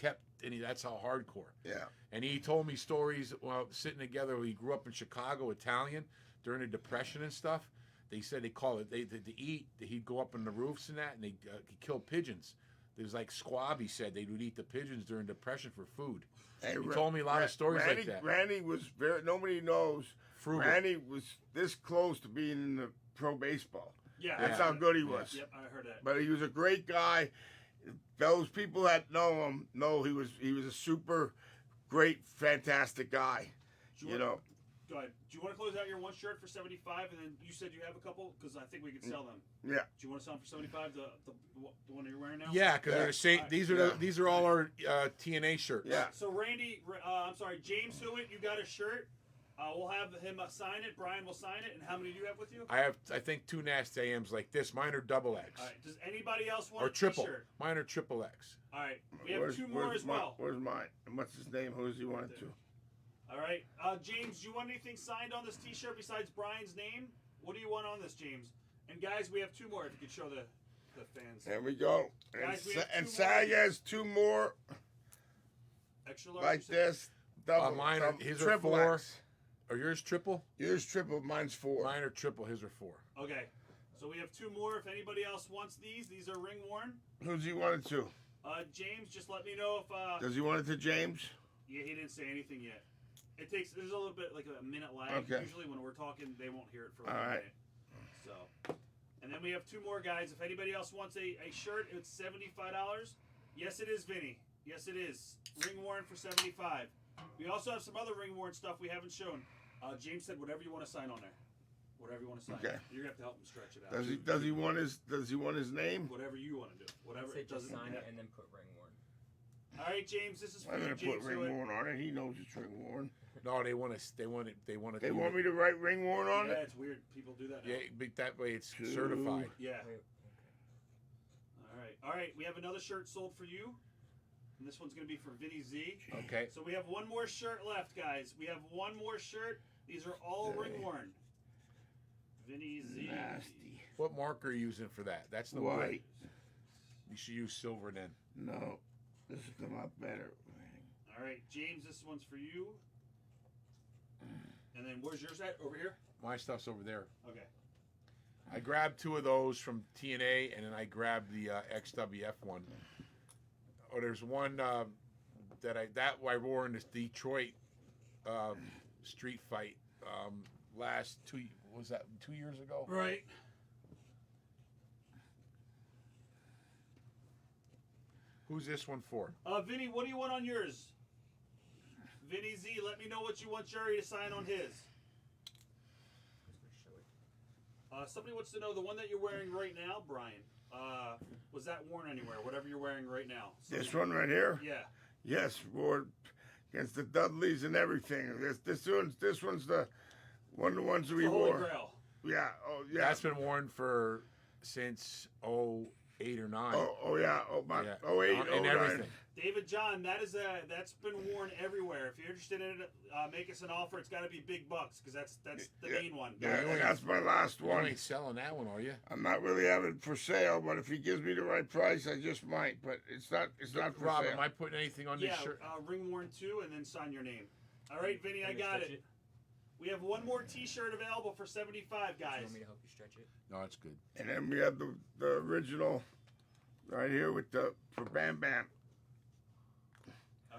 S3: that's how hardcore.
S1: Yeah.
S3: And he told me stories while sitting together. He grew up in Chicago, Italian, during the Depression and stuff. They said they call it, to eat, he'd go up on the roofs and that, and he'd kill pigeons. there's like squab. He said they would eat the pigeons during Depression for food.
S1: Hey,
S3: He told me a lot of stories
S1: Randy,
S3: like that.
S1: Randy was very. Nobody knows.
S3: Frugal.
S1: Randy was this close to being in the pro baseball.
S2: Yeah,
S1: That's
S3: Yeah.
S1: how good he was.
S2: Yep, I heard that.
S1: But he was a great guy. Those people that know him know he was a super great, fantastic guy.
S2: Do
S1: You know.
S2: Go ahead. Do you want to close out your one shirt for 75, and then you said you have a couple? Because I think we could sell them.
S1: Yeah.
S2: Do you want to sell them for 75? The one that you're wearing now?
S3: Yeah, because
S1: Yeah.
S3: they're the same.
S2: Alright.
S3: These are
S1: Yeah.
S3: these are all our TNA shirts.
S1: Yeah.
S2: So Randy, I'm sorry, James Hewitt, you got a shirt. We'll have him sign it. Brian will sign it. And how many do you have with you?
S3: I think 2 nasty AMs like this. Mine are double X
S2: All right. Does anybody else want
S3: or
S2: a
S3: triple.
S2: T-shirt?
S3: Mine are triple X.
S2: All right. We have two more as well.
S1: Where's mine? And what's his name? Who does he want it to?
S2: All right. James, do you want anything signed on this T-shirt besides Brian's name? What do you want on this, James? And guys, we have 2 more. If you could show the fans.
S1: There we go.
S2: Guys, we have
S1: And
S2: 2
S1: Sag
S2: more.
S1: has 2 more
S2: Extra large.
S1: like
S2: you said?
S1: this. Double.
S3: Mine are his are
S1: triple
S3: 4.
S1: X.
S3: Are yours triple?
S1: Yours triple. Mine's 4.
S3: Mine are triple. His are 4.
S2: Okay. So we have 2 more. If anybody else wants these are ring worn.
S1: Who's he want it to?
S2: James, just let me know if.
S1: Does he want it to James?
S2: Yeah, he didn't say anything yet. There's a little bit like a minute lag.
S1: Okay.
S2: Usually when we're talking, they won't hear it for like
S1: All
S2: a
S1: right.
S2: minute. So, and then we have 2 more guys. If anybody else wants a shirt, it's $75. Yes, it is, Vinny. Yes, it is. Ring worn for $75. We also have some other ring worn stuff we haven't shown. James said whatever you want to sign on there. Whatever you want to sign.
S1: Okay.
S2: You're gonna have to help him stretch it out.
S1: Does he want his name?
S2: Whatever you want to do. Whatever.
S4: Say
S2: It
S4: just
S2: doesn't
S4: sign
S2: matter.
S4: it and then put ring worn.
S2: All right, James. This is for
S1: I'm
S2: you,
S1: gonna put
S2: James
S1: ring
S2: Hewitt.
S1: worn on it. He knows it's ring worn.
S3: No, they want to. They want it.
S1: They want me to write ring worn on
S2: Yeah,
S1: it.
S2: it's weird. People do that now.
S3: Yeah, but that way it's
S1: Two.
S3: certified.
S2: Yeah.
S4: Wait,
S2: All right. We have another shirt sold for you, and this one's gonna be for Vinny Z.
S3: Okay.
S2: So we have one more shirt left, guys. We have one more shirt. These are all ring worn. Vinny Z.
S1: Nasty.
S3: What marker are you using for that? That's no
S1: White.
S3: good. You should use silver then.
S1: No. This will come out better.
S2: All right, James. This one's for you. And then where's yours at? Over here.
S3: My stuff's over there.
S2: Okay.
S3: I grabbed 2 of those from TNA, and then I grabbed the XWF one. Oh, there's one that I wore in this Detroit street fight last 2 years ago?
S2: Right.
S3: Who's this one for?
S2: Vinny, what do you want on yours? Vinny Z, let me know what you want Jerry to sign on his. Somebody wants to know the one that you're wearing right now, Brian. Was that worn anywhere? Whatever you're wearing right now.
S1: This one right here.
S2: Yeah.
S1: Yes, wore against the Dudleys and everything. This one's the one of the ones we
S2: The Holy
S1: wore.
S2: Grail.
S1: Yeah. Oh yeah.
S3: That's been worn for since 08 or 9.
S1: Oh yeah. Oh my.
S3: Yeah.
S1: 08,
S3: And
S1: 09.
S3: everything.
S2: David John, that's been worn everywhere. If you're interested in it, make us an offer. It's got to be big bucks because that's the
S1: Yeah.
S2: main one.
S1: Yeah, and that's my last
S3: You
S1: one.
S3: ain't selling that one, are you?
S1: I'm not really having it for sale, but if he gives me the right price, I just might. But it's not for
S3: Rob,
S1: sale.
S3: am I putting anything on
S2: Yeah,
S3: this shirt?
S2: ring worn too, and then sign your name. All right, Vinny, I
S4: Want me to
S2: got
S4: stretch
S2: it. We have one more T-shirt available for $75,
S4: Do you
S2: guys.
S4: want me to help you stretch it?
S3: No, it's good.
S1: And then we have the original right here with for Bam Bam.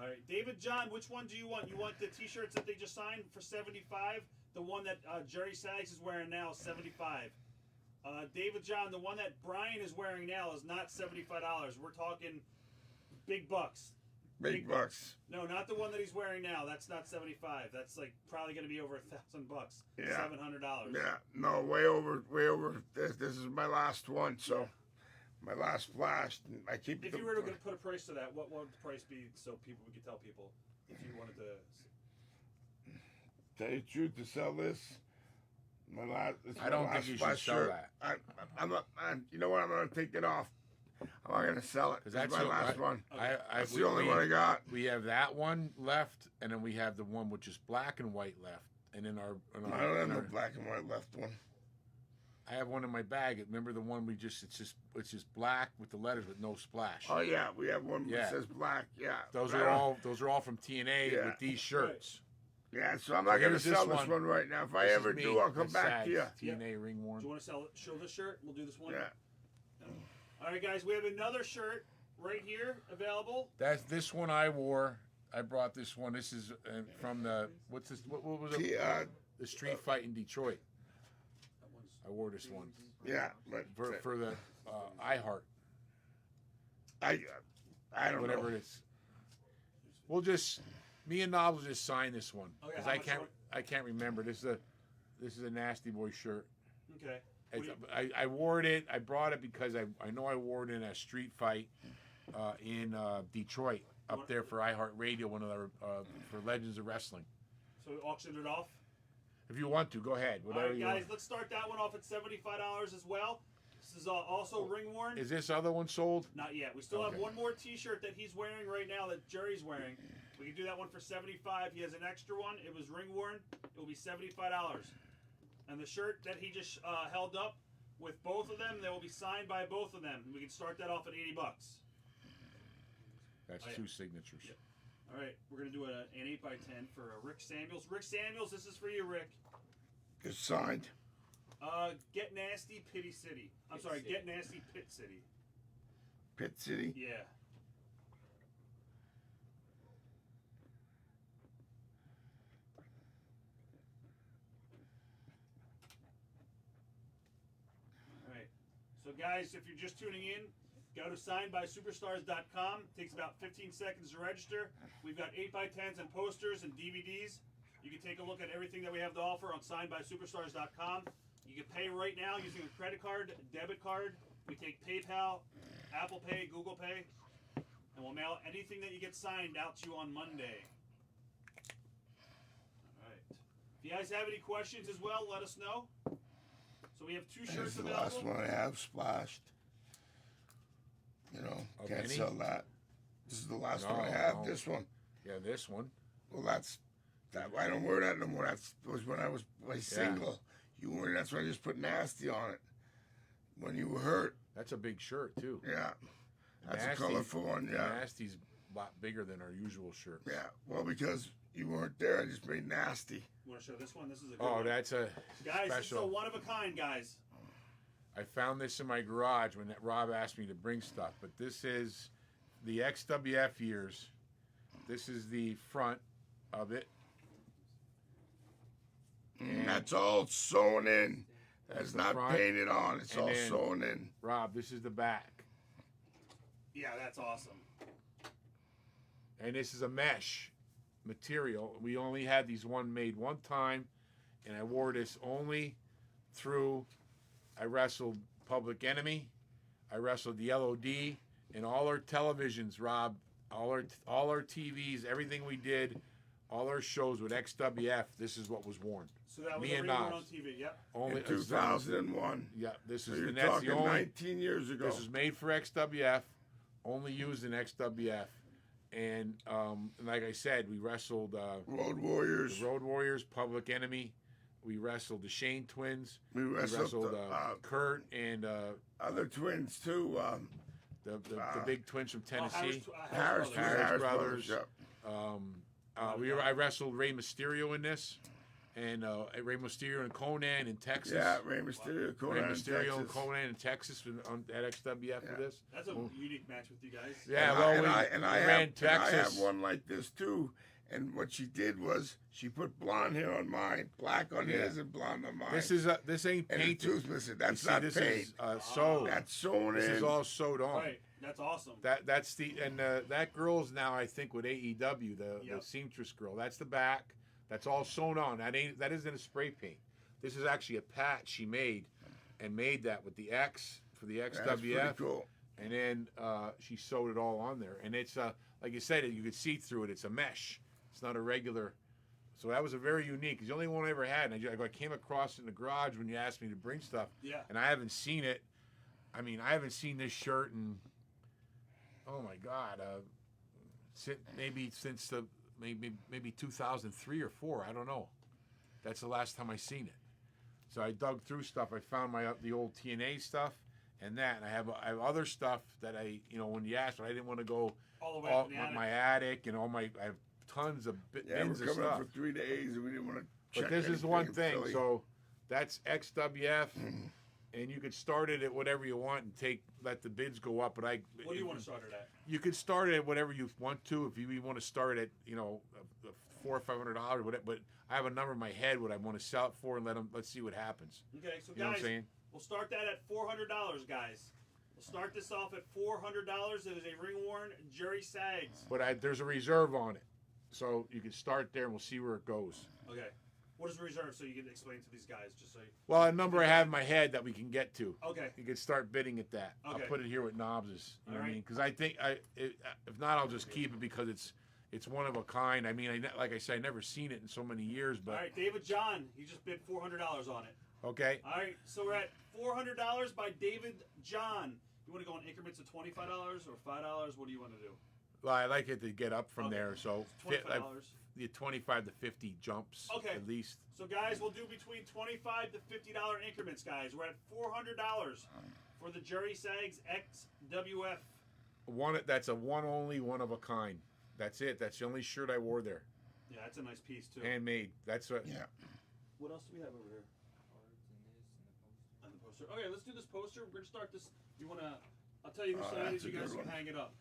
S2: All right, David John, which one do you want? You want the T-shirts that they just signed for $75? The one that Jerry Saggs is wearing now is $75. David John, the one that Brian is wearing now is not $75. We're talking big bucks.
S1: Big bucks.
S2: No, not the one that he's wearing now. That's not $75. That's like probably going to be over $1,000.
S1: Yeah.
S2: $700.
S1: Yeah, no, way over. This is my last one, so my last flash. I keep.
S2: If you were going to put a price to that, what would the price be so we could tell people if you wanted to?
S1: Tell you the truth, to sell this, my last. It's
S3: I
S1: my
S3: don't
S1: last
S3: think you should
S1: flash
S3: sell
S1: shirt.
S3: that.
S1: I'm not. You know what? I'm gonna take it off. I'm not gonna sell it.
S3: Because
S1: This is
S3: that's
S1: my last one. That's the only one I got.
S3: We have that one left, and then we have the one which is black and white left. And in our,
S1: I don't have no black and white left one.
S3: I have one in my bag. Remember the one it's just black with the letters with no splash.
S1: Oh yeah, we have one
S3: Yeah.
S1: that says black. Yeah.
S3: Those
S1: Right
S3: are
S1: on.
S3: all from TNA
S1: Yeah.
S3: with these shirts.
S1: Yeah, so I'm not gonna
S3: here's this
S1: sell this
S3: one.
S1: one right now. If I
S3: This is
S1: ever
S3: me,
S1: do, I'll come
S3: with
S1: back to you.
S3: Saggs, TNA ring
S2: Do
S3: worn.
S2: you want to show this shirt? We'll do this one.
S1: Yeah.
S2: All right, guys. We have another shirt. right here available.
S3: That's this one I wore. I brought this one. This is from the what's this? What was it? The street fight in Detroit. I wore this one
S1: Yeah, but
S3: for the iHeart,
S1: I don't
S3: whatever
S1: know.
S3: it is. We'll just me and Nob will just sign this one
S2: Okay,
S3: because
S2: how much
S3: I can't remember. This is a Nasty Boy shirt.
S2: Okay. What do you-
S3: I wore it. I brought it because I know I wore it in a street fight in Detroit up there for iHeartRadio, one of the for Legends of Wrestling.
S2: So we auctioned it off.
S3: If you want to, go ahead.
S2: All
S3: Whatever
S2: right,
S3: you
S2: guys,
S3: want.
S2: let's start that one off at $75 as well. This is also ring worn.
S3: Is this other one sold?
S2: Not yet. We still have
S3: Okay.
S2: one more T-shirt that he's wearing right now that Jerry's wearing. We can do that one for $75. He has an extra one. It was ring worn. It will be $75. And the shirt that he just held up with both of them, they will be signed by both of them. We can start that off at $80.
S3: That's
S2: Oh, yeah.
S3: 2 signatures.
S2: Yep. All right, we're gonna do an 8x10 for Rick Samuels. Rick Samuels, this is for you, Rick.
S1: It's signed.
S2: Get Nasty Pity City. I'm sorry,
S4: City.
S2: Get Nasty Pit City.
S1: Pit City.
S2: Yeah. All right. So, guys, if you're just tuning in, go to signedbysuperstars.com. Takes about 15 seconds to register. We've got 8x10s and posters and DVDs. You can take a look at everything that we have to offer on signedbysuperstars.com. You can pay right now using a credit card, debit card. We take PayPal, Apple Pay, Google Pay, and we'll mail anything that you get signed out to you on Monday. All right. If you guys have any questions as well, let us know. So we have 2
S1: This
S2: shirts
S1: is the
S2: available.
S1: last one I have splashed. You know,
S3: Of
S1: can't
S3: any?
S1: sell that. This is the last
S3: No,
S1: one I have.
S3: no.
S1: This one.
S3: Yeah, this one.
S1: Well, that. I don't wear that no more. That was when I was single. You wore. That's why I just put Nasty on it. When you were hurt.
S3: That's a big shirt too.
S1: Yeah. That's
S3: Nasty-
S1: a colorful one. Yeah.
S3: Nasty's a lot bigger than our usual shirts.
S1: Yeah. Well, because you weren't there, I just made Nasty.
S2: You want to show this one? This is a good
S3: Oh,
S2: one.
S3: that's a
S2: Guys, this is a
S3: special.
S2: one of a kind, guys.
S3: I found this in my garage when Rob asked me to bring stuff. But this is the XWF years. This is the front of it.
S1: And that's all sewn in. That's
S3: the
S1: not
S3: front.
S1: painted on. It's
S3: And
S1: all
S3: then-
S1: sewn in.
S3: Rob, this is the back.
S2: Yeah, that's awesome.
S3: And this is a mesh material. We only had these made one time, and I wore this only through. I wrestled Public Enemy, I wrestled the LOD, and all our televisions, Rob, all our TVs, everything we did, all our shows with XWF. This is what was worn.
S2: So that was
S3: Me
S2: a
S3: and
S2: ring worn
S3: Nas.
S2: on TV. Yep.
S3: Only
S1: In 2001.
S3: Yeah, this
S1: So
S3: is
S1: you're
S3: and that's
S1: talking
S3: the only.
S1: 19 years ago.
S3: This is made for XWF, only used in XWF, and like I said, we wrestled
S1: Road Warriors.
S3: the Road Warriors, Public Enemy. We wrestled the Shane Twins.
S1: We
S3: We
S1: wrestled,
S3: wrestled
S1: the,
S3: Kurt and
S1: other twins too.
S3: the big twins from Tennessee.
S1: Harris
S3: Harris
S1: Brothers.
S3: Brothers.
S1: Yeah.
S3: I wrestled Rey Mysterio in this, and Rey Mysterio and Conan in Texas.
S1: Yeah, Rey Mysterio, Conan,
S3: Rey Mysterio and
S1: Texas.
S3: Conan in Texas at XWF for this.
S2: That's a unique match with you guys.
S3: Yeah,
S1: And
S3: well,
S1: I
S3: we ran
S1: have, and I
S3: Texas.
S1: have one like this too. And what she did was she put blonde hair on mine, black on his, and blonde on mine.
S3: This ain't
S1: and the
S3: painted.
S1: tooth missing. That's
S3: You see,
S1: not
S3: this
S1: paint.
S3: is sewed.
S1: That's sewn
S3: This
S1: in.
S3: is all sewed on.
S2: Right. That's awesome.
S3: That's the and that girl's now I think with AEW the
S2: Yep.
S3: seamstress girl. That's the back. That's all sewn on. That isn't a spray paint. This is actually a patch she made, and made that with the X for the
S1: That's
S3: XWF,
S1: pretty cool.
S3: and then she sewed it all on there. And it's like you said, you could see through it. It's a mesh. It's not a regular. So that was a very unique. It's the only one I ever had. And I came across it in the garage when you asked me to bring stuff.
S2: Yeah.
S3: And I haven't seen it. I mean, I haven't seen this shirt in. Oh my God! Since the maybe 2003 or 4. I don't know. That's the last time I seen it. So I dug through stuff. I found the old TNA stuff and that. And I have other stuff that when you asked, but I didn't want to go
S2: All the way up in the attic.
S3: my attic and I have tons of
S1: Yeah,
S3: bins
S1: we're
S3: of
S1: coming
S3: stuff.
S1: up for 3 days, and we didn't want to check
S3: But this is
S1: anything
S3: one
S1: in
S3: thing.
S1: Philly.
S3: So that's XWF. and you could start it at whatever you want and let the bids go up. But
S2: What do you want to start it at?
S3: You could start it at whatever you want to. If you want to start at $400 or $500, whatever. But I have a number in my head what I want to sell it for, and let's see what happens.
S2: Okay, so
S3: You know what
S2: guys,
S3: I'm saying?
S2: we'll start that at $400, guys. We'll start this off at $400. It is a ring-worn Jerry Saggs.
S3: But there's a reserve on it, so you can start there, and we'll see where it goes.
S2: Okay. What is the reserve so you can explain to these guys just so you...
S3: Well, a number I have in my head that we can get to.
S2: Okay.
S3: You can start bidding at that.
S2: Okay.
S3: I'll put it here with Knobs. You know what I
S2: Alright.
S3: mean? Because I think if not, I'll just keep it because it's one of a kind. I mean, like I said, I've never seen it in so many years. But
S2: All right, David John, he just bid $400 on it.
S3: okay,
S2: All right, so we're at $400 by David John. You want to go in increments of $25 or $5? What do you want to do?
S3: well, I like it to get up from
S2: Okay.
S3: there. So
S2: $25.
S3: the 25 to 50 jumps
S2: Okay.
S3: at least.
S2: So, guys, we'll do between $25 to $50 increments, guys. We're at $400 for the Jerry Saggs XWF.
S3: That's a one of a kind. That's it. That's the only shirt I wore there.
S2: Yeah, that's a nice piece, too.
S3: Handmade. That's what.
S1: Yeah.
S2: What else do we have over here? On the poster. Okay, let's do this poster. We're going to start this. You want to... I'll tell you who signed it.
S1: that's a
S2: You guys
S1: good
S2: can
S1: one.
S2: hang it up.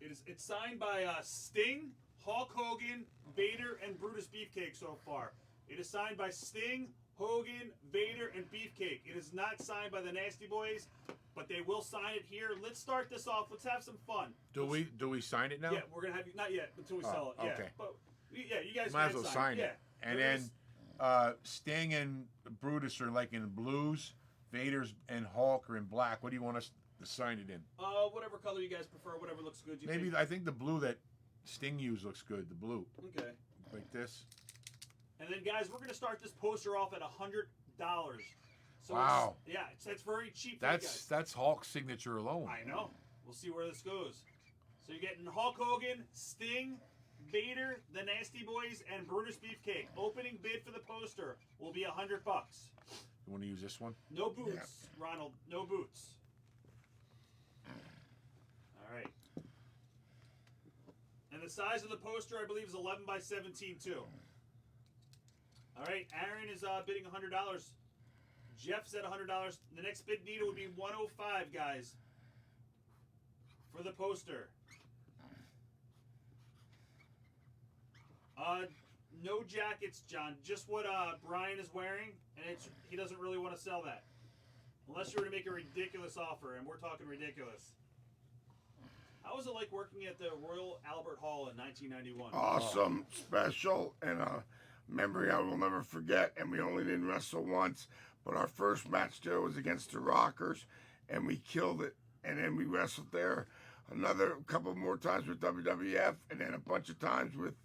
S2: It's signed by Sting, Hulk Hogan, Vader, and Brutus Beefcake so far. It is signed by Sting, Hogan, Vader, and Beefcake. It is not signed by the Nasty Boys, but they will sign it here. Let's start this off. Let's have some fun.
S3: Do we sign it now?
S2: Yeah, we're gonna have you. Not yet until we sell it. Yeah,
S3: okay.
S2: but yeah, you guys
S3: Might as
S2: can
S3: well
S2: sign
S3: sign
S2: it.
S3: it.
S2: Yeah,
S3: And
S2: There
S3: then
S2: is-
S3: Sting and Brutus are like in blues. Vader's and Hulk are in black. What do you want us to sign it in?
S2: whatever color you guys prefer, whatever looks good. You
S3: Maybe
S2: think?
S3: I think the blue that Sting used looks good. The blue,
S2: Okay.
S3: like this.
S2: And then, guys, we're gonna start this poster off at $100. So
S3: Wow.
S2: it's very cheap. For you guys.
S3: That's Hulk's signature alone.
S2: I know. We'll see where this goes. So you're getting Hulk Hogan, Sting, Vader, the Nasty Boys, and Brutus Beefcake. Opening bid for the poster will be $100.
S3: You want to use this one?
S2: No boots, Ronald. No boots. All right. And the size of the poster, I believe, is 11 by 17 too. All right. Aaron is bidding $100. Jeff's at $100. The next bid needed would be $105, guys, for the poster. No jackets, John. Just what Brian is wearing, and he doesn't really want to sell that. Unless you were to make a ridiculous offer, and we're talking ridiculous. How was it like working at the Royal Albert Hall in 1991?
S1: Awesome, special, and a memory I will never forget. And we only didn't wrestle once, but our first match there was against the Rockers, and we killed it. And then we wrestled there another couple more times with WWF, and then a bunch of times with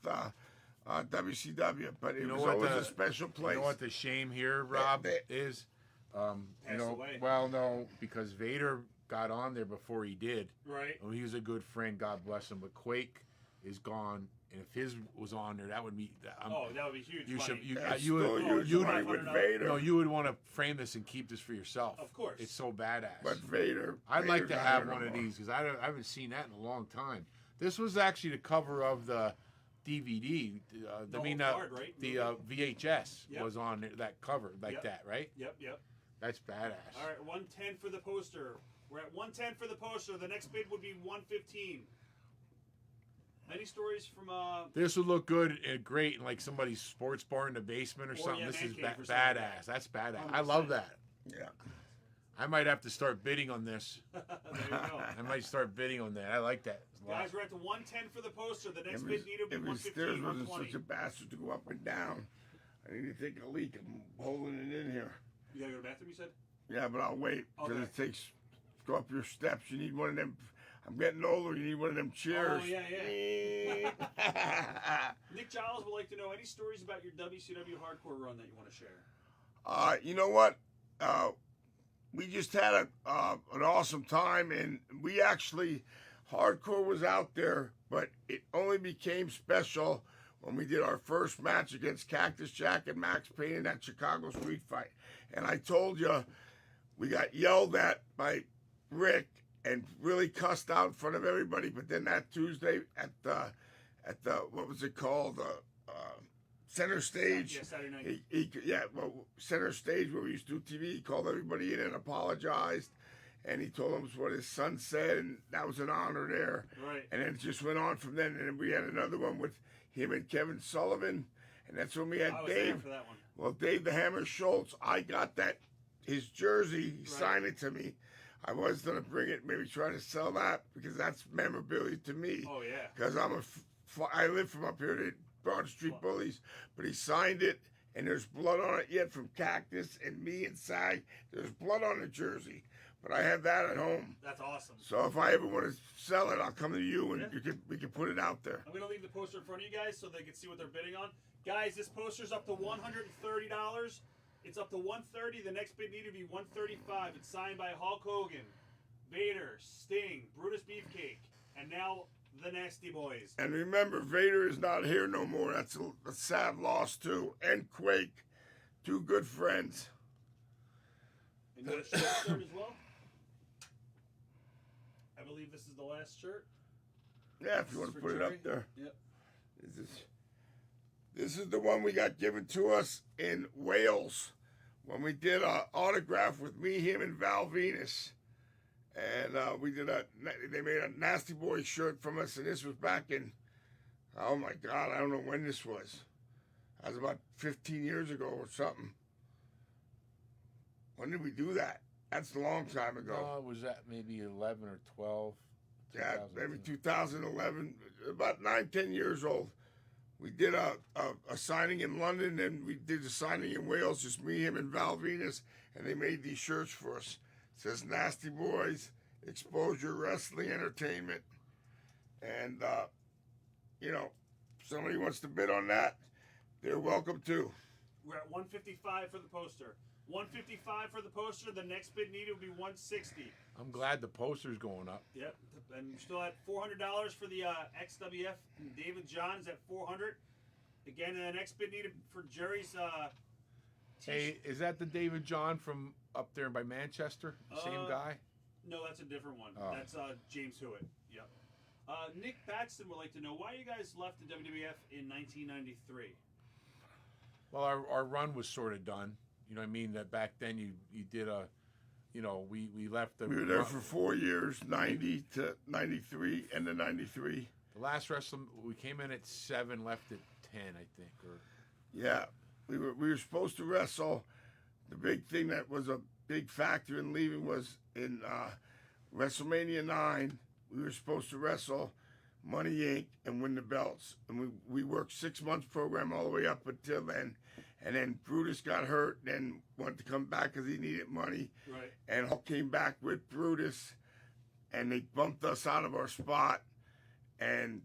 S1: WCW. But it was always a special place.
S3: You know what the shame here, Rob, is?
S2: Passed away.
S3: Well, no, because Vader got on there before he did.
S2: Right.
S3: Well, he was a good friend, God bless him. But Quake is gone, and if his was on there, that would be.
S2: That would be huge.
S3: You
S2: money.
S3: should. You
S1: That's
S3: would.
S1: still huge
S3: You
S1: money
S3: would.
S1: with Vader.
S3: No, you would want to frame this and keep this for yourself.
S2: Of course.
S3: It's so badass.
S1: But Vader.
S3: I'd like
S1: Vader's
S3: to
S1: not
S3: have
S1: here
S3: one
S1: no
S3: of
S1: more.
S3: these because I haven't seen that in a long time. This was actually the cover of the DVD.
S2: The
S3: I mean,
S2: old card, right?
S3: the VHS
S2: Yep.
S3: was on that cover like
S2: Yep.
S3: that, right?
S2: Yep.
S3: That's badass.
S2: All right, 110 for the poster. We're at 110 for the poster. The next bid would be 115. Any stories from
S3: This would look good and great in like somebody's sports bar in the basement or something.
S2: yeah,
S3: This
S2: man
S3: is
S2: cave or something.
S3: badass. That's badass. I love
S2: 100%.
S3: that.
S1: Yeah.
S3: I might have to start bidding on this.
S2: there you go.
S3: I might start bidding on that. I like that. a lot.
S2: Guys, we're at the 110 for the poster. The next
S1: If
S2: bid
S1: his,
S2: needed would
S1: if
S2: be
S1: his stairs
S2: 115,
S1: wasn't
S2: 120.
S1: such a bastard to go up and down, I need to take a leak. I'm holding it in here.
S2: You gotta go to the bathroom, you said?
S1: Yeah, but I'll wait because
S2: Okay.
S1: it takes. Go up your steps. You need one of them. I'm getting older. You need one of them chairs.
S2: Oh, yeah. Nick Giles would like to know any stories about your WCW hardcore run that you want to share.
S1: You know what? We just had an awesome time, and we actually hardcore was out there, but it only became special when we did our first match against Cactus Jack and Max Payne in that Chicago street fight. And I told you, we got yelled at by Rick and really cussed out in front of everybody. But then that Tuesday at the what was it called? center stage.
S2: Yeah, Saturday night.
S1: Center stage where we used to do TV. He called everybody in and apologized, and he told them what his son said, and that was an honor there.
S2: Right.
S1: And then it just went on from then, and then we had another one with him and Kevin Sullivan, and that's when we had
S2: I was there
S1: Dave.
S2: for that one.
S1: Well, Dave the Hammer Schultz, I got his jersey. He signed it to me. I was gonna bring it, maybe try to sell that because that's memorabilia to me.
S2: Oh yeah.
S1: Because I live from up here, the Broad Street Bullies, but he signed it, and there's blood on it yet from Cactus and me and Saggs. There's blood on the jersey, but I have that at home.
S2: That's awesome.
S1: So if I ever want to sell it, I'll come to you and we can put it out there.
S2: I'm gonna leave the poster in front of you guys so they can see what they're bidding on. Guys, this poster's up to $130. It's up to $130. The next bid needed to be $135. It's signed by Hulk Hogan, Vader, Sting, Brutus Beefcake, and now the Nasty Boys.
S1: And remember, Vader is not here no more. That's a sad loss too. And Quake, two good friends.
S2: And you got a shirt as well? I believe this is the last shirt.
S1: Yeah, if you want to put it up there.
S2: Yep.
S1: This is the one we got given to us in Wales when we did an autograph with me, him, and Val Venus. And they made a Nasty Boy shirt from us, and this was back in, oh my God, I don't know when this was. That was about 15 years ago or something. When did we do that? That's a long time ago.
S3: Was that maybe 11 or 12?
S1: Yeah, maybe 2011, about 9-10 years old. We did a signing in London, and we did a signing in Wales, just me, him, and Val Venus, and they made these shirts for us. It says Nasty Boys, Exposure Wrestling Entertainment. And, if somebody wants to bid on that, they're welcome to.
S2: We're at $155 for the poster. $155 for the poster. The next bid needed would be $160.
S3: I'm glad the poster's going up.
S2: Yep, and you're still at $400 for the XWF. David John's at $400. Again, the next bid needed for Jerry's.
S3: Hey, is that the David John from up there by Manchester? Same guy?
S2: No, that's a different one.
S3: Oh.
S2: That's James Hewitt. Yep. Nick Paxton would like to know why you guys left the WWF in 1993.
S3: Well, our run was sort of done. You know what I mean? That back then you did we left the...
S1: We were there for 4 years, 90 to 93, and then 93.
S3: The last wrestling, we came in at 7, left at 10, I think.
S1: Yeah, we were supposed to wrestle. The big thing that was a big factor in leaving was in WrestleMania 9, we were supposed to wrestle Money Inc. and win the belts. And we worked 6 months program all the way up until then. And then Brutus got hurt, then wanted to come back because he needed money.
S2: Right.
S1: And Hulk came back with Brutus, and they bumped us out of our spot, and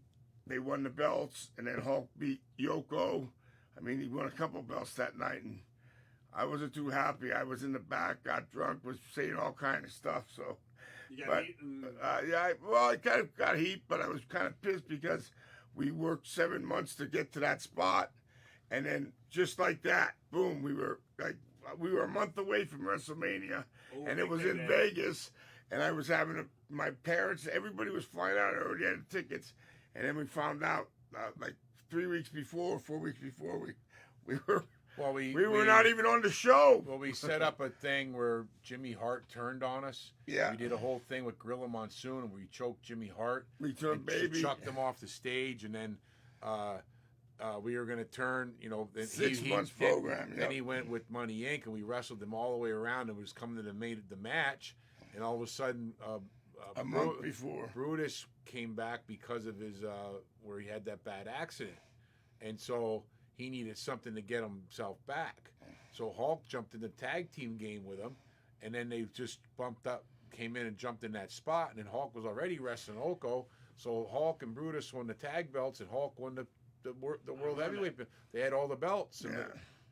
S1: they won the belts. And then Hulk beat Yoko. I mean, he won a couple belts that night, and I wasn't too happy. I was in the back, got drunk, was saying all kind of stuff. So,
S2: You got heat and...
S1: I kind of got heat, but I was kind of pissed because we worked 7 months to get to that spot. And then just like that, boom, we were a month away from WrestleMania, and it was in Vegas, and I was having my parents, everybody was flying out, I already had the tickets, and then we found out like 3 weeks before, 4 weeks before, we were not even on the show.
S3: Well, we set up a thing where Jimmy Hart turned on us.
S1: Yeah.
S3: We did a whole thing with Gorilla Monsoon, and we choked Jimmy Hart.
S1: We turned baby.
S3: Chucked him off the stage, and then we were going to turn, then
S1: 6 months program.
S3: Then he went with Money Inc., and we wrestled them all the way around, and was coming to the match, and all of a sudden,
S1: a month before,
S3: Brutus came back because of his where he had that bad accident, and so he needed something to get himself back. So Hulk jumped in the tag team game with him, and then they just bumped up, came in and jumped in that spot, and then Hulk was already wrestling Oko, so Hulk and Brutus won the tag belts, and Hulk won the world heavyweight. They had all the belts. And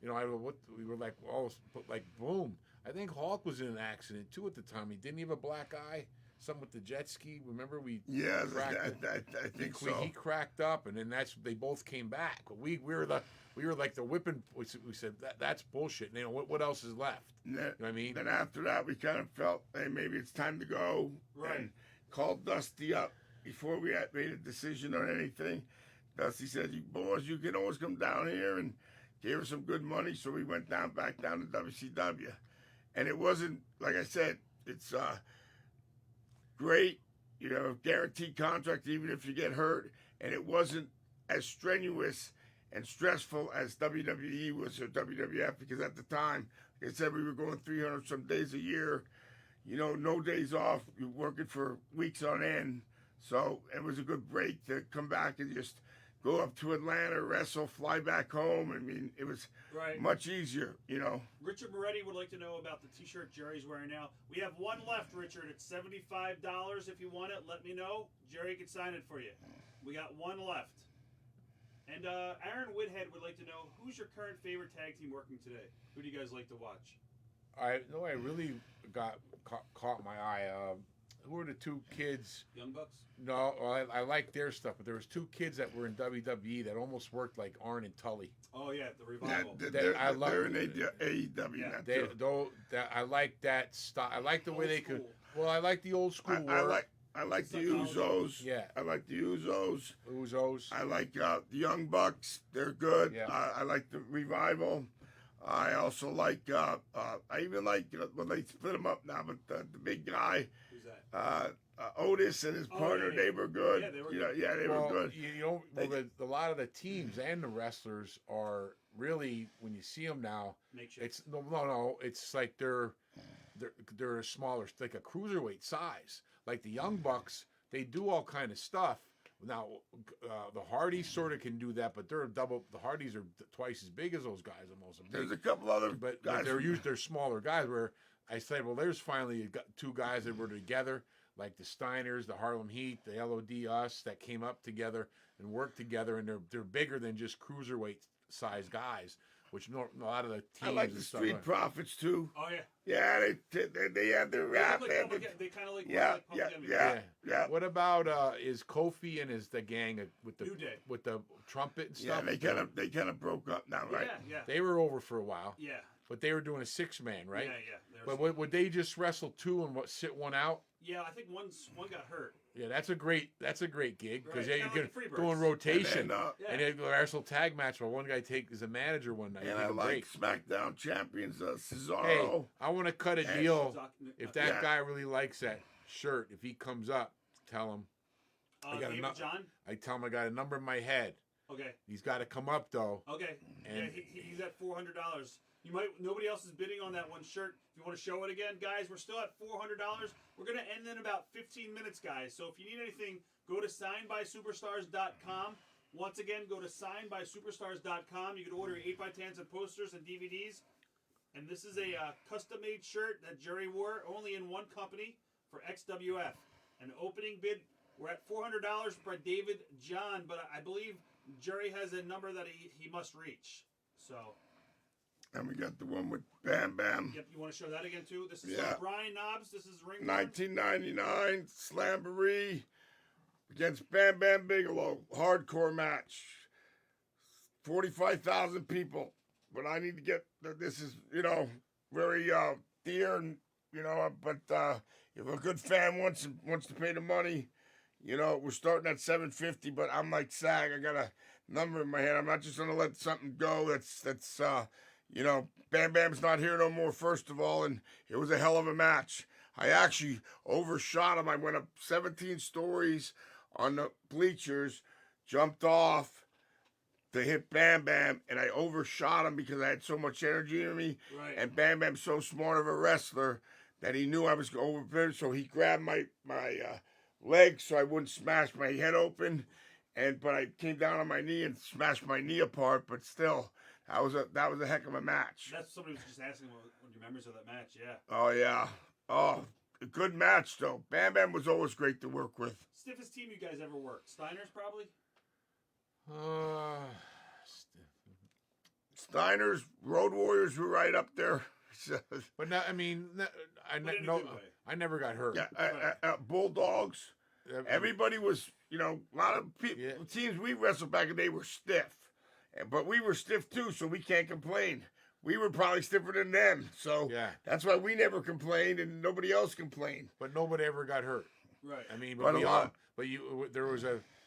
S3: we were like, boom. I think Hulk was in an accident too at the time. He didn't have a black eye. Something with the jet ski. Remember I think so. He cracked up, and then they both came back. We were like the whipping. We said that's bullshit. And, what else is left? You know what I mean?
S1: Then after that, we kind of felt, hey, maybe it's time to go.
S2: Right.
S1: And called Dusty up before we had made a decision on anything. Dusty said, "You boys, you can always come down here," and gave her some good money. So we went back down to WCW, and it wasn't like I said. It's great, guaranteed contract even if you get hurt, and it wasn't as strenuous and stressful as WWE was or WWF because at the time, like I said, we were going 300 some days a year. No days off. You're working for weeks on end. So it was a good break to come back and just go up to Atlanta, wrestle, fly back home. I mean, it was much easier,
S2: Richard Moretti would like to know about the T-shirt Jerry's wearing now. We have one left, Richard. It's $75 if you want it. Let me know. Jerry can sign it for you. We got one left. And Aaron Whithead would like to know, who's your current favorite tag team working today? Who do you guys like to watch?
S3: I really caught my eye. Who are the two kids?
S2: Young Bucks?
S3: No, I like their stuff, but there was two kids that were in WWE that almost worked like Arn and Tully.
S2: Oh yeah, the Revival.
S1: They're in AEW now too.
S3: I like that style. I like the way they could. Well, I like the old school work.
S1: I like the Usos.
S3: Yeah.
S1: I like the Usos.
S3: Usos.
S1: I like the Young Bucks. They're good.
S3: Yeah.
S1: I like the Revival. I also like. I even like when they split them up now. But the big guy.
S2: Who's that?
S1: Otis and his partner,
S2: yeah.
S1: they were good.
S2: Yeah, they were
S1: good.
S2: good.
S1: They were good.
S3: A lot of the teams and the wrestlers are really, when you see them now,
S2: Makeshift.
S3: it's no. It's like they're a smaller, like a cruiserweight size. Like the Young Bucks, they do all kind of stuff. Now, the Hardys sort of can do that, but they're double. The Hardys are twice as big as those guys almost.
S1: There's a couple other
S3: but
S1: guys.
S3: They're smaller guys. Where I said, well, there's finally two guys that were together, like the Steiners, the Harlem Heat, the LOD Us, that came up together and worked together, and they're bigger than just cruiserweight size guys. Which a lot of the teams.
S1: I like the Street Profits too.
S2: Oh yeah.
S1: Yeah, they have their rap.
S2: They kind of like
S1: yeah.
S3: What about is Kofi and the gang with the
S2: New Day.
S3: with the trumpet and stuff?
S1: Yeah, they kind of broke up now, right?
S2: Yeah.
S3: They were over for a while.
S2: Yeah.
S3: But they were doing a 6-man, right?
S2: Yeah.
S3: But would they just wrestle two and sit one out?
S2: Yeah, I think one got hurt.
S3: Yeah, that's a great gig because
S2: Right,
S3: you
S2: kinda
S3: can
S2: like the
S3: do in
S2: Freebirds.
S3: rotation
S2: Yeah.
S3: and they wrestle tag match while one guy is a manager one night.
S1: And I like SmackDown champions Cesaro.
S3: Hey, I want to cut a deal. If that
S1: Yeah.
S3: guy really likes that shirt, if he comes up, tell him.
S2: David John?
S3: I tell him I got a number in my head.
S2: Okay.
S3: He's got to come up though.
S2: Okay.
S3: And
S2: he's at $400. Nobody else is bidding on that one shirt. If you want to show it again, guys, we're still at $400. We're gonna end in about 15 minutes, guys. So if you need anything, go to signedbysuperstars.com. Once again, go to signedbysuperstars.com. You can order 8x10s and posters and DVDs. And this is a custom-made shirt that Jerry wore only in one company for XWF. An opening bid, we're at $400 for David John, but I believe Jerry has a number that he must reach. So.
S1: And we got the one with Bam Bam.
S2: Yep, you want to show that again too? This is Brian Knobs. This is ring.
S1: 1999 Slamboree against Bam Bam Bigelow. Hardcore match. 45,000 people. But I need to get this is very dear and but if a good fan wants to pay the money, we're starting at $750. But I'm like Sag. I got a number in my head. I'm not just gonna let something go. That's Bam Bam's not here no more, first of all, and it was a hell of a match. I actually overshot him. I went up 17 stories on the bleachers, jumped off to hit Bam Bam, and I overshot him because I had so much energy in me.
S2: Right.
S1: And Bam Bam's so smart of a wrestler that he knew I was going to overpin, so he grabbed my leg so I wouldn't smash my head open. But I came down on my knee and smashed my knee apart, but still. That was a heck of a match.
S2: That's somebody was just asking what your memories of that match. Yeah.
S1: Oh yeah. Oh, a good match though. Bam Bam was always great to work with.
S2: Stiffest team you guys ever worked? Steiner's probably.
S1: Steiner's Road Warriors were right up there.
S3: But no, I mean, I never got hurt.
S1: Yeah, Bulldogs. Everybody was, a lot of people. Teams we wrestled back in the day were stiff. But we were stiff too, so we can't complain. We were probably stiffer than them, so that's why we never complained and nobody else complained.
S3: But nobody ever got hurt.
S2: Right.
S3: I mean,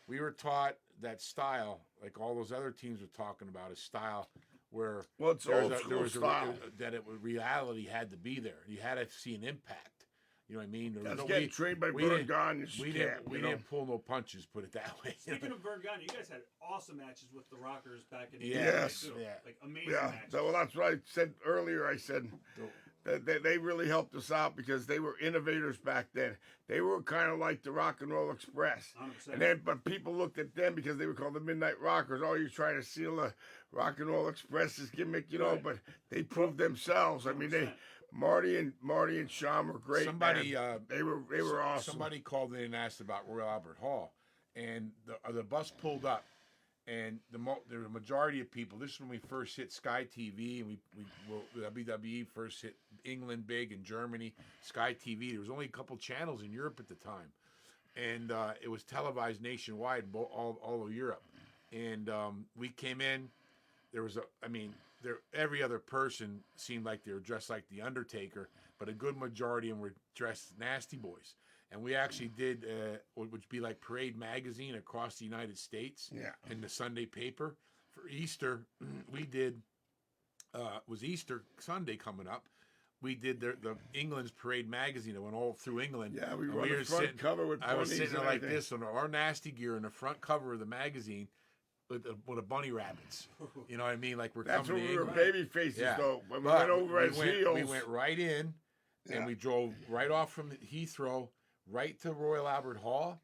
S1: we were taught
S3: that style, like all those other teams were talking about, a style where
S1: Well, it's
S3: there
S1: old
S3: was
S1: school
S3: a
S1: style.
S3: that reality had to be there. You had to see an impact. You know what I mean? There was
S1: That's
S3: no-
S1: getting trained by
S3: we
S1: Vern
S3: didn't-
S1: Gagne. You
S3: We
S1: can't,
S3: didn't. We
S1: you know?
S3: didn't pull no punches. Put it that way.
S2: Speaking of Vern Gagne, you guys had awesome matches with the Rockers back in the
S1: Yes.
S2: day, too.
S3: Yeah.
S2: Like amazing
S1: Yeah,
S2: matches.
S1: so, well, that's what I said earlier. I said that they really helped us out because they were innovators back then. They were kind of like the Rock and Roll Express.
S2: 100%.
S1: And then, but people looked at them because they were called the Midnight Rockers. Oh, you're trying to steal the Rock and Roll Express's gimmick, you know?
S2: Right.
S1: But they proved themselves. I mean,
S2: 100%.
S1: Marty and Sean were great.
S3: Somebody,
S1: man. They were awesome.
S3: Somebody called in and asked about Royal Albert Hall, and the bus pulled up, and the majority of people. This is when we first hit Sky TV, and WWE first hit England big and Germany. Sky TV. There was only a couple channels in Europe at the time, and it was televised nationwide, all over Europe. And we came in. There was every other person seemed like they were dressed like the Undertaker, but a good majority of them were dressed Nasty Boys. And we actually did what would be like Parade magazine across the United States.
S1: Yeah.
S3: In the Sunday paper for Easter. We did was Easter Sunday coming up. We did the England's Parade magazine that went all through England.
S1: Yeah, we
S3: And
S1: were on the front
S3: sitting,
S1: cover with
S3: I was
S1: bunnies
S3: sitting there
S1: and
S3: like
S1: everything.
S3: this on our nasty gear in the front cover of the magazine with a bunny rabbits. You know what I mean? Like we're
S1: That's
S3: coming
S1: when
S3: to
S1: we were
S3: England.
S1: baby faces,
S3: Yeah.
S1: though. When we
S3: But
S1: went over as heels.
S3: We went right in, and
S1: Yeah.
S3: we drove right off from Heathrow right to Royal Albert Hall.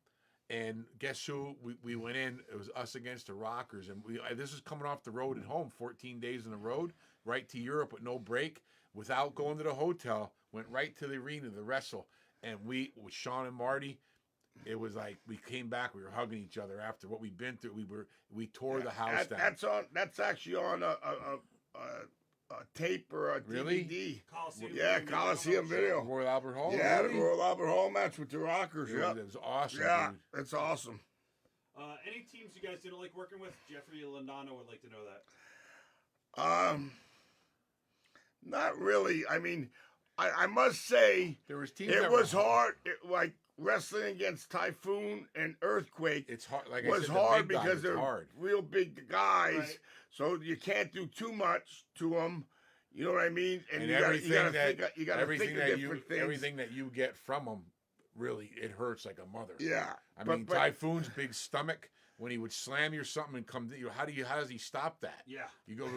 S3: And guess who? We went in. It was us against the Rockers. And this is coming off the road at home, 14 days on the road, right to Europe with no break, without going to the hotel. Went right to the arena to wrestle. And with Sean and Marty, it was like we came back. We were hugging each other after what we'd been through. We tore the house down.
S1: That's actually on a tape or a
S3: Really?
S1: DVD.
S2: Coliseum
S1: Yeah,
S2: video.
S1: Coliseum video.
S3: Royal Albert Hall.
S1: Yeah,
S3: really?
S1: the Royal Albert Hall match with the Rockers.
S3: It
S1: Yeah,
S3: was awesome.
S1: yeah,
S3: Dude.
S1: that's awesome.
S2: Any teams you guys didn't like working with? Jeffrey Londano would like to know that.
S1: Not really. I mean, I must say
S3: There was teams
S1: it
S3: that
S1: was
S3: were
S1: hard. Like wrestling against Typhoon and Earthquake
S3: It's hard. Like
S1: was
S3: I said,
S1: hard
S3: the big guys,
S1: because
S3: it's
S1: they're
S3: hard.
S1: real big guys.
S2: Right.
S1: So you can't do too much to them. You know what I mean?
S3: And
S1: you gotta
S3: everything
S1: think of
S3: that
S1: different things.
S3: everything that you get from them, really, it hurts like a mother.
S1: Yeah.
S3: I
S1: but-
S3: mean,
S1: but-
S3: Typhoon's big stomach, when he would slam you or something and come to you, how does he stop that?
S2: Yeah.
S3: You go.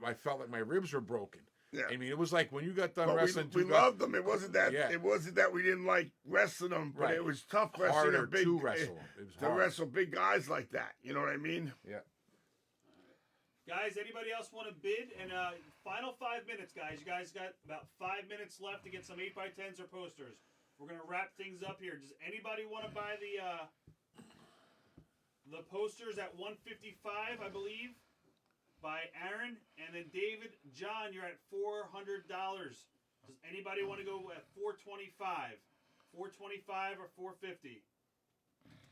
S3: I felt like my ribs were broken.
S1: Yeah.
S3: I mean, it was like when you got done
S1: But
S3: wrestling.
S1: we
S3: two guys-
S1: loved them. It wasn't that.
S3: Yeah.
S1: It wasn't that we didn't like wrestling them, but
S3: Right.
S1: it was tough wrestling
S3: harder
S1: a big,
S3: to wrestle 'em. It was
S1: to
S3: hard.
S1: wrestle big guys like that. You know what I mean?
S3: Yeah.
S2: Guys, anybody else want to bid? And final 5 minutes, guys. You guys got about 5 minutes left to get some 8x10s or posters. We're gonna wrap things up here. Does anybody want to buy the posters at $155, I believe, by Aaron, and then David, John, you're at $400. Does anybody want to go at $425? $425 or $450?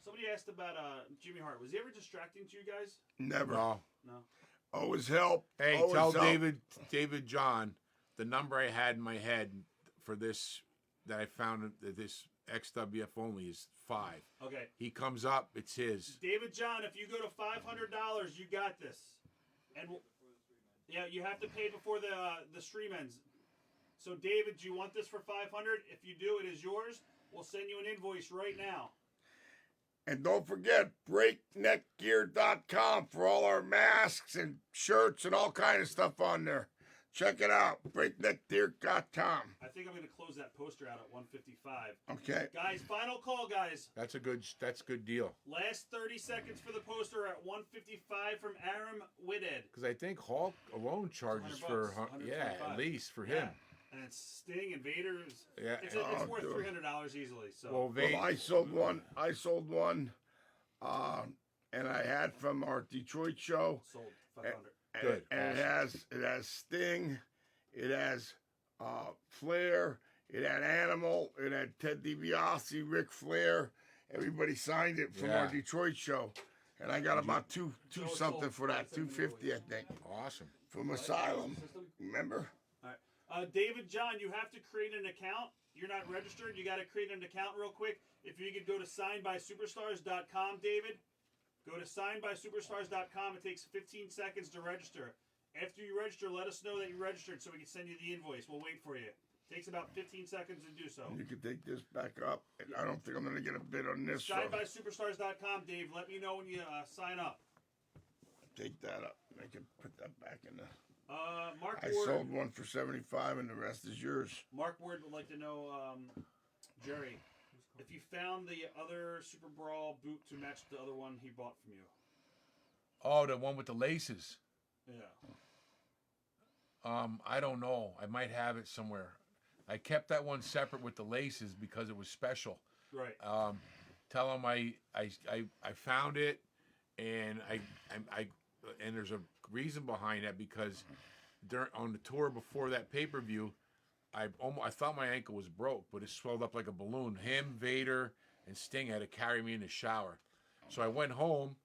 S2: Somebody asked about Jimmy Hart. Was he ever distracting to you guys?
S1: Never.
S3: No.
S2: No.
S1: Always help.
S3: Hey,
S1: Always
S3: tell
S1: help.
S3: David John, the number I had in my head for this that I found that this XWF only is 5.
S2: Okay.
S3: He comes up, it's his.
S2: David John, if you go to $500, you got this. And yeah, you have to pay before the stream ends. So David, do you want this for $500? If you do, it is yours. We'll send you an invoice right now.
S1: And don't forget, breakneckgear.com for all our masks and shirts and all kind of stuff on there. Check it out, breakneckgear.com.
S2: I think I'm going to close that poster out at $155.
S1: Okay.
S2: Guys, final call, guys.
S3: That's a good deal.
S2: Last 30 seconds for the poster at $155 from Aram Whitted.
S3: Because I think Hulk alone charges for
S2: $100,
S3: yeah, at least for him.
S2: And it's Sting and Vader.
S3: Yeah.
S2: It's
S1: Oh,
S2: worth
S1: dude.
S2: $300 easily. So
S3: Well,
S1: Well, I sold one, and I had from our Detroit show.
S2: sold $500.
S3: Good.
S1: And it has Sting, it has Flair, it had Animal, it had Ted DiBiase, Ric Flair. Everybody signed it from our
S3: Yeah.
S1: Detroit show, and I got about two
S2: So
S1: something
S2: sold
S1: for that,
S2: 570
S1: $250 I think,
S3: Awesome.
S1: from Asylum. Remember?
S2: All right. David John, you have to create an account. You're not registered. You got to create an account real quick. If you could go to signedbysuperstars.com, David, Go to signedbysuperstars.com. It takes 15 seconds to register. After you register, let us know that you registered so we can send you the invoice. We'll wait for you. Takes about 15 seconds to do so.
S1: You can take this back up. I don't think I'm going to get a bid on this. So
S2: Signedbysuperstars.com, Dave. Let me know when you sign up.
S1: take that up. I can put that back in there.
S2: Mark
S1: I
S2: Ward.
S1: sold one for 75, and the rest is yours.
S2: Mark Ward would like to know, Jerry, if you found the other Super Brawl boot to match the other one he bought from you.
S3: Oh, the one with the laces.
S2: Yeah.
S3: I don't know. I might have it somewhere. I kept that one separate with the laces because it was special.
S2: Right.
S3: Tell them I found it, and I and there's a reason behind that because on the tour before that pay-per-view, I thought my ankle was broke, but it swelled up like a balloon. Him, Vader, and Sting had to carry me in the shower. So I went home,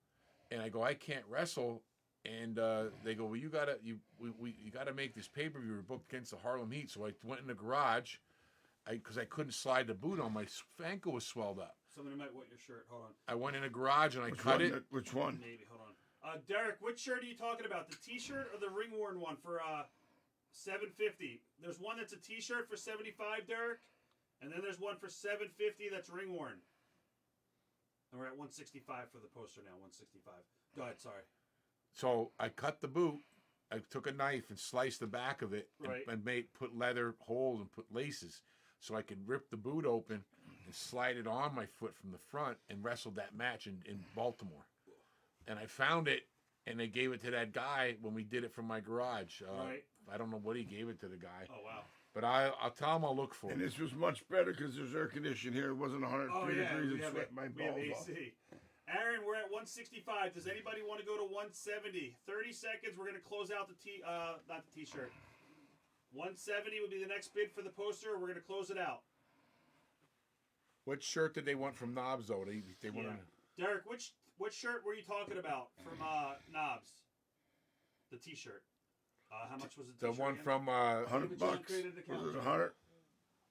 S3: and I go, I can't wrestle. And they go, well, you gotta make this pay-per-view. We're booked against the Harlem Heat. So I went in the garage, because I couldn't slide the boot on. My ankle was swelled up.
S2: Somebody might want your shirt. Hold on.
S3: I went in the garage and I cut it.
S1: Which one?
S2: Maybe. Hold on. Derek, which shirt are you talking about? The T-shirt or the ring-worn one for $750? There's one that's a T-shirt for $75, Derek, and then there's one for $750 that's ring-worn. And we're at $165 for the poster now. $165. Go ahead. Sorry.
S3: So I cut the boot. I took a knife and sliced the back of it
S2: Right.
S3: and put leather holes and put laces so I could rip the boot open and slide it on my foot from the front and wrestled that match in Baltimore. And I found it, and they gave it to that guy when we did it from my garage.
S2: Right.
S3: I don't know what he gave it to the guy.
S2: Oh, wow.
S3: But I'll tell him I'll look for
S1: And
S3: it.
S1: this was much better because there's air conditioning here. It wasn't 103
S2: Oh, yeah.
S1: degrees
S2: We
S1: and
S2: have,
S1: sweat my
S2: we have
S1: balls off.
S2: AC. Aaron, we're at 165. Does anybody want to go to 170? 30 seconds. We're going to close out not the T-shirt. 170 would be the next bid for the poster. We're going to close it out.
S3: What shirt did they want from Knobs, though? They wanted.
S2: Derek, which shirt were you talking about from Knobs? The T-shirt. How much was it?
S3: The one
S2: again?
S3: from
S1: 100
S2: John
S1: bucks.
S2: created the
S1: Was it
S2: account.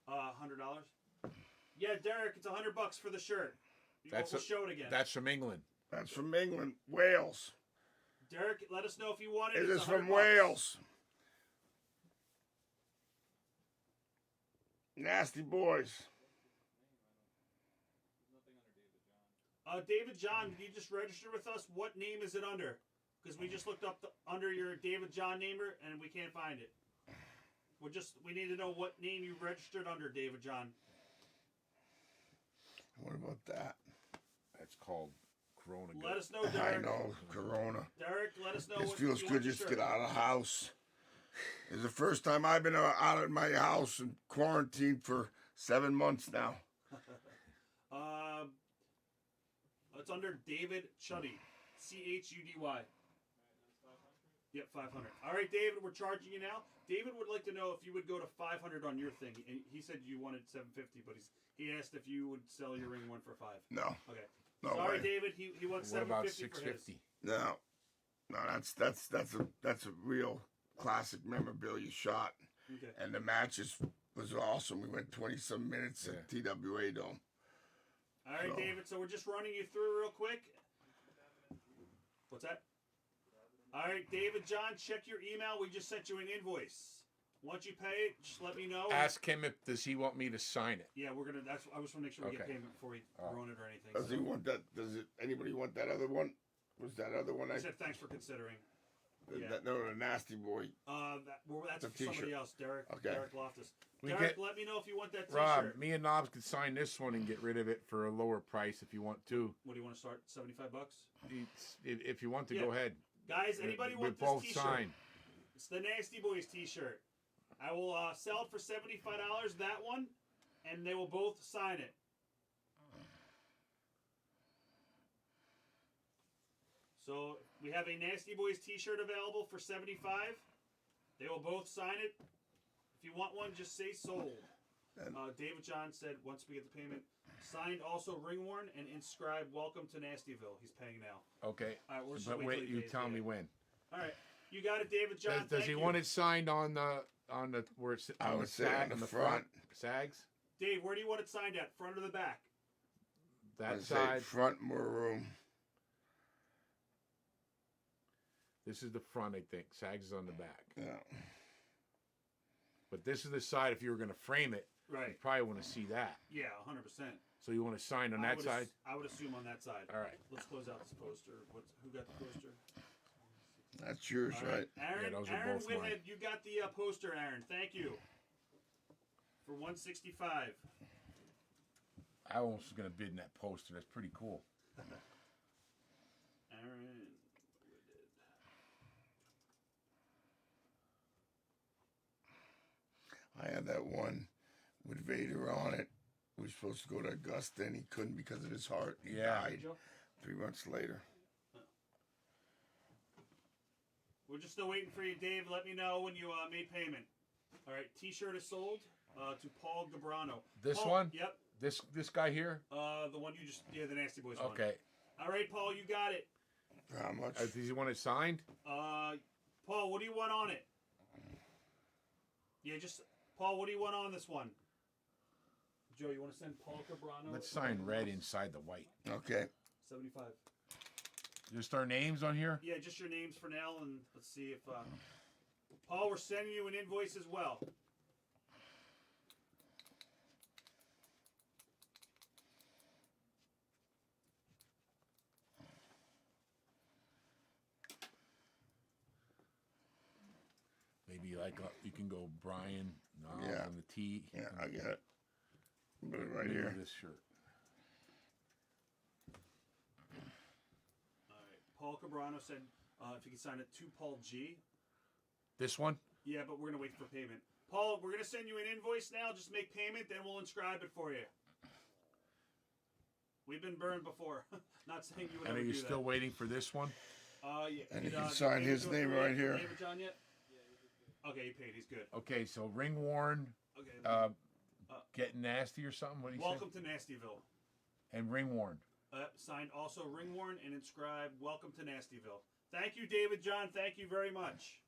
S1: 100?
S2: $100. Yeah, Derek, it's $100 for the shirt. We'll show it again.
S3: That's from England.
S1: That's from England, Wales.
S2: Derek, let us know if you want it.
S1: It
S2: It's
S1: is from
S2: $100.
S1: Wales. Nasty boys.
S2: David John, did you just register with us? What name is it under? Because we just looked up under your David John name and we can't find it. We need to know what name you registered under, David John.
S1: What about that?
S3: That's called Corona.
S2: Let us know,
S1: I
S2: Derek.
S1: know, Corona.
S2: Derek, let us know.
S1: This
S2: what
S1: feels
S2: you
S1: good
S2: want your
S1: just to
S2: shirt.
S1: get out of the house. It's the first time I've been out of my house in quarantine for 7 months now.
S2: It's under David Chuddy. Chudy. Yep, 500. All right, David, we're charging you now. David would like to know if you would go to 500 on your thing. And he said you wanted 750, but he asked if you would sell your ring one for 5.
S1: No,
S2: Okay.
S1: no
S2: Sorry,
S1: way.
S2: David. He wants
S3: What about
S2: 750 for his.
S3: 650?
S1: No, that's a real classic memorabilia shot.
S2: Okay.
S1: And the match was awesome. We went 20-some minutes at TWA Dome.
S2: All right,
S1: So-
S2: David. So we're just running you through real quick. What's that? All right, David John, check your email. We just sent you an invoice. Once you pay it, just let me know.
S3: Ask him if does he want me to sign it.
S2: Yeah, we're gonna. I just want to make sure we get
S3: Okay.
S2: payment before we ruin it or anything.
S1: Does he want that? Anybody want that other one? Was that other one?
S2: I said thanks for considering. Yeah.
S1: No, the nasty boy.
S2: That's
S1: The
S2: for somebody
S1: t-shirt.
S2: else, Derek.
S1: Okay.
S2: Derek Loftus.
S3: We
S2: Derek,
S3: get-
S2: let me know if you want that T-shirt.
S3: Rob, me and Knobs could sign this one and get rid of it for a lower price if you want to.
S2: What do you want to start? $75.
S3: If you want to,
S2: Yeah.
S3: go ahead.
S2: Guys, anybody
S3: We
S2: want
S3: both
S2: this T-shirt?
S3: sign.
S2: It's the Nasty Boys T-shirt. I will sell it for $75. That one, and they will both sign it. So we have a Nasty Boys T-shirt available for $75. They will both sign it. If you want one, just say sold. David John said once we get the payment, signed also ring worn and inscribed "Welcome to Nastyville." He's paying now.
S3: Okay.
S2: All right, we're just
S3: But
S2: wait till
S3: wait,
S2: he
S3: you
S2: pays,
S3: tell
S2: yeah.
S3: me when.
S2: All right, you got it, David John.
S3: Does
S2: thank
S3: he
S2: you.
S3: want it signed on the where it's
S1: I
S3: on
S1: would
S3: the
S1: say
S3: sag
S1: on
S3: on
S1: the
S3: the front?
S1: front.
S3: Sags?
S2: Dave, where do you want it signed at? Front or the back?
S3: That
S1: I'd say
S3: side.
S1: front more room.
S3: This is the front, I think. Saggs is on the back.
S1: Yeah.
S3: But this is the side. If you were going to frame it, you
S2: Right.
S3: probably want to see that.
S2: Yeah, 100%.
S3: So you want to sign on that side?
S2: I would assume on that side.
S3: All right.
S2: Let's close out this poster. Who got the poster?
S1: That's yours,
S2: All
S1: right?
S2: Aaron,
S3: Yeah, those are
S2: Aaron
S3: both
S2: Whithead,
S3: mine.
S2: you got the poster, Aaron. Thank you. For $165.
S3: I almost was going to bid in that poster. That's pretty cool.
S2: Aaron Whithead.
S1: I had that one with Vader on it. We were supposed to go to Augusta, and he couldn't because of his heart. He
S3: Yeah.
S1: died
S2: Joe?
S1: 3 months later.
S2: We're just still waiting for you, Dave. Let me know when you made payment. All right, T-shirt is sold to Paul Gabrano.
S3: This
S2: Paul,
S3: one?
S2: Yep.
S3: This guy here?
S2: The one you just the Nasty Boys one.
S3: Okay.
S2: All right, Paul, you got it.
S1: How much?
S3: Does he want it signed?
S2: Paul, what do you want on it? Yeah, just Paul, what do you want on this one? Joe, you want to send Paul Gabrano?
S3: Let's sign red inside the white.
S1: Okay.
S2: 75.
S3: Just our names on here?
S2: Yeah, just your names for now, and let's see if Paul, we're sending you an invoice as well.
S3: Maybe like you can go Brian, Nom,
S1: Yeah.
S3: on the T.
S1: Yeah, I get it. Put it right
S3: Maybe
S1: here.
S3: This shirt.
S2: All right, Paul Cabrano said if you can sign it to Paul G.
S3: This one?
S2: Yeah, but we're gonna wait for payment. Paul, we're gonna send you an invoice now. Just make payment, then we'll inscribe it for you. We've been burned before. Not saying you would
S3: And
S2: ever
S3: are you
S2: do
S3: still waiting for this one?
S2: that. Yeah.
S1: And
S2: Did,
S1: he can
S2: did
S1: sign
S2: David
S1: his
S2: go
S1: name
S2: through
S1: right
S2: it?
S1: here.
S2: David John yet? Okay, he paid. He's good.
S3: Okay, so ring worn,
S2: Okay.
S3: getting nasty or something. What do you
S2: Welcome to Nastyville.
S3: say? And ring worn.
S2: Signed also ring worn and inscribed. Welcome to Nastyville. Thank you, David John. Thank you very much.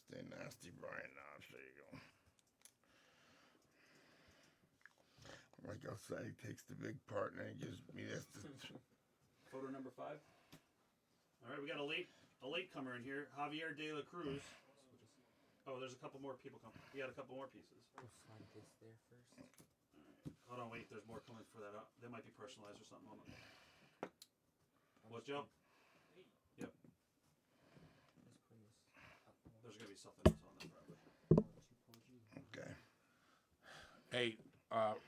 S1: Stay nasty, Brian. Knobs. There you go. Like I said, he takes the big part and then he gives me this.
S2: Photo number 5. All right, we got a late comer in here, Javier De La Cruz. Oh, there's a couple more people coming. We got a couple more pieces.
S4: We'll slide this there first.
S2: Hold on, wait. There's more coming for that. They might be personalized or something. Hold on. What, Joe? Yep.
S4: Let's bring this up more.
S2: There's gonna be something else on there probably.
S4: Paul G.
S1: Okay.
S3: Hey,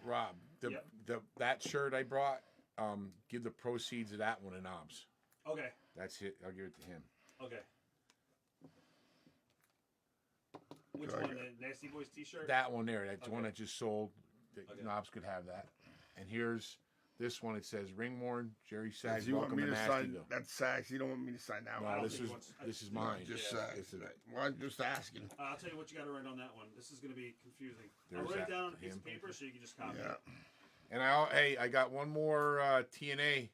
S3: Rob,
S2: Yep.
S3: that shirt I brought, give the proceeds of that one to Knobs.
S2: Okay.
S3: That's it. I'll give it to him.
S2: Okay. Which
S1: Okay.
S2: one? The Nasty Boys T-shirt.
S3: That one there. That's the one
S2: Okay.
S3: that just sold. That
S2: Okay.
S3: Knobs could have that. And here's this one. It says ring worn, Jerry Saggs,
S1: Does you want
S3: welcome
S1: me
S3: to
S1: to sign?
S3: Nastyville.
S1: That's Saggs. You don't want me to sign that
S3: No,
S1: one?
S2: don't
S3: this
S2: think
S3: is
S2: he wants-
S3: this is mine.
S1: Just
S2: Yeah.
S1: Saggs.
S3: This is-
S1: Well, I'm just asking.
S2: I'll tell you what you got to write on that one. This is going to be confusing.
S3: There's
S2: I'll write
S3: that
S2: it down on a
S3: for
S2: piece
S3: him.
S2: of paper so you can just copy
S1: Yeah.
S2: it.
S3: And I got one more TNA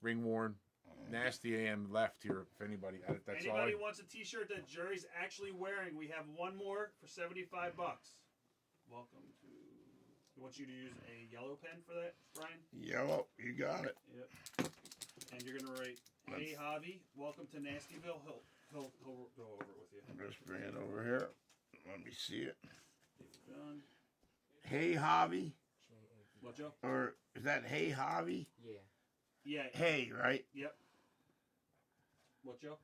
S3: ring worn nasty AM left here. If anybody, that's all.
S2: Anybody wants a T-shirt that Jerry's actually wearing? We have one more for $75. Welcome to. He wants you to use a yellow pen for that, Brian.
S1: Yellow. You got it.
S2: Yep. And you're gonna write, "Hey Javi, welcome to Nastyville." He'll go over it with you.
S1: Just bring it over here. Let me see it.
S2: Done.
S1: Hey, Javi.
S4: J-A-V.
S2: What, Joe?
S1: Or is that Hey, Javi?
S4: Yeah.
S2: Yeah.
S1: Hey, right?
S2: Yep. What, Joe?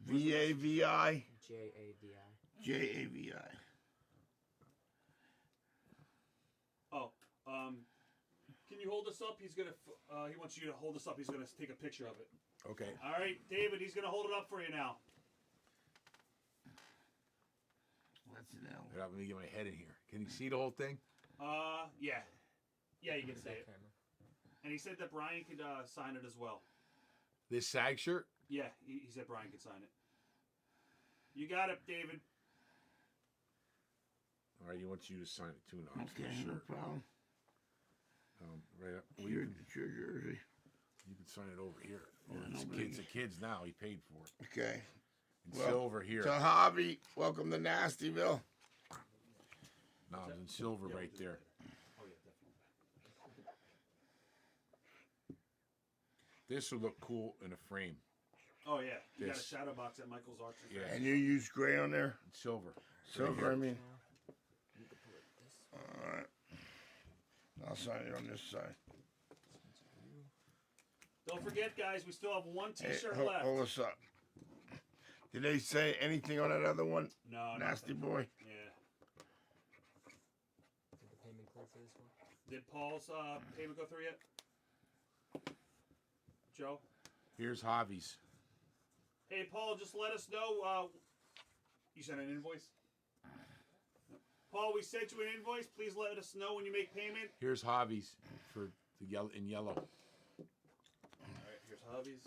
S1: VAVI.
S4: J-A-V-I.
S1: JAVI.
S2: Oh, can you hold this up? He wants you to hold this up. He's gonna take a picture of it.
S3: Okay.
S2: All right, David. He's gonna hold it up for you now.
S1: What's it now?
S3: Let me get my head in here. Can you see the whole thing?
S2: Yeah, you can
S4: Is
S2: say
S4: that
S2: it.
S4: camera?
S2: And he said that Brian could sign it as well.
S3: This SAG shirt.
S2: Yeah, he said Brian could sign it. You got it, David.
S3: All right, he wants you to sign it too, Knobs.
S1: Okay,
S3: for
S1: no
S3: sure.
S1: problem.
S3: Right up. Well,
S1: It's your jersey.
S3: you can sign it over here.
S1: Yeah,
S3: It's
S1: nobody-
S3: the kids now. He paid for it.
S1: Okay.
S3: And
S1: Well,
S3: silver here.
S1: So, Javi, welcome to Nastyville.
S3: Knobs and silver
S2: Yeah,
S3: right there.
S2: Oh yeah, definitely.
S3: This would look cool in a frame.
S2: Oh yeah, you got a
S3: This.
S2: shadow box at Michael's auction.
S3: Yeah.
S1: And you use gray on there?
S3: Silver.
S1: Silver, I mean.
S4: Now, you can put this one.
S1: All right. I'll sign it on this side.
S4: This one's for you.
S2: Don't forget, guys, we still have one
S1: Hey,
S2: T-shirt
S1: hold,
S2: left.
S1: hold us up. Did they say anything on that other one?
S2: No,
S1: Nasty
S2: nothing.
S1: boy.
S2: Yeah.
S4: Did the payment clear for this one?
S2: Did Paul's payment go through yet? Joe?
S3: Here's Javi's.
S2: Hey, Paul, just let us know. You sent an invoice? Paul, we sent you an invoice. Please let us know when you make payment.
S3: Here's Javi's for the yellow in yellow.
S2: All right, here's Hobbies.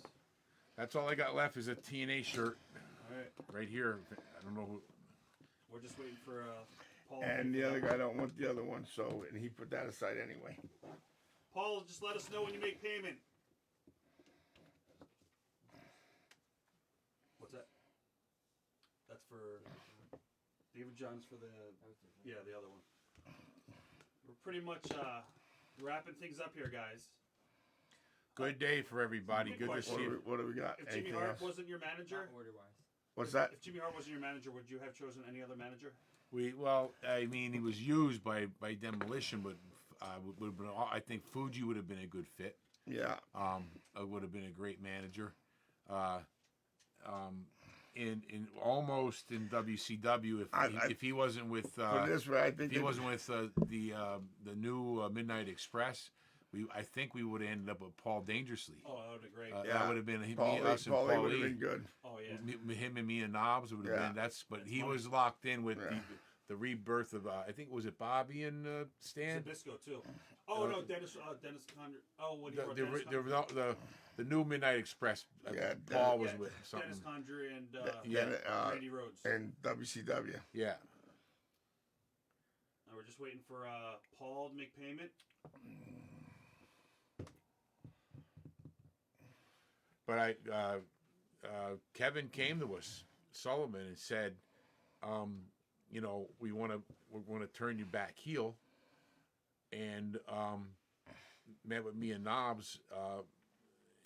S3: That's all I got left is a TNA shirt
S2: All right,
S3: right here. I don't know who.
S2: we're just waiting for Paul.
S1: And the other guy don't want the other one, so and he put that aside anyway.
S2: Paul, just let us know when you make payment. What's that? That's for David Johns for the the other one. We're pretty much wrapping things up here, guys.
S3: Good day for everybody.
S2: Good
S3: Good to
S2: question.
S3: see you.
S1: What do we got?
S2: If Jimmy
S1: Anything
S2: Hart
S1: else?
S2: wasn't your manager,
S4: Not order-wise.
S1: What's that?
S2: if Jimmy Hart wasn't your manager, would you have chosen any other manager?
S3: Well, I mean, he was used by Demolition, but would have been, I think Fuji would have been a good fit.
S1: Yeah.
S3: Would have been a great manager. In almost in WCW if he wasn't with
S1: Put it this way, I think
S3: if he wasn't with the new Midnight Express, I think we would have ended up with Paul Dangerously.
S2: Oh, that would be great.
S3: That would have been
S1: Paul
S3: us and
S1: Paul
S3: Paul
S1: would have
S3: Lee.
S1: been good.
S2: Oh yeah.
S3: Him and Mia Knobs would have
S1: Yeah.
S3: been but he
S2: funny.
S3: was locked in with
S1: Yeah.
S3: the rebirth of I think was it Bobby and Stan.
S2: Zabisco too. Oh no, Dennis Condor. Oh, when he brought Dennis
S3: The new Midnight Express.
S1: Yeah,
S3: Paul was
S2: yeah,
S3: with something.
S2: Dennis Condry and
S3: Yeah.
S2: Randy Rhodes.
S1: And WCW.
S3: Yeah.
S2: We're just waiting for Paul to make payment.
S3: But Kevin came to us, Sullivan, and said, we're going to turn you back heel, and met with me and Knobs,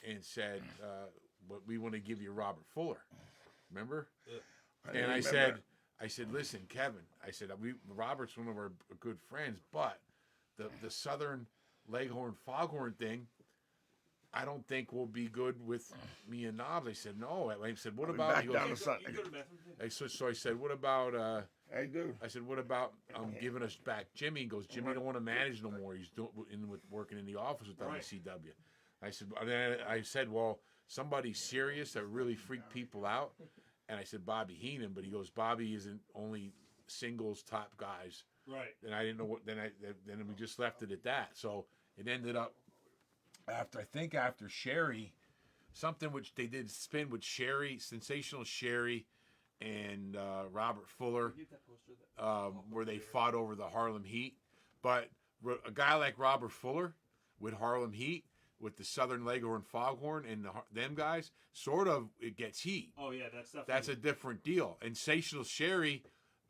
S3: and said, but we want to give you Robert Fuller. Remember? And I said, listen, Kevin. I said, Robert's one of our good friends, but the Southern Leghorn Foghorn thing, I don't think will be good with me and Knobs. I said, no. I said, what about?
S1: back
S3: He goes,
S1: down
S2: You
S1: to
S2: go
S1: something.
S2: to the bathroom.
S3: so I said, what about?
S1: Hey, dude.
S3: I said, what about giving us back Jimmy? He goes, Jimmy don't want to manage no more. He's working in the office with
S2: Right.
S3: WCW. I said, well, somebody serious that really freaked people out. And I said, Bobby Heenan, but he goes, Bobby isn't only singles top guys.
S2: Right.
S3: And I didn't know what. Then we just left it at that. So it ended up after Sherry, something which they did spin with Sherry, Sensational Sherry, and Robert Fuller,
S2: Get that poster.
S3: where they fought over the Harlem Heat. But a guy like Robert Fuller with Harlem Heat, with the Southern Leghorn Foghorn and them guys, sort of it gets heat.
S2: Oh yeah, that's definitely.
S3: That's a different deal. And Sensational Sherry,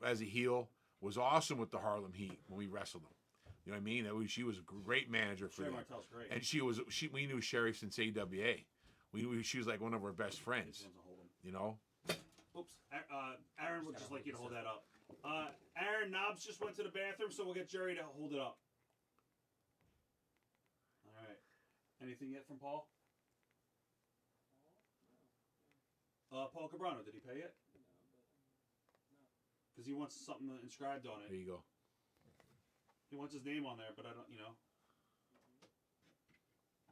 S3: as a heel, was awesome with the Harlem Heat when we wrestled them. You know what I mean? She was a great manager for
S2: Sherry
S3: them.
S2: Martel's great.
S3: And we knew Sherry since AWA. We knew she was like one of our best friends.
S2: This one's a hold 'em.
S3: You know?
S2: Oops. Aaron would just like you to hold that up. Aaron Knobs just went to the bathroom, so we'll get Jerry to hold it up. All right. Anything yet from Paul? Paul Cabrano, did he pay yet? Because he wants something inscribed on
S3: There
S2: it.
S3: you go.
S2: He wants his name on there, but I don't,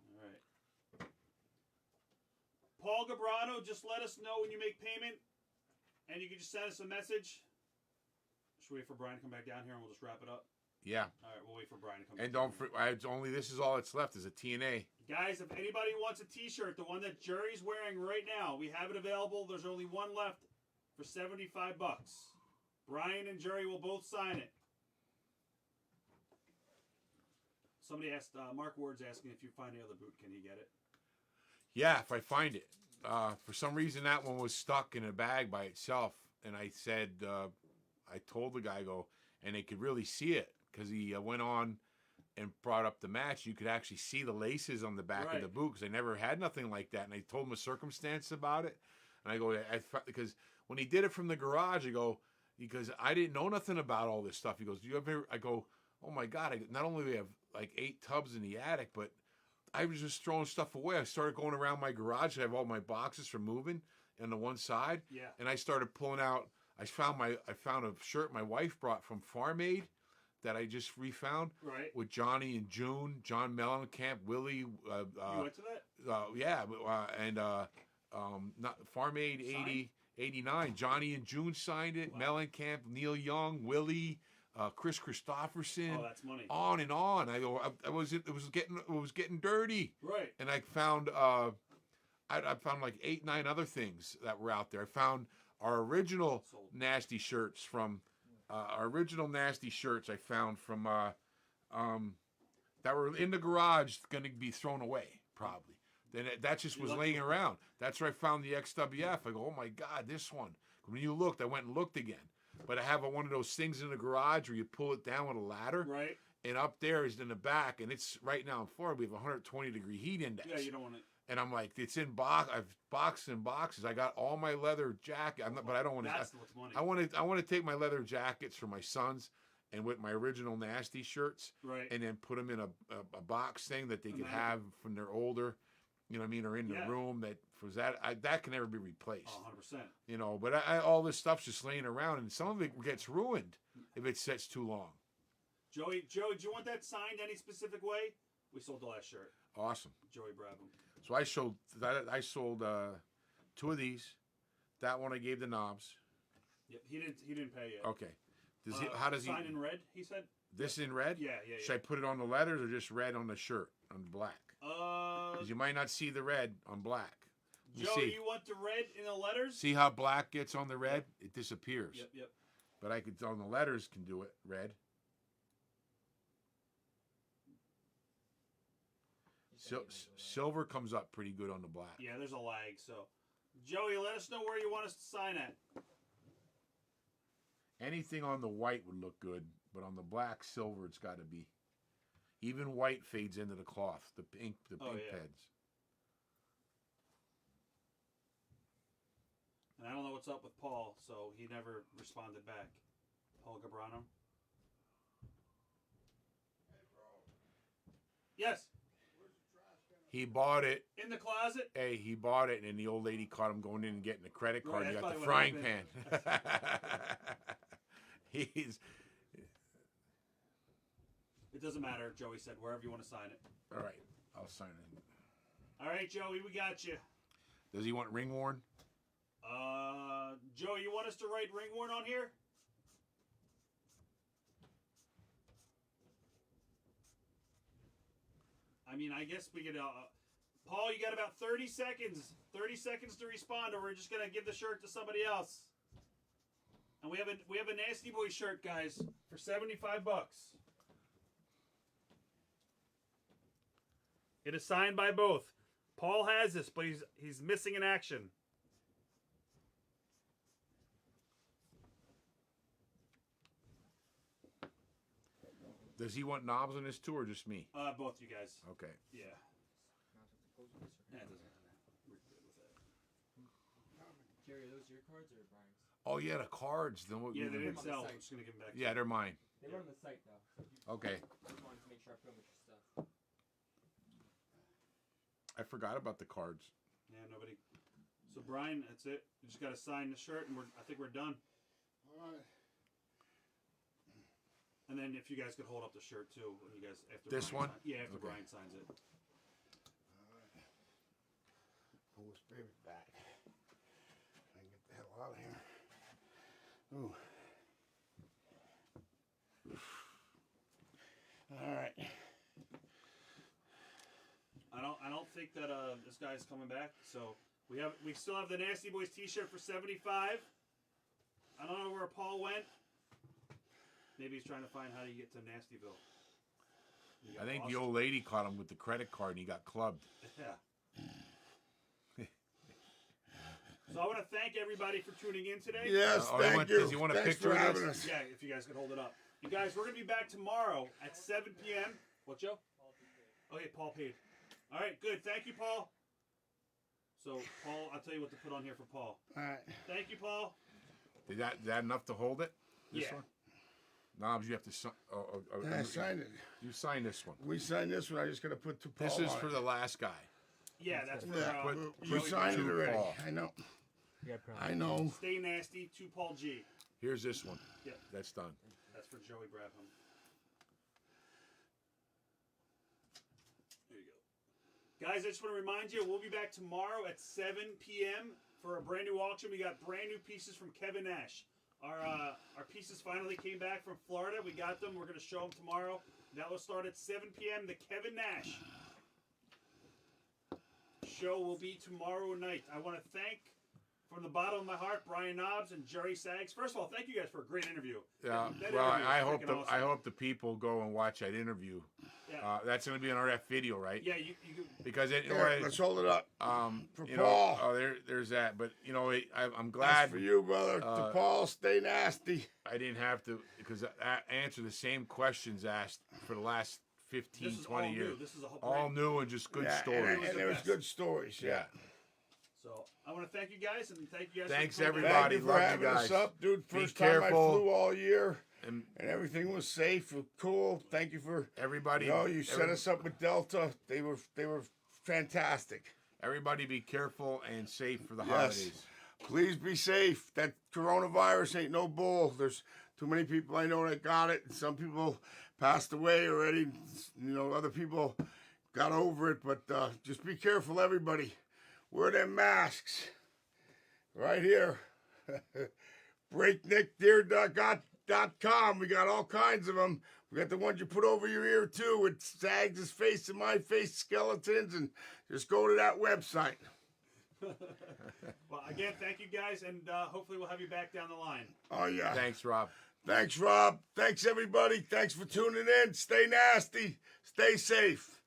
S2: All right. Paul Cabrano, just let us know when you make payment, and you can just send us a message. Should we wait for Brian to come back down here, and we'll just wrap it up?
S3: Yeah.
S2: All right, we'll wait for Brian to come
S3: And
S2: back.
S3: this is all that's left is a TNA.
S2: Guys, if anybody wants a T-shirt, the one that Jerry's wearing right now, we have it available. There's only one left for $75. Brian and Jerry will both sign it. Somebody asked, Mark Ward's asking if you find the other boot, can he get it?
S3: Yeah, if I find it. For some reason, that one was stuck in a bag by itself. And I said, I told the guy, and they could really see it because he went on and brought up the match, you could actually see the laces on the back of
S2: Right.
S3: the boot because I never had nothing like that. And I told him a circumstance about it, and I go, because when he did it from the garage, because I didn't know nothing about all this stuff. He goes, do you ever? I go, oh my God! Not only do we have like 8 tubs in the attic, but I was just throwing stuff away. I started going around my garage. I have all my boxes from moving on the one side,
S2: Yeah.
S3: and I started pulling out. I found a shirt my wife brought from Farm Aid that I just refound
S2: Right.
S3: with Johnny and June, John Mellencamp, Willie.
S2: You went to that?
S3: And not Farm Aid 80, 89. Johnny and June signed it.
S2: Wow.
S3: Mellencamp, Neil Young, Willie, Chris Christopherson.
S2: Oh, that's money.
S3: On and on. It was getting dirty.
S2: Right.
S3: And I found I found like 8, 9 other things that were out there. I found our original
S2: Sold.
S3: nasty shirts from I found from that were in the garage, going to be thrown away probably. Then that just was laying around. That's where I found the XWF. I go, oh my God, this one. When you looked, I went and looked again. But I have one of those things in the garage where you pull it down with a ladder.
S2: Right.
S3: And up there is in the back, and it's right now in Florida. We have 120-degree heat index.
S2: Yeah, you don't want it.
S3: And I'm like, it's in box. I've boxed in boxes. I got all my leather jacket. But I don't want to.
S2: That's what's money.
S3: I want to take my leather jackets for my sons, and with my original nasty shirts,
S2: Right.
S3: and then put them in a box thing that they could have when they're older. You know what I mean? Or in the room that was that can never be replaced.
S2: Oh, 100%.
S3: You know, but all this stuff's just laying around, and some of it gets ruined if it sits too long.
S2: Joey, do you want that signed any specific way? We sold the last shirt.
S3: Awesome.
S2: Joey Brabham.
S3: So I sold 2 of these. That one I gave the knobs.
S2: Yep, he didn't pay yet.
S3: Okay. How does he
S2: sign in red? He said.
S3: This in red?
S2: Yeah.
S3: Should I put it on the letters or just red on the shirt on black? Because you might not see the red on black.
S2: Joe, you want the red in the letters?
S3: See how black gets on the red? It disappears.
S2: Yep.
S3: But I could on the letters can do it red. Silver comes up pretty good on the black.
S2: Yeah, there's a lag. So, Joey, let us know where you want us to sign at.
S3: Anything on the white would look good, but on the black, silver, it's got to be. Even white fades into the cloth, the pink pads.
S2: And I don't know what's up with Paul, so he never responded back. Paul Gabrano. Yes.
S3: He bought it.
S2: In the closet.
S3: Hey, he bought it, and then the old lady caught him going in and getting the credit card.
S2: Right,
S3: And he got
S2: that's
S3: the
S2: probably
S3: frying
S2: what
S3: pan. He's
S2: It doesn't matter, Joey said, wherever you want to sign it.
S3: all right. I'll sign it.
S2: All right, Joey, we got you.
S3: Does he want ring worn?
S2: Joey, you want us to write ring worn on here? I mean, I guess we could. Paul, you got about 30 seconds. 30 seconds to respond, or we're just gonna give the shirt to somebody else. And we have a Nasty Boy shirt, guys, for $75. It is signed by both. Paul has this, but he's missing in action.
S3: Does he want knobs on this too, or just me?
S2: Both you guys.
S3: Okay.
S2: Yeah. That doesn't matter. We're good with that.
S4: Jerry, are those your cards or Brian's?
S3: Oh yeah, the cards. Then what?
S2: Yeah, they didn't
S4: on the
S2: sell.
S4: site.
S2: I'm just gonna give them back.
S3: Yeah, they're mine.
S4: They were on the site though. So if you
S3: Okay.
S4: just wanted to make sure I put them with your stuff.
S3: I forgot about the cards.
S2: Yeah, nobody. So Brian, that's it. You just got to sign the shirt, and I think we're done.
S1: All right.
S2: And then if you guys could hold up the shirt too, when you guys after
S3: This
S2: Brian
S3: one?
S2: Yeah, after
S3: Okay.
S2: Brian signs it.
S1: All right. Pull this baby back. I can get the hell out of here. Ooh. All right.
S2: I don't think that this guy's coming back. So we still have the Nasty Boys T-shirt for $75. I don't know where Paul went. Maybe he's trying to find how to get to Nastyville.
S3: I think the old lady caught him with the credit card and he got clubbed.
S2: Yeah. So I want to thank everybody for tuning in today.
S1: Yes,
S3: Oh,
S1: thank you.
S3: does he want a
S1: Thanks
S3: picture
S1: for
S3: of
S1: having
S3: this?
S1: us.
S2: Yeah, if you guys could hold it up. You guys, we're going to be back tomorrow at 7 p.m. What, Joe? Okay, Paul paid. All right, good. Thank you, Paul. So, Paul, I'll tell you what to put on here for Paul.
S1: All right.
S2: Thank you, Paul.
S3: Is that enough to hold it? This
S2: Yeah.
S3: one? Knobs, you have to sign.
S1: I signed it.
S3: You sign this one.
S1: We signed this one. I just got to put to Paul
S3: This is
S1: on
S3: for
S1: it.
S3: the last guy.
S2: Yeah, that's for
S1: Yeah,
S3: Put-
S1: you
S3: put
S1: signed it
S3: to
S1: already.
S3: Paul.
S1: I know.
S4: Yeah,
S1: I know.
S2: Stay Nasty to Paul G.
S3: Here's this one.
S2: Yeah.
S3: That's done.
S2: That's for Joey Brabham. There you go. Guys, I just want to remind you, we'll be back tomorrow at 7 p.m. for a brand new auction. We got brand new pieces from Kevin Nash. Our pieces finally came back from Florida. We got them. We're going to show them tomorrow. That will start at 7 p.m. The Kevin Nash show will be tomorrow night. I want to thank, from the bottom of my heart, Brian Knobs and Jerry Saggs. First of all, thank you guys for a great interview.
S3: Yeah.
S2: That
S3: Well,
S2: interview
S3: I
S2: was
S3: hope
S2: freaking
S3: I
S2: awesome.
S3: hope the people go and watch that interview.
S2: Yeah.
S3: That's going to be on our video, right?
S2: Yeah, you
S3: Because it.
S1: There, let's hold it up.
S3: For
S1: Paul.
S3: There's that. But I'm
S1: That's
S3: glad
S1: for you, brother. To Paul, stay nasty.
S3: I didn't have to, because I answered the same questions asked for the last 15,
S2: This is
S3: 20
S2: all
S3: years.
S2: new. This is a whole
S3: All
S2: brand-
S3: new and just good
S1: Yeah,
S3: stories.
S1: And there was good stories. Yeah.
S2: So I want to thank you guys and thank you guys.
S3: Thanks,
S2: for coming.
S3: everybody.
S1: Thank you for
S3: Love you
S1: having us
S3: guys.
S1: up, dude.
S3: Be
S1: First time I
S3: careful.
S1: flew all year,
S3: And
S1: and everything was safe, cool. Thank you for
S3: everybody,
S1: you set us up with Delta. They were fantastic.
S3: Everybody be careful and safe for the
S1: Yes.
S3: holidays.
S1: Please be safe. That coronavirus ain't no bull. There's too many people I know that got it. Some people passed away already. Other people got over it. But just be careful, everybody. Wear them masks. Right here. BreakneckDeer.com. We got all kinds of them. We got the ones you put over your ear, too, with Saggs' face and my face skeletons. And just go to that website.
S2: Well, again, thank you guys, and hopefully we'll have you back down the line.
S1: Oh, yeah.
S3: Thanks, Rob.
S1: Thanks, Rob. Thanks, everybody. Thanks for tuning in. Stay nasty. Stay safe.